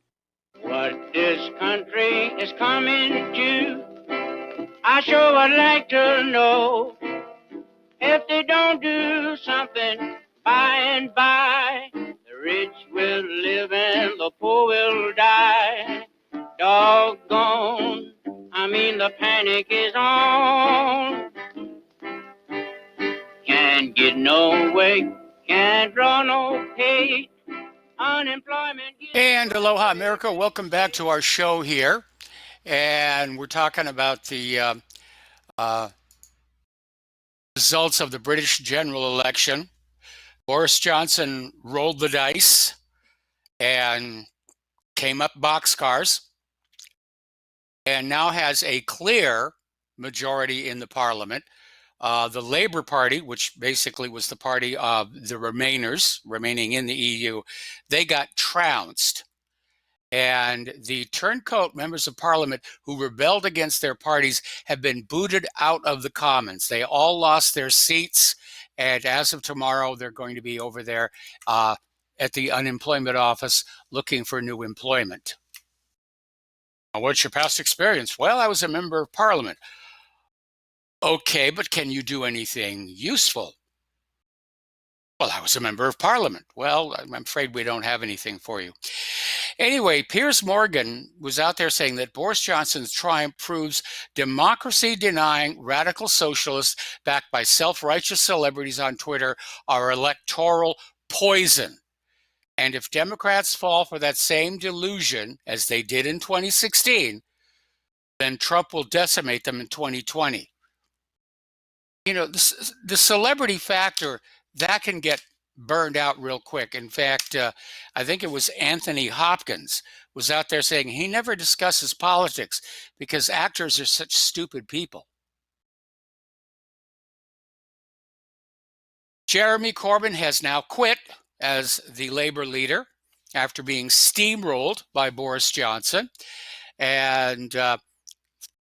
What this country is coming to, I sure would like to know. If they don't do something by and by, the rich will live and the poor will die. Doggone, the panic is on. Can't get no way, can't draw no pay. Unemployment. And aloha, America. Welcome back to our show here. And we're talking about the results of the British general election. Boris Johnson rolled the dice and came up boxcars and now has a clear majority in the parliament. The Labour Party, which basically was the party of the Remainers remaining in the EU, they got trounced. And the turncoat members of parliament who rebelled against their parties have been booted out of the Commons. They all lost their seats. And as of tomorrow, they're going to be over there at the unemployment office looking for new employment. Now, what's your past experience? Well, I was a member of parliament. Okay, but can you do anything useful? Well, I was a member of parliament. Well, I'm afraid we don't have anything for you. Anyway, Piers Morgan was out there saying that Boris Johnson's triumph proves democracy-denying radical socialists backed by self-righteous celebrities on Twitter are electoral poison. And if Democrats fall for that same delusion, as they did in 2016, then Trump will decimate them in 2020. You know, the celebrity factor, that can get burned out real quick. In fact, I think it was Anthony Hopkins was out there saying he never discusses politics because actors are such stupid people. Jeremy Corbyn has now quit as the Labour leader after being steamrolled by Boris Johnson. And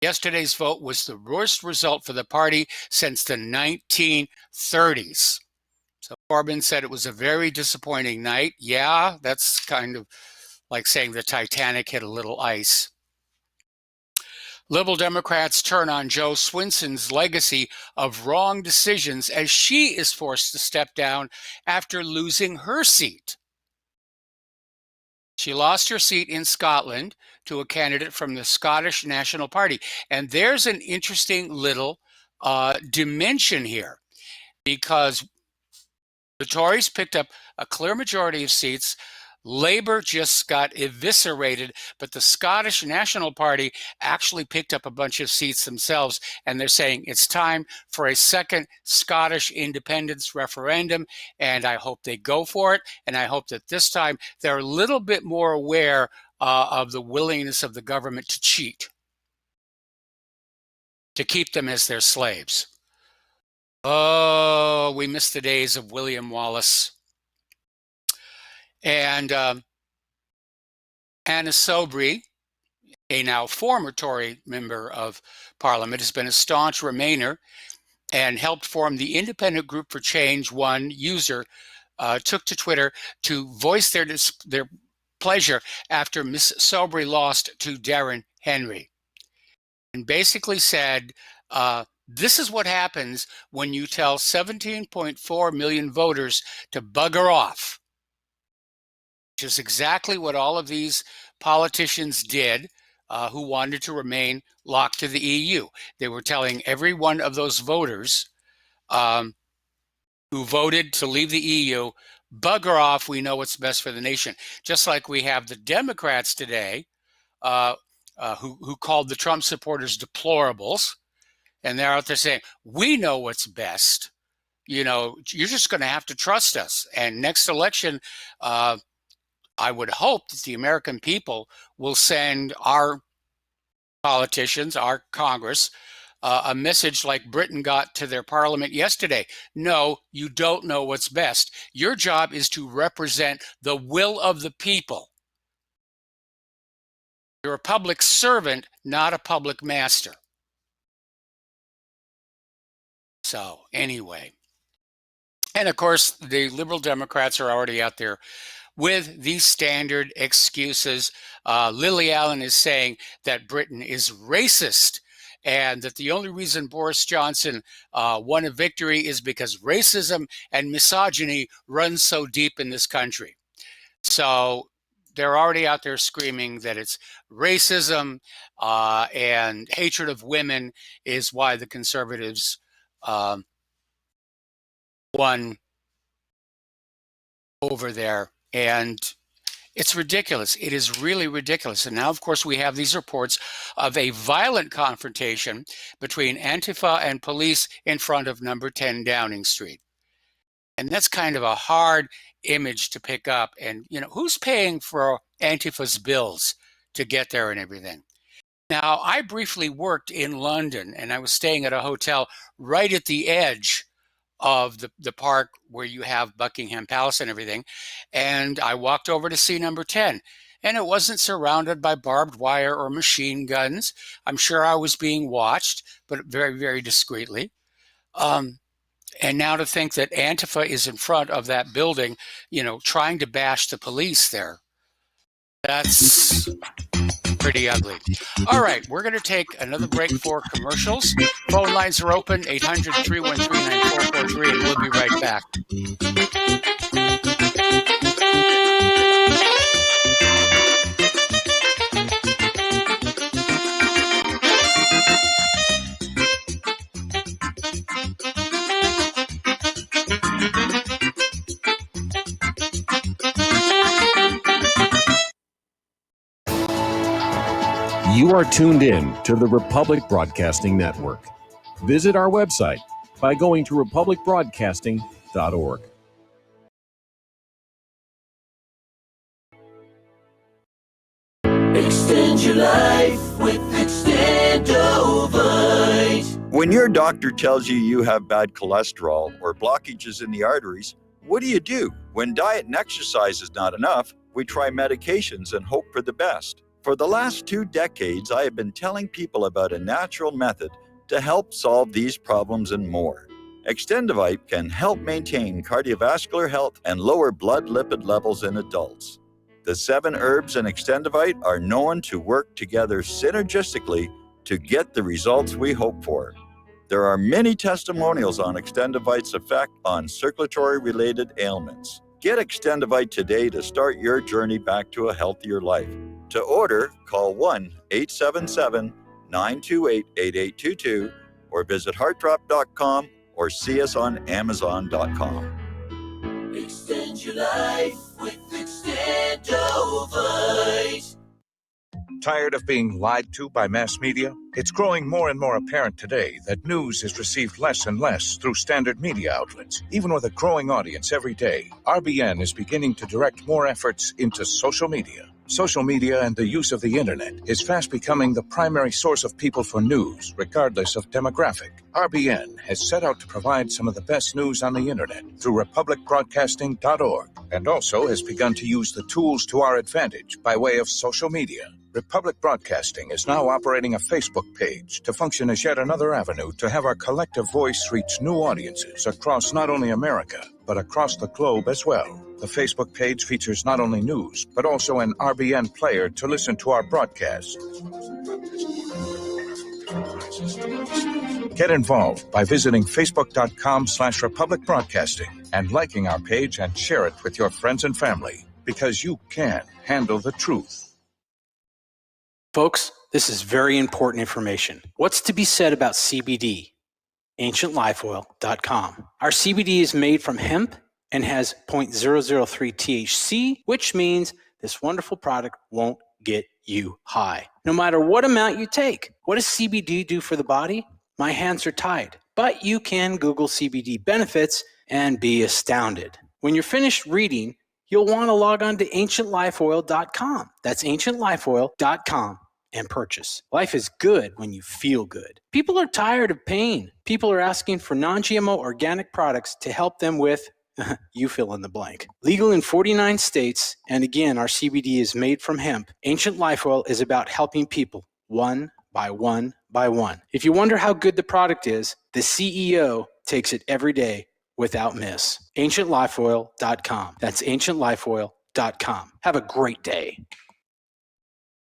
yesterday's vote was the worst result for the party since the 1930s. So Corbyn said it was a very disappointing night. Yeah, that's kind of like saying the Titanic hit a little ice. Liberal Democrats turn on Jo Swinson's legacy of wrong decisions as she is forced to step down after losing her seat. She lost her seat in Scotland to a candidate from the Scottish National Party. And there's an interesting little dimension here, because the Tories picked up a clear majority of seats. Labour just got eviscerated, but the Scottish National Party actually picked up a bunch of seats themselves, and they're saying it's time for a second Scottish independence referendum, and I hope they go for it, and I hope that this time they're a little bit more aware of the willingness of the government to cheat, to keep them as their slaves. Oh, we miss the days of William Wallace. And Anna Soubry, a now former Tory member of Parliament, has been a staunch Remainer and helped form the Independent Group for Change. One user took to Twitter to voice their pleasure after Miss Soubry lost to Darren Henry, and basically said, this is what happens when you tell 17.4 million voters to bugger off. Which is exactly what all of these politicians did who wanted to remain locked to the EU. They were telling every one of those voters who voted to leave the EU, bugger off, we know what's best for the nation. Just like we have the Democrats today who called the Trump supporters deplorables, and they're out there saying, we know what's best. You know, you're just going to have to trust us. And next election, I would hope that the American people will send our politicians, our Congress, a message like Britain got to their parliament yesterday. No, you don't know what's best. Your job is to represent the will of the people. You're a public servant, not a public master. So anyway, and of course, the Liberal Democrats are already out there with these standard excuses. Lily Allen is saying that Britain is racist and that the only reason Boris Johnson won a victory is because racism and misogyny run so deep in this country. So they're already out there screaming that it's racism and hatred of women is why the conservatives won over there. And it's ridiculous. It is really ridiculous. And now, of course, we have these reports of a violent confrontation between Antifa and police in front of number 10 Downing Street. And that's kind of a hard image to pick up. And, you know, who's paying for Antifa's bills to get there and everything? Now, I briefly worked in London, and I was staying at a hotel right at the edge of the park where you have Buckingham Palace and everything. And I walked over to see number 10. and it wasn't surrounded by barbed wire or machine guns. I'm sure I was being watched, but very, very discreetly. And now to think that Antifa is in front of that building, trying to bash the police there. That's pretty ugly. All right, we're going to take another break for commercials. Phone lines are open, 800-313-9443, and we'll be right back. You are tuned in to the Republic Broadcasting Network. Visit our website by going to republicbroadcasting.org. Extend your life with Extendovite. When your doctor tells you you have bad cholesterol or blockages in the arteries, what do? When diet and exercise is not enough, we try medications and hope for the best. For the last 2 decades, I have been telling people about a natural method to help solve these problems and more. Extendovite can help maintain cardiovascular health and lower blood lipid levels in adults. The 7 herbs in Extendovite are known to work together synergistically to get the results we hope for. There are many testimonials on Extendovite's effect on circulatory-related ailments. Get Extendovite today to start your journey back to a healthier life. To order, call 1-877-928-8822 or visit heartdrop.com or see us on amazon.com. Extend your life with Extendovite. Tired of being lied to by mass media? It's growing more and more apparent today that news is received less and less through standard media outlets. Even with a growing audience every day, RBN is beginning to direct more efforts into social media. Social media and the use of the internet is fast becoming the primary source of people for news, regardless of demographic. RBN has set out to provide some of the best news on the internet through republicbroadcasting.org, and also has begun to use the tools to our advantage by way of social media. Republic Broadcasting is now operating a Facebook page to function as yet another avenue to have our collective voice reach new audiences across not only America, but across the globe as well. The Facebook page features not only news, but also an RBN player to listen to our broadcasts. Get involved by visiting facebook.com/Republic Broadcasting and liking our page and share it with your friends and family, because you can handle the truth. Folks, this is very important information. What's to be said about CBD? AncientLifeOil.com. Our CBD is made from hemp and has 0.003 THC, which means this wonderful product won't get you high, no matter what amount you take. What does CBD do for the body? My hands are tied, but you can Google CBD benefits and be astounded. When you're finished reading, you'll want to log on to AncientLifeOil.com. That's AncientLifeOil.com and purchase. Life is good when you feel good. People are tired of pain. People are asking for non-GMO organic products to help them with you fill in the blank. Legal in 49 states, and again, our CBD is made from hemp. Ancient Life Oil is about helping people one by one by one. If you wonder how good the product is, the CEO takes it every day without miss. AncientLifeOil.com. That's AncientLifeOil.com. Have a great day.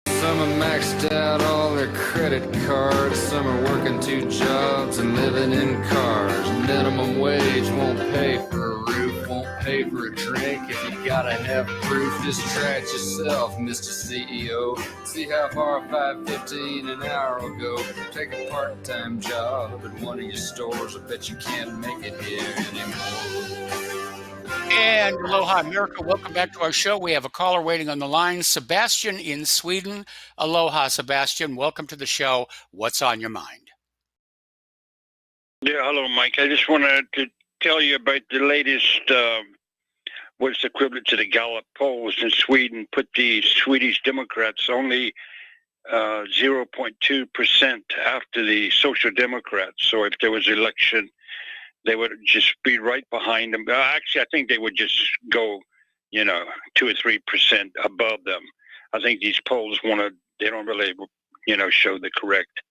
Some are maxed out all their credit cards. Some are working 2 jobs and living in cars. Minimum wage won't pay for a roof, won't pay for a drink. If you gotta have proof, just try it yourself, Mr. CEO. See how far $5.15 an hour will go. Take a part-time job at one of your stores. I bet you can't make it here anymore. And aloha, America. Welcome back to our show. We have a caller waiting on the line, Sebastian in Sweden. Aloha, Sebastian. Welcome to the show. What's on your mind? Yeah, hello, Mike. I just wanted to tell you about the latest, what's equivalent to the Gallup polls in Sweden, put the Swedish Democrats only 0.2% after the Social Democrats. So if there was an election, they would just be right behind them. Actually, I think they would just go, 2 or 3% above them. I think these polls they don't really, show the correct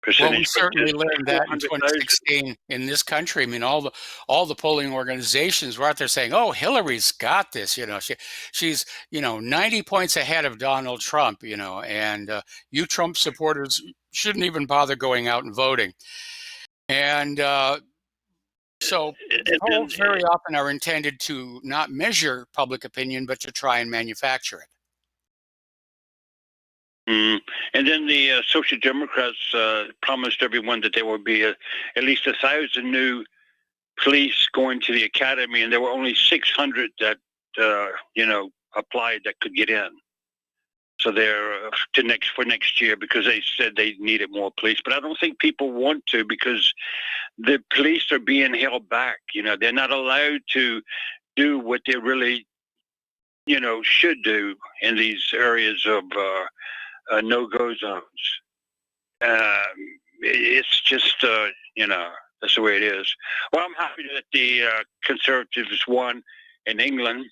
percentage. Well, we certainly learned that in 400,000. 2016 in this country. I mean, all the polling organizations were out there saying, "Oh, Hillary's got this." She's 90 points ahead of Donald Trump. And you Trump supporters shouldn't even bother going out and voting. And so polls very often are intended to not measure public opinion, but to try and manufacture it. And then the Social Democrats promised everyone that there would be at least 1,000 new police going to the academy, and there were only 600 that applied that could get in. So they're for next year, because they said they needed more police. But I don't think people want to, because the police are being held back. They're not allowed to do what they really should do in these areas of no-go zones. It's just, that's the way it is. Well, I'm happy that the Conservatives won in England.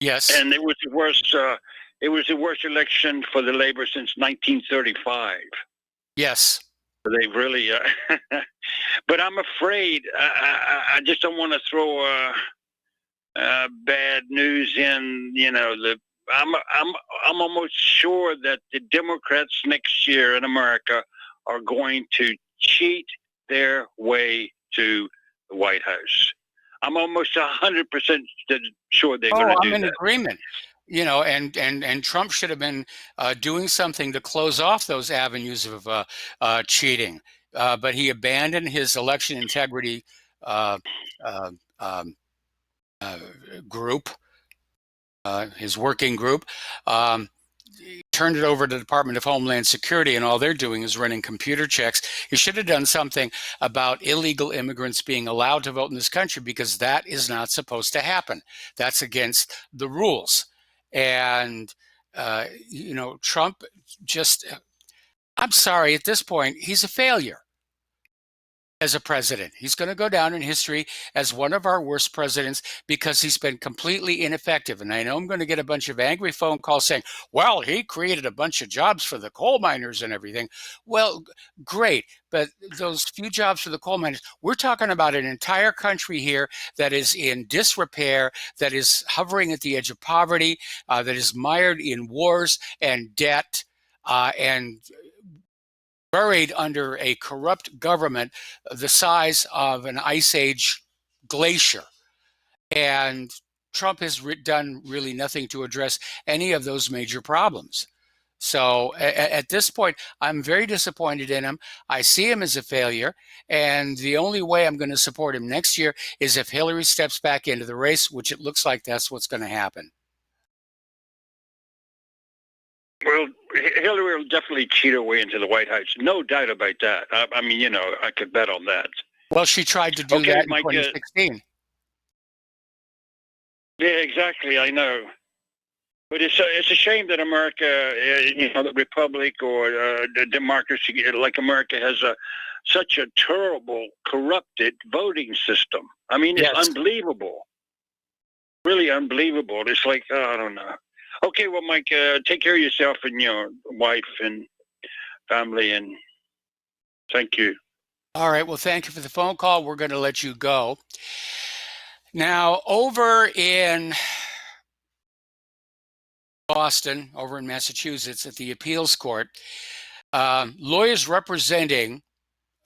Yes. And it was the worst election for the Labour since 1935. Yes. They really, but I'm afraid, I just don't want to throw bad news in, I'm almost sure that the Democrats next year in America are going to cheat their way to the White House. I'm almost 100% sure they're going to do that. I'm in agreement. And Trump should have been doing something to close off those avenues of cheating, but he abandoned his election integrity group. His working group, turned it over to the Department of Homeland Security, and all they're doing is running computer checks. He should have done something about illegal immigrants being allowed to vote in this country, because that is not supposed to happen. That's against the rules. And, Trump just, I'm sorry, at this point, he's a failure as a president. He's going to go down in history as one of our worst presidents, because he's been completely ineffective. And I know I'm going to get a bunch of angry phone calls saying, well, he created a bunch of jobs for the coal miners and everything. Well, great. But those few jobs for the coal miners, we're talking about an entire country here that is in disrepair, that is hovering at the edge of poverty, that is mired in wars and debt, and buried under a corrupt government the size of an ice age glacier. And Trump has done really nothing to address any of those major problems. So at this point, I'm very disappointed in him. I see him as a failure. And the only way I'm going to support him next year is if Hillary steps back into the race, which it looks like that's what's going to happen. Well, Hillary will definitely cheat her way into the White House. No doubt about that. I mean, I could bet on that. Well, she tried to do that in Mike, 2016. Yeah, exactly. I know. But it's a shame that America, the republic or the democracy like America has such a terrible, corrupted voting system. I mean, it's unbelievable. Really unbelievable. It's like, I don't know. Okay, well, Mike, take care of yourself and your wife and family, and thank you. All right. Well, thank you for the phone call. We're going to let you go. Now, over in Boston, over in Massachusetts, at the appeals court, lawyers representing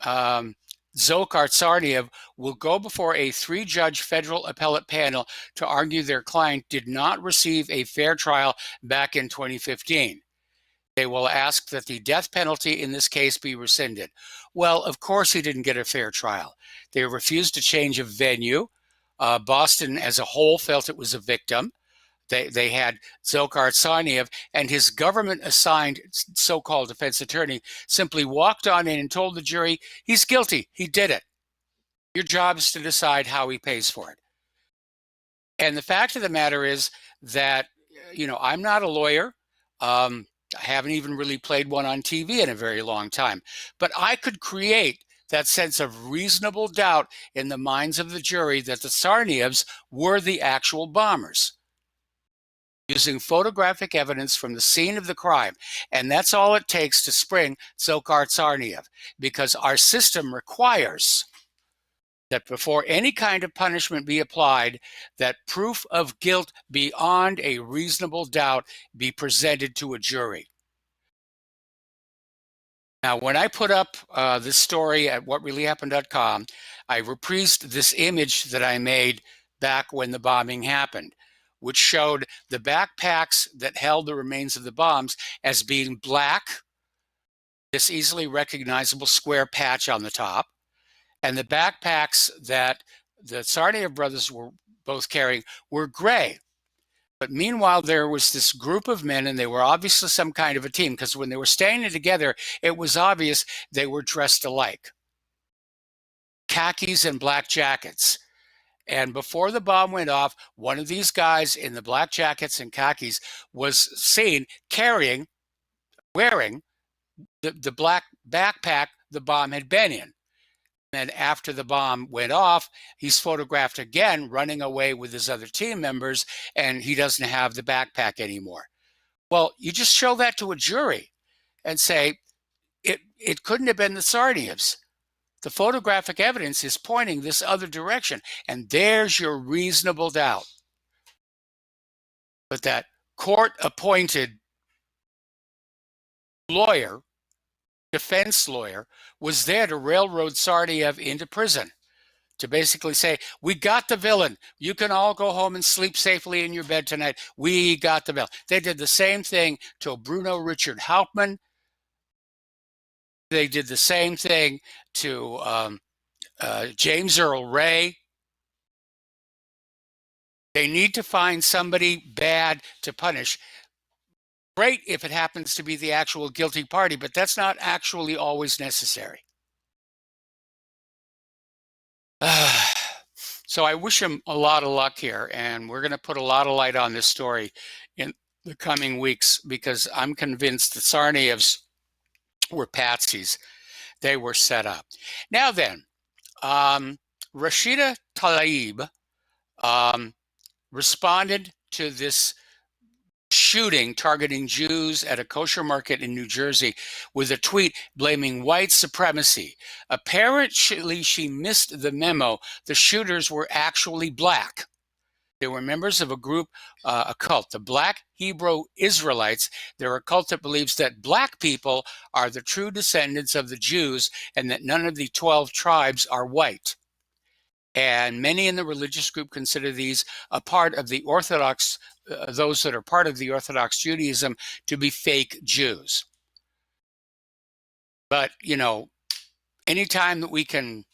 Dzhokhar Tsarnaev will go before a 3-judge federal appellate panel to argue their client did not receive a fair trial back in 2015. They will ask that the death penalty in this case be rescinded. Well, of course he didn't get a fair trial. They refused to change a venue. Boston as a whole felt it was a victim. They had Dzhokhar Tsarnaev and his government-assigned so-called defense attorney simply walked on in and told the jury, he's guilty, he did it. Your job is to decide how he pays for it. And the fact of the matter is that, I'm not a lawyer. I haven't even really played one on TV in a very long time. But I could create that sense of reasonable doubt in the minds of the jury that the Tsarnaevs were the actual bombers. using photographic evidence from the scene of the crime. And that's all it takes to spring Dzhokhar Tsarnaev, because our system requires that before any kind of punishment be applied, that proof of guilt beyond a reasonable doubt be presented to a jury. Now, when I put up this story at whatreallyhappened.com, I reprised this image that I made back when the bombing happened, which showed the backpacks that held the remains of the bombs as being black, this easily recognizable square patch on the top, and the backpacks that the Tsarnaev brothers were both carrying were gray. But meanwhile, there was this group of men, and they were obviously some kind of a team, because when they were standing together, it was obvious they were dressed alike. Khakis and black jackets. And before the bomb went off, one of these guys in the black jackets and khakis was seen wearing the black backpack the bomb had been in. And after the bomb went off, he's photographed again running away with his other team members, and he doesn't have the backpack anymore. Well, you just show that to a jury and say, it couldn't have been the Tsarnaevs. The photographic evidence is pointing this other direction, and there's your reasonable doubt. But that court-appointed lawyer, defense lawyer, was there to railroad Tsarnaev into prison, to basically say, we got the villain. You can all go home and sleep safely in your bed tonight. We got the villain. They did the same thing to Bruno Richard Hauptmann. They did the same thing to James Earl Ray. They need to find somebody bad to punish. Great if it happens to be the actual guilty party, but that's not actually always necessary. So I wish him a lot of luck here, and we're going to put a lot of light on this story in the coming weeks, because I'm convinced the Tsarnaevs were patsies. They were set up. Now then, Rashida Tlaib responded to this shooting targeting Jews at a kosher market in New Jersey with a tweet blaming white supremacy. Apparently, she missed the memo. The shooters were actually black. They were members of a group, a cult, the Black Hebrew Israelites. They're a cult that believes that black people are the true descendants of the Jews and that none of the 12 tribes are white. And many in the religious group consider these a part of the Orthodox, those that are part of the Orthodox Judaism, to be fake Jews. But, you know, anytime that we can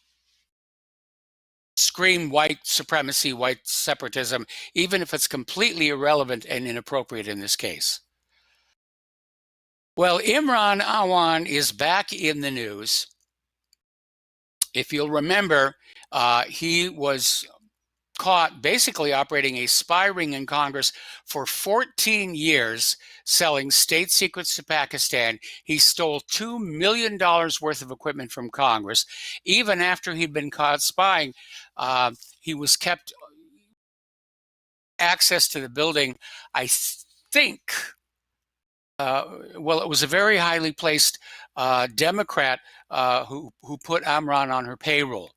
scream white supremacy, white separatism, even if it's completely irrelevant and inappropriate in this case. Well, Imran Awan is back in the news. If you'll remember, he was caught basically operating a spy ring in Congress for 14 years, selling state secrets to Pakistan. He stole $2 million worth of equipment from Congress. Even after he'd been caught spying, he was kept access to the building, I think. Well, it was a very highly placed Democrat who put Imran on her payroll.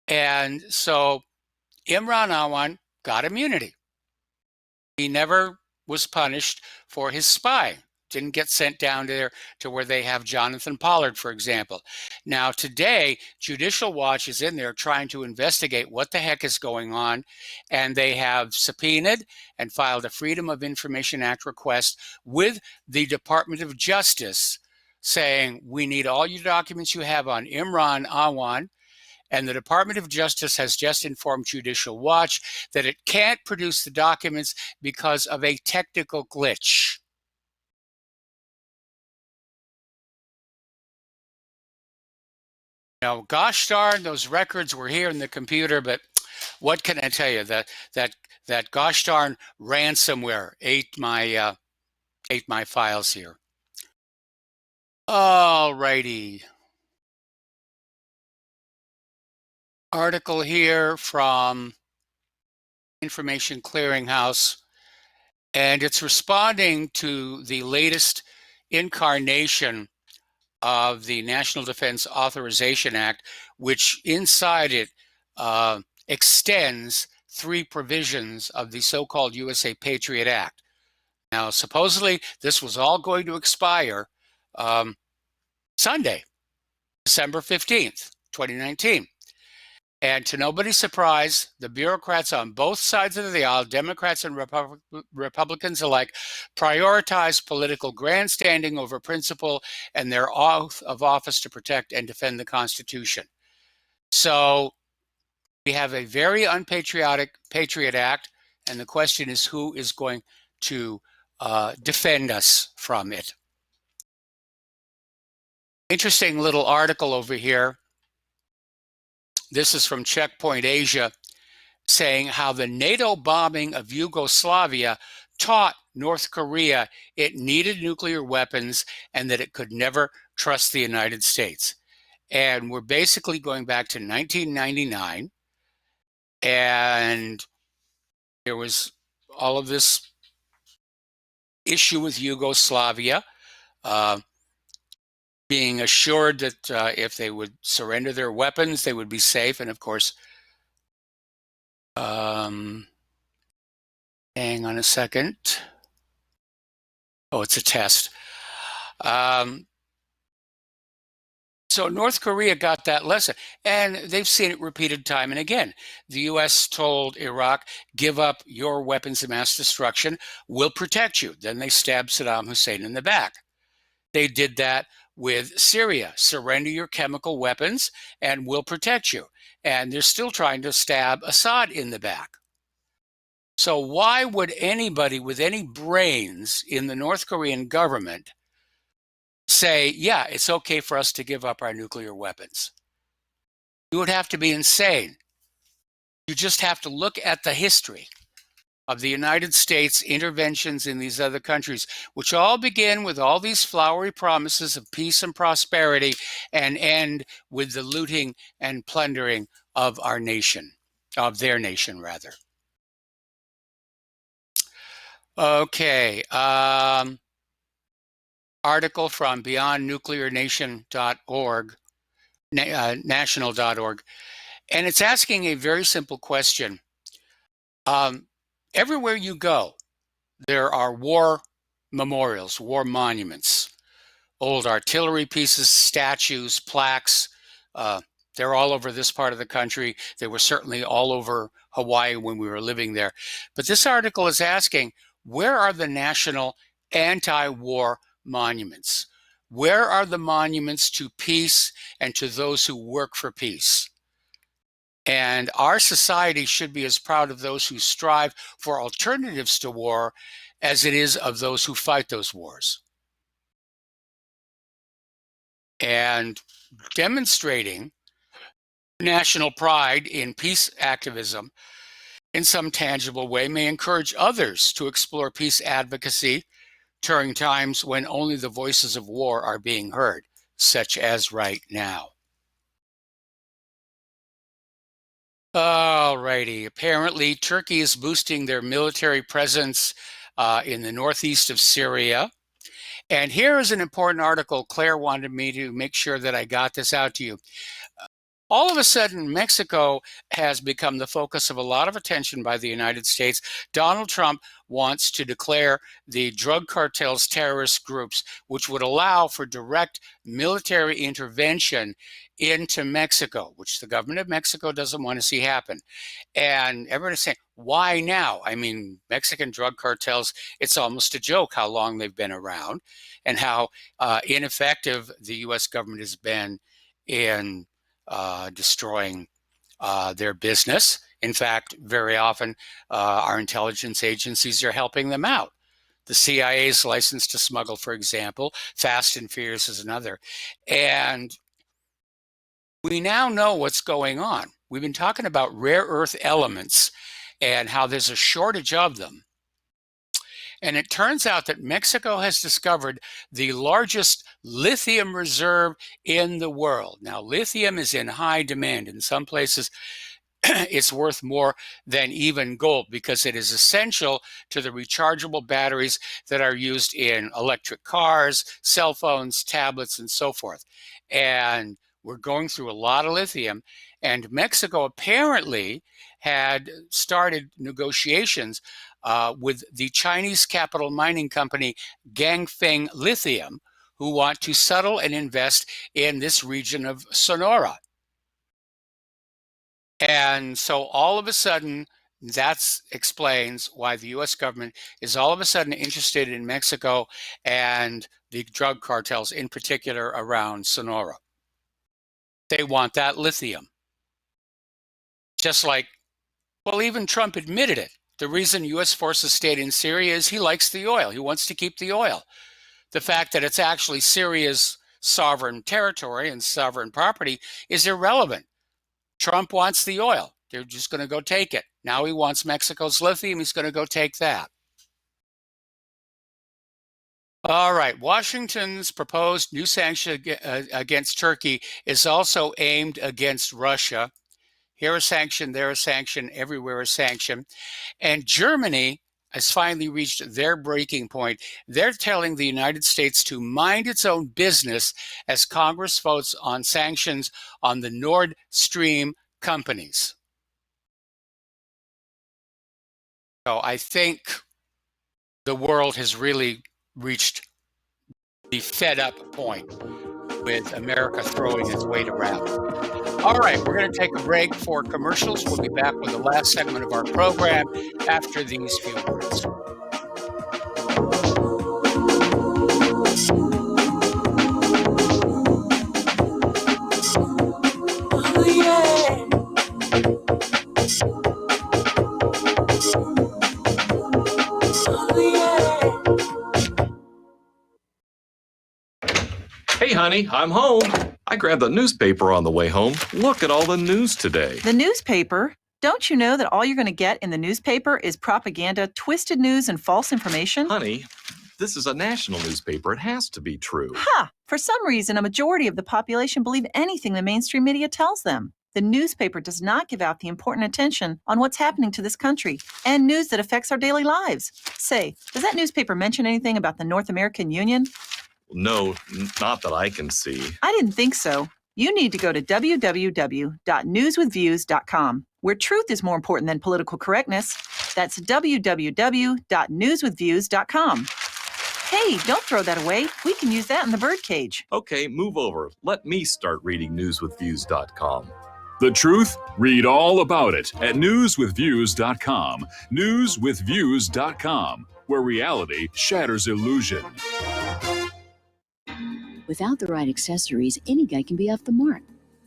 And so Imran Awan got immunity. He never was punished for his spy. Didn't get sent down there to where they have Jonathan Pollard, for example. Now, today, Judicial Watch is in there trying to investigate what the heck is going on, and they have subpoenaed and filed a Freedom of Information Act request with the Department of Justice saying, we need all your documents you have on Imran Awan. And the Department of Justice has just informed Judicial Watch that it can't produce the documents because of a technical glitch. Now, gosh darn, those records were here in the computer, but what can I tell you? That gosh darn ransomware ate my files here. All righty. Article here from Information Clearinghouse. And it's responding to the latest incarnation of the National Defense Authorization Act, which inside it extends 3 provisions of the so-called USA Patriot Act. Now, supposedly, this was all going to expire Sunday, December 15th, 2019. And to nobody's surprise, the bureaucrats on both sides of the aisle, Democrats and Republicans alike, prioritize political grandstanding over principle and their oath of office to protect and defend the Constitution. So we have a very unpatriotic Patriot Act, and the question is who is going to defend us from it. Interesting little article over here. This is from Checkpoint Asia, saying how the NATO bombing of Yugoslavia taught North Korea it needed nuclear weapons and that it could never trust the United States. And we're basically going back to 1999, and there was all of this issue with Yugoslavia, being assured that if they would surrender their weapons, they would be safe. And of course, hang on a second. Oh, it's a test. So North Korea got that lesson, and they've seen it repeated time and again. The U.S. told Iraq, give up your weapons of mass destruction, we'll protect you. Then they stabbed Saddam Hussein in the back. They did that with Syria, surrender your chemical weapons and we'll protect you. And they're still trying to stab Assad in the back. So why would anybody with any brains in the North Korean government say, yeah, it's okay for us to give up our nuclear weapons? You would have to be insane. You just have to look at the history of the United States interventions in these other countries, which all begin with all these flowery promises of peace and prosperity and end with the looting and plundering of our nation, of their nation, rather. Okay. Article from beyondnuclearnation.org, national.org, and it's asking a very simple question. Everywhere you go, there are war memorials, war monuments, old artillery pieces, statues, plaques. They're all over this part of the country. They were certainly all over Hawaii when we were living there. But this article is asking, where are the national anti-war monuments? Where are the monuments to peace and to those who work for peace? And our society should be as proud of those who strive for alternatives to war as it is of those who fight those wars. And demonstrating national pride in peace activism in some tangible way may encourage others to explore peace advocacy during times when only the voices of war are being heard, such as right now. All righty. Apparently, Turkey is boosting their military presence in the northeast of Syria. And here is an important article. Claire wanted me to make sure that I got this out to you. All of a sudden, Mexico has become the focus of a lot of attention by the United States. Donald Trump wants to declare the drug cartels terrorist groups, which would allow for direct military intervention into Mexico, which the government of Mexico doesn't want to see happen. And everybody's saying, why now? I mean, Mexican drug cartels, it's almost a joke how long they've been around and how ineffective the U.S. government has been in destroying their business. In fact, very often our intelligence agencies are helping them out. The CIA is licensed to smuggle, for example. Fast and Furious is another. And we now know what's going on. We've been talking about rare earth elements and how there's a shortage of them. And it turns out that Mexico has discovered the largest lithium reserve in the world. Now, lithium is in high demand. In some places, it's worth more than even gold because it is essential to the rechargeable batteries that are used in electric cars, cell phones, tablets, and so forth. And we're going through a lot of lithium. And Mexico apparently had started negotiations with the Chinese capital mining company Ganfeng Lithium, who want to settle and invest in this region of Sonora. And so all of a sudden, that explains why the U.S. government is all of a sudden interested in Mexico and the drug cartels, in particular around Sonora. They want that lithium. Just like, well, even Trump admitted it. The reason U.S. forces stayed in Syria is he likes the oil. He wants to keep the oil. The fact that it's actually Syria's sovereign territory and sovereign property is irrelevant. Trump wants the oil. They're just going to go take it. Now he wants Mexico's lithium. He's going to go take that. All right. Washington's proposed new sanction against Turkey is also aimed against Russia. Here a sanction, there a sanction, everywhere a sanction. And Germany has finally reached their breaking point. They're telling the United States to mind its own business as Congress votes on sanctions on the Nord Stream companies. So I think the world has really reached the fed up point with America throwing its weight around. All right, we're going to take a break for commercials. We'll be back with the last segment of our program after these few words. Hey, honey, I'm home. I grabbed the newspaper on the way home. Look at all the news today. The newspaper? Don't you know that all you're going to get in the newspaper is propaganda, twisted news, and false information? Honey, this is a national newspaper. It has to be true. Ha! For some reason, a majority of the population believe anything the mainstream media tells them. The newspaper does not give out the important attention on what's happening to this country and news that affects our daily lives. Say, does that newspaper mention anything about the North American Union? No, not that I can see. I didn't think so. You need to go to www.newswithviews.com, where truth is more important than political correctness. That's www.newswithviews.com. Hey, don't throw that away. We can use that in the birdcage. Okay, move over. Let me start reading newswithviews.com. The truth? Read all about it at newswithviews.com. Newswithviews.com, where reality shatters illusion. Without the right accessories, any guy can be off the mark.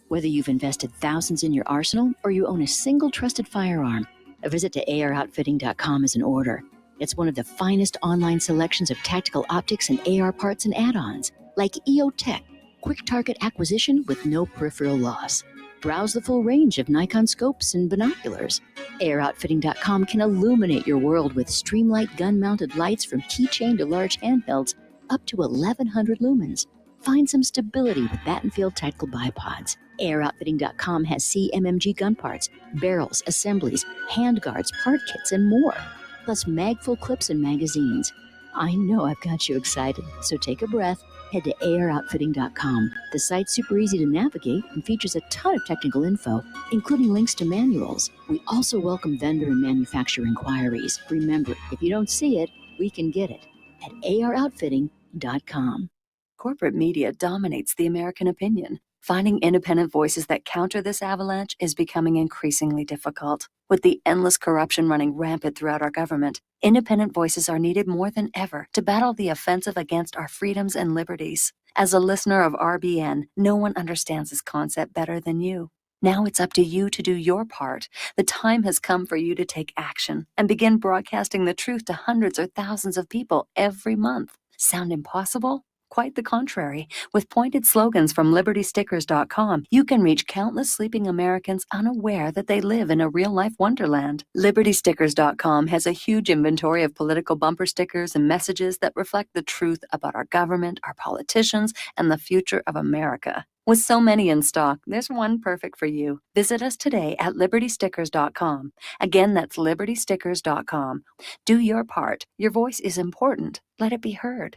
Whether you've invested thousands in your arsenal or you own a single trusted firearm, a visit to AROutfitting.com is in order. It's one of the finest online selections of tactical optics and AR parts and add-ons, like EOTech, quick target acquisition with no peripheral loss. Browse the full range of Nikon scopes and binoculars. AROutfitting.com can illuminate your world with Streamlight gun-mounted lights from keychain to large handhelds up to 1,100 lumens. Find some stability with Battenfield tactical bipods. AirOutfitting.com has CMMG gun parts, barrels, assemblies, handguards, part kits, and more. Plus magful clips and magazines. I know I've got you excited, so take a breath. Head to AirOutfitting.com. The site's super easy to navigate and features a ton of technical info, including links to manuals. We also welcome vendor and manufacturer inquiries. Remember, if you don't see it, we can get it at AirOutfitting.com. Corporate media dominates the American opinion. Finding independent voices that counter this avalanche is becoming increasingly difficult. With the endless corruption running rampant throughout our government, independent voices are needed more than ever to battle the offensive against our freedoms and liberties. As a listener of RBN, no one understands this concept better than you. Now it's up to you to do your part. The time has come for you to take action and begin broadcasting the truth to hundreds or thousands of people every month. Sound impossible? Quite the contrary. With pointed slogans from LibertyStickers.com, you can reach countless sleeping Americans unaware that they live in a real-life wonderland. LibertyStickers.com has a huge inventory of political bumper stickers and messages that reflect the truth about our government, our politicians, and the future of America. With so many in stock, there's one perfect for you. Visit us today at LibertyStickers.com. Again, that's LibertyStickers.com. Do your part. Your voice is important. Let it be heard.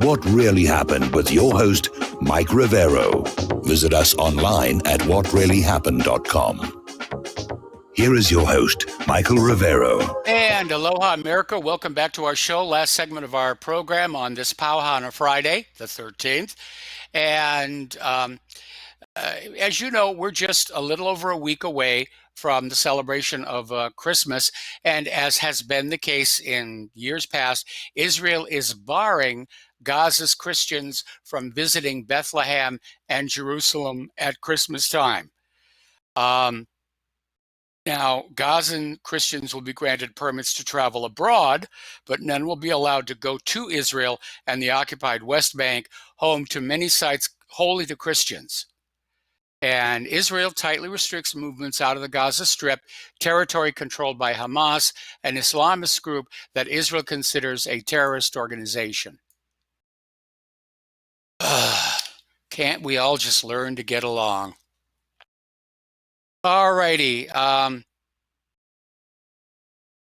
What really happened with your host, Mike Rivero. Visit us online at whatreallyhappened.com. Here is your host, Michael Rivero. And aloha, America. Welcome back to our show. Last segment of our program on this Pauhana Friday, the 13th. And as you know, we're just a little over a week away from the celebration of Christmas. And as has been the case in years past, Israel is barring Gaza's Christians from visiting Bethlehem and Jerusalem at Christmas time. Now, Gazan Christians will be granted permits to travel abroad, but none will be allowed to go to Israel and the occupied West Bank, home to many sites holy to Christians. And Israel tightly restricts movements out of the Gaza Strip, territory controlled by Hamas, an Islamist group that Israel considers a terrorist organization. Can't we all just learn to get along? All righty.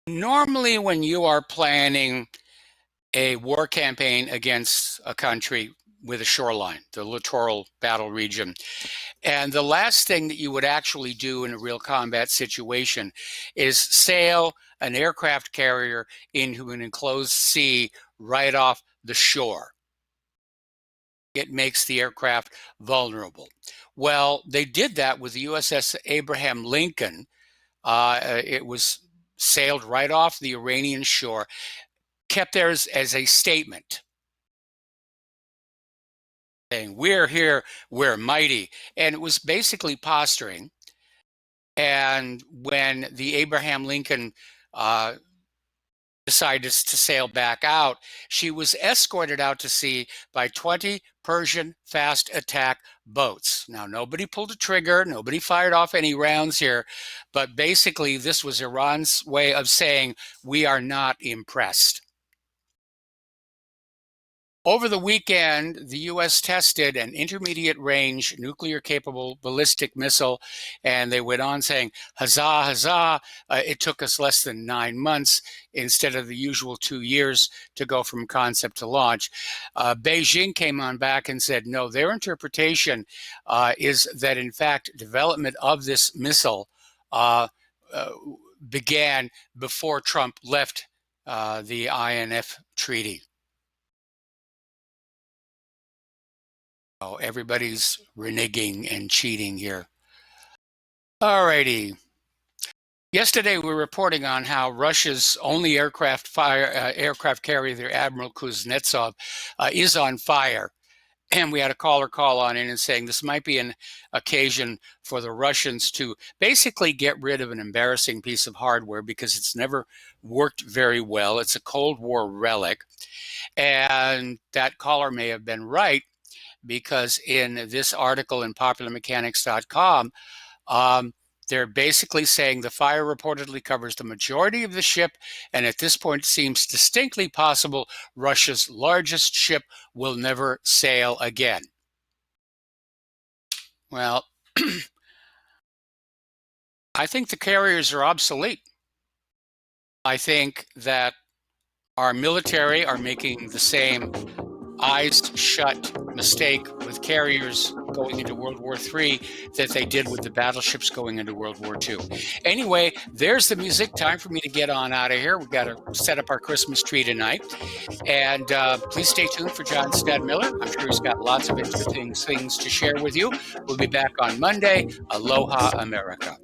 Normally, when you are planning a war campaign against a country with a shoreline, the littoral battle region, and the last thing that you would actually do in a real combat situation is sail an aircraft carrier into an enclosed sea right off the shore. It makes the aircraft vulnerable. Well, they did that with the USS Abraham Lincoln. It was sailed right off the Iranian shore, kept there as a statement, saying, "We're here, we're mighty." And it was basically posturing. And when the Abraham Lincoln decided to sail back out, she was escorted out to sea by 20 Persian fast attack boats. Now, nobody pulled a trigger, nobody fired off any rounds here, but basically this was Iran's way of saying, we are not impressed. Over the weekend, the U.S. tested an intermediate-range nuclear-capable ballistic missile, and they went on saying, huzzah, huzzah, it took us less than 9 months instead of the usual 2 years to go from concept to launch. Beijing came on back and said, no, their interpretation is that, in fact, development of this missile began before Trump left the INF treaty. Oh, everybody's reneging and cheating here. All righty. Yesterday, we were reporting on how Russia's only aircraft carrier, the Admiral Kuznetsov, is on fire. And we had a caller call on in and saying this might be an occasion for the Russians to basically get rid of an embarrassing piece of hardware because it's never worked very well. It's a Cold War relic. And that caller may have been right, because in this article in popularmechanics.com, they're basically saying the fire reportedly covers the majority of the ship, and at this point it seems distinctly possible Russia's largest ship will never sail again. Well, I think the carriers are obsolete. I think that our military are making the same eyes shut mistake with carriers going into World War III that they did with the battleships going into World War II. Anyway, there's the music. Time for me to get on out of here. We've got to set up our Christmas tree tonight. And please stay tuned for John Stadmiller. I'm sure he's got lots of interesting things to share with you. We'll be back on Monday. Aloha, America.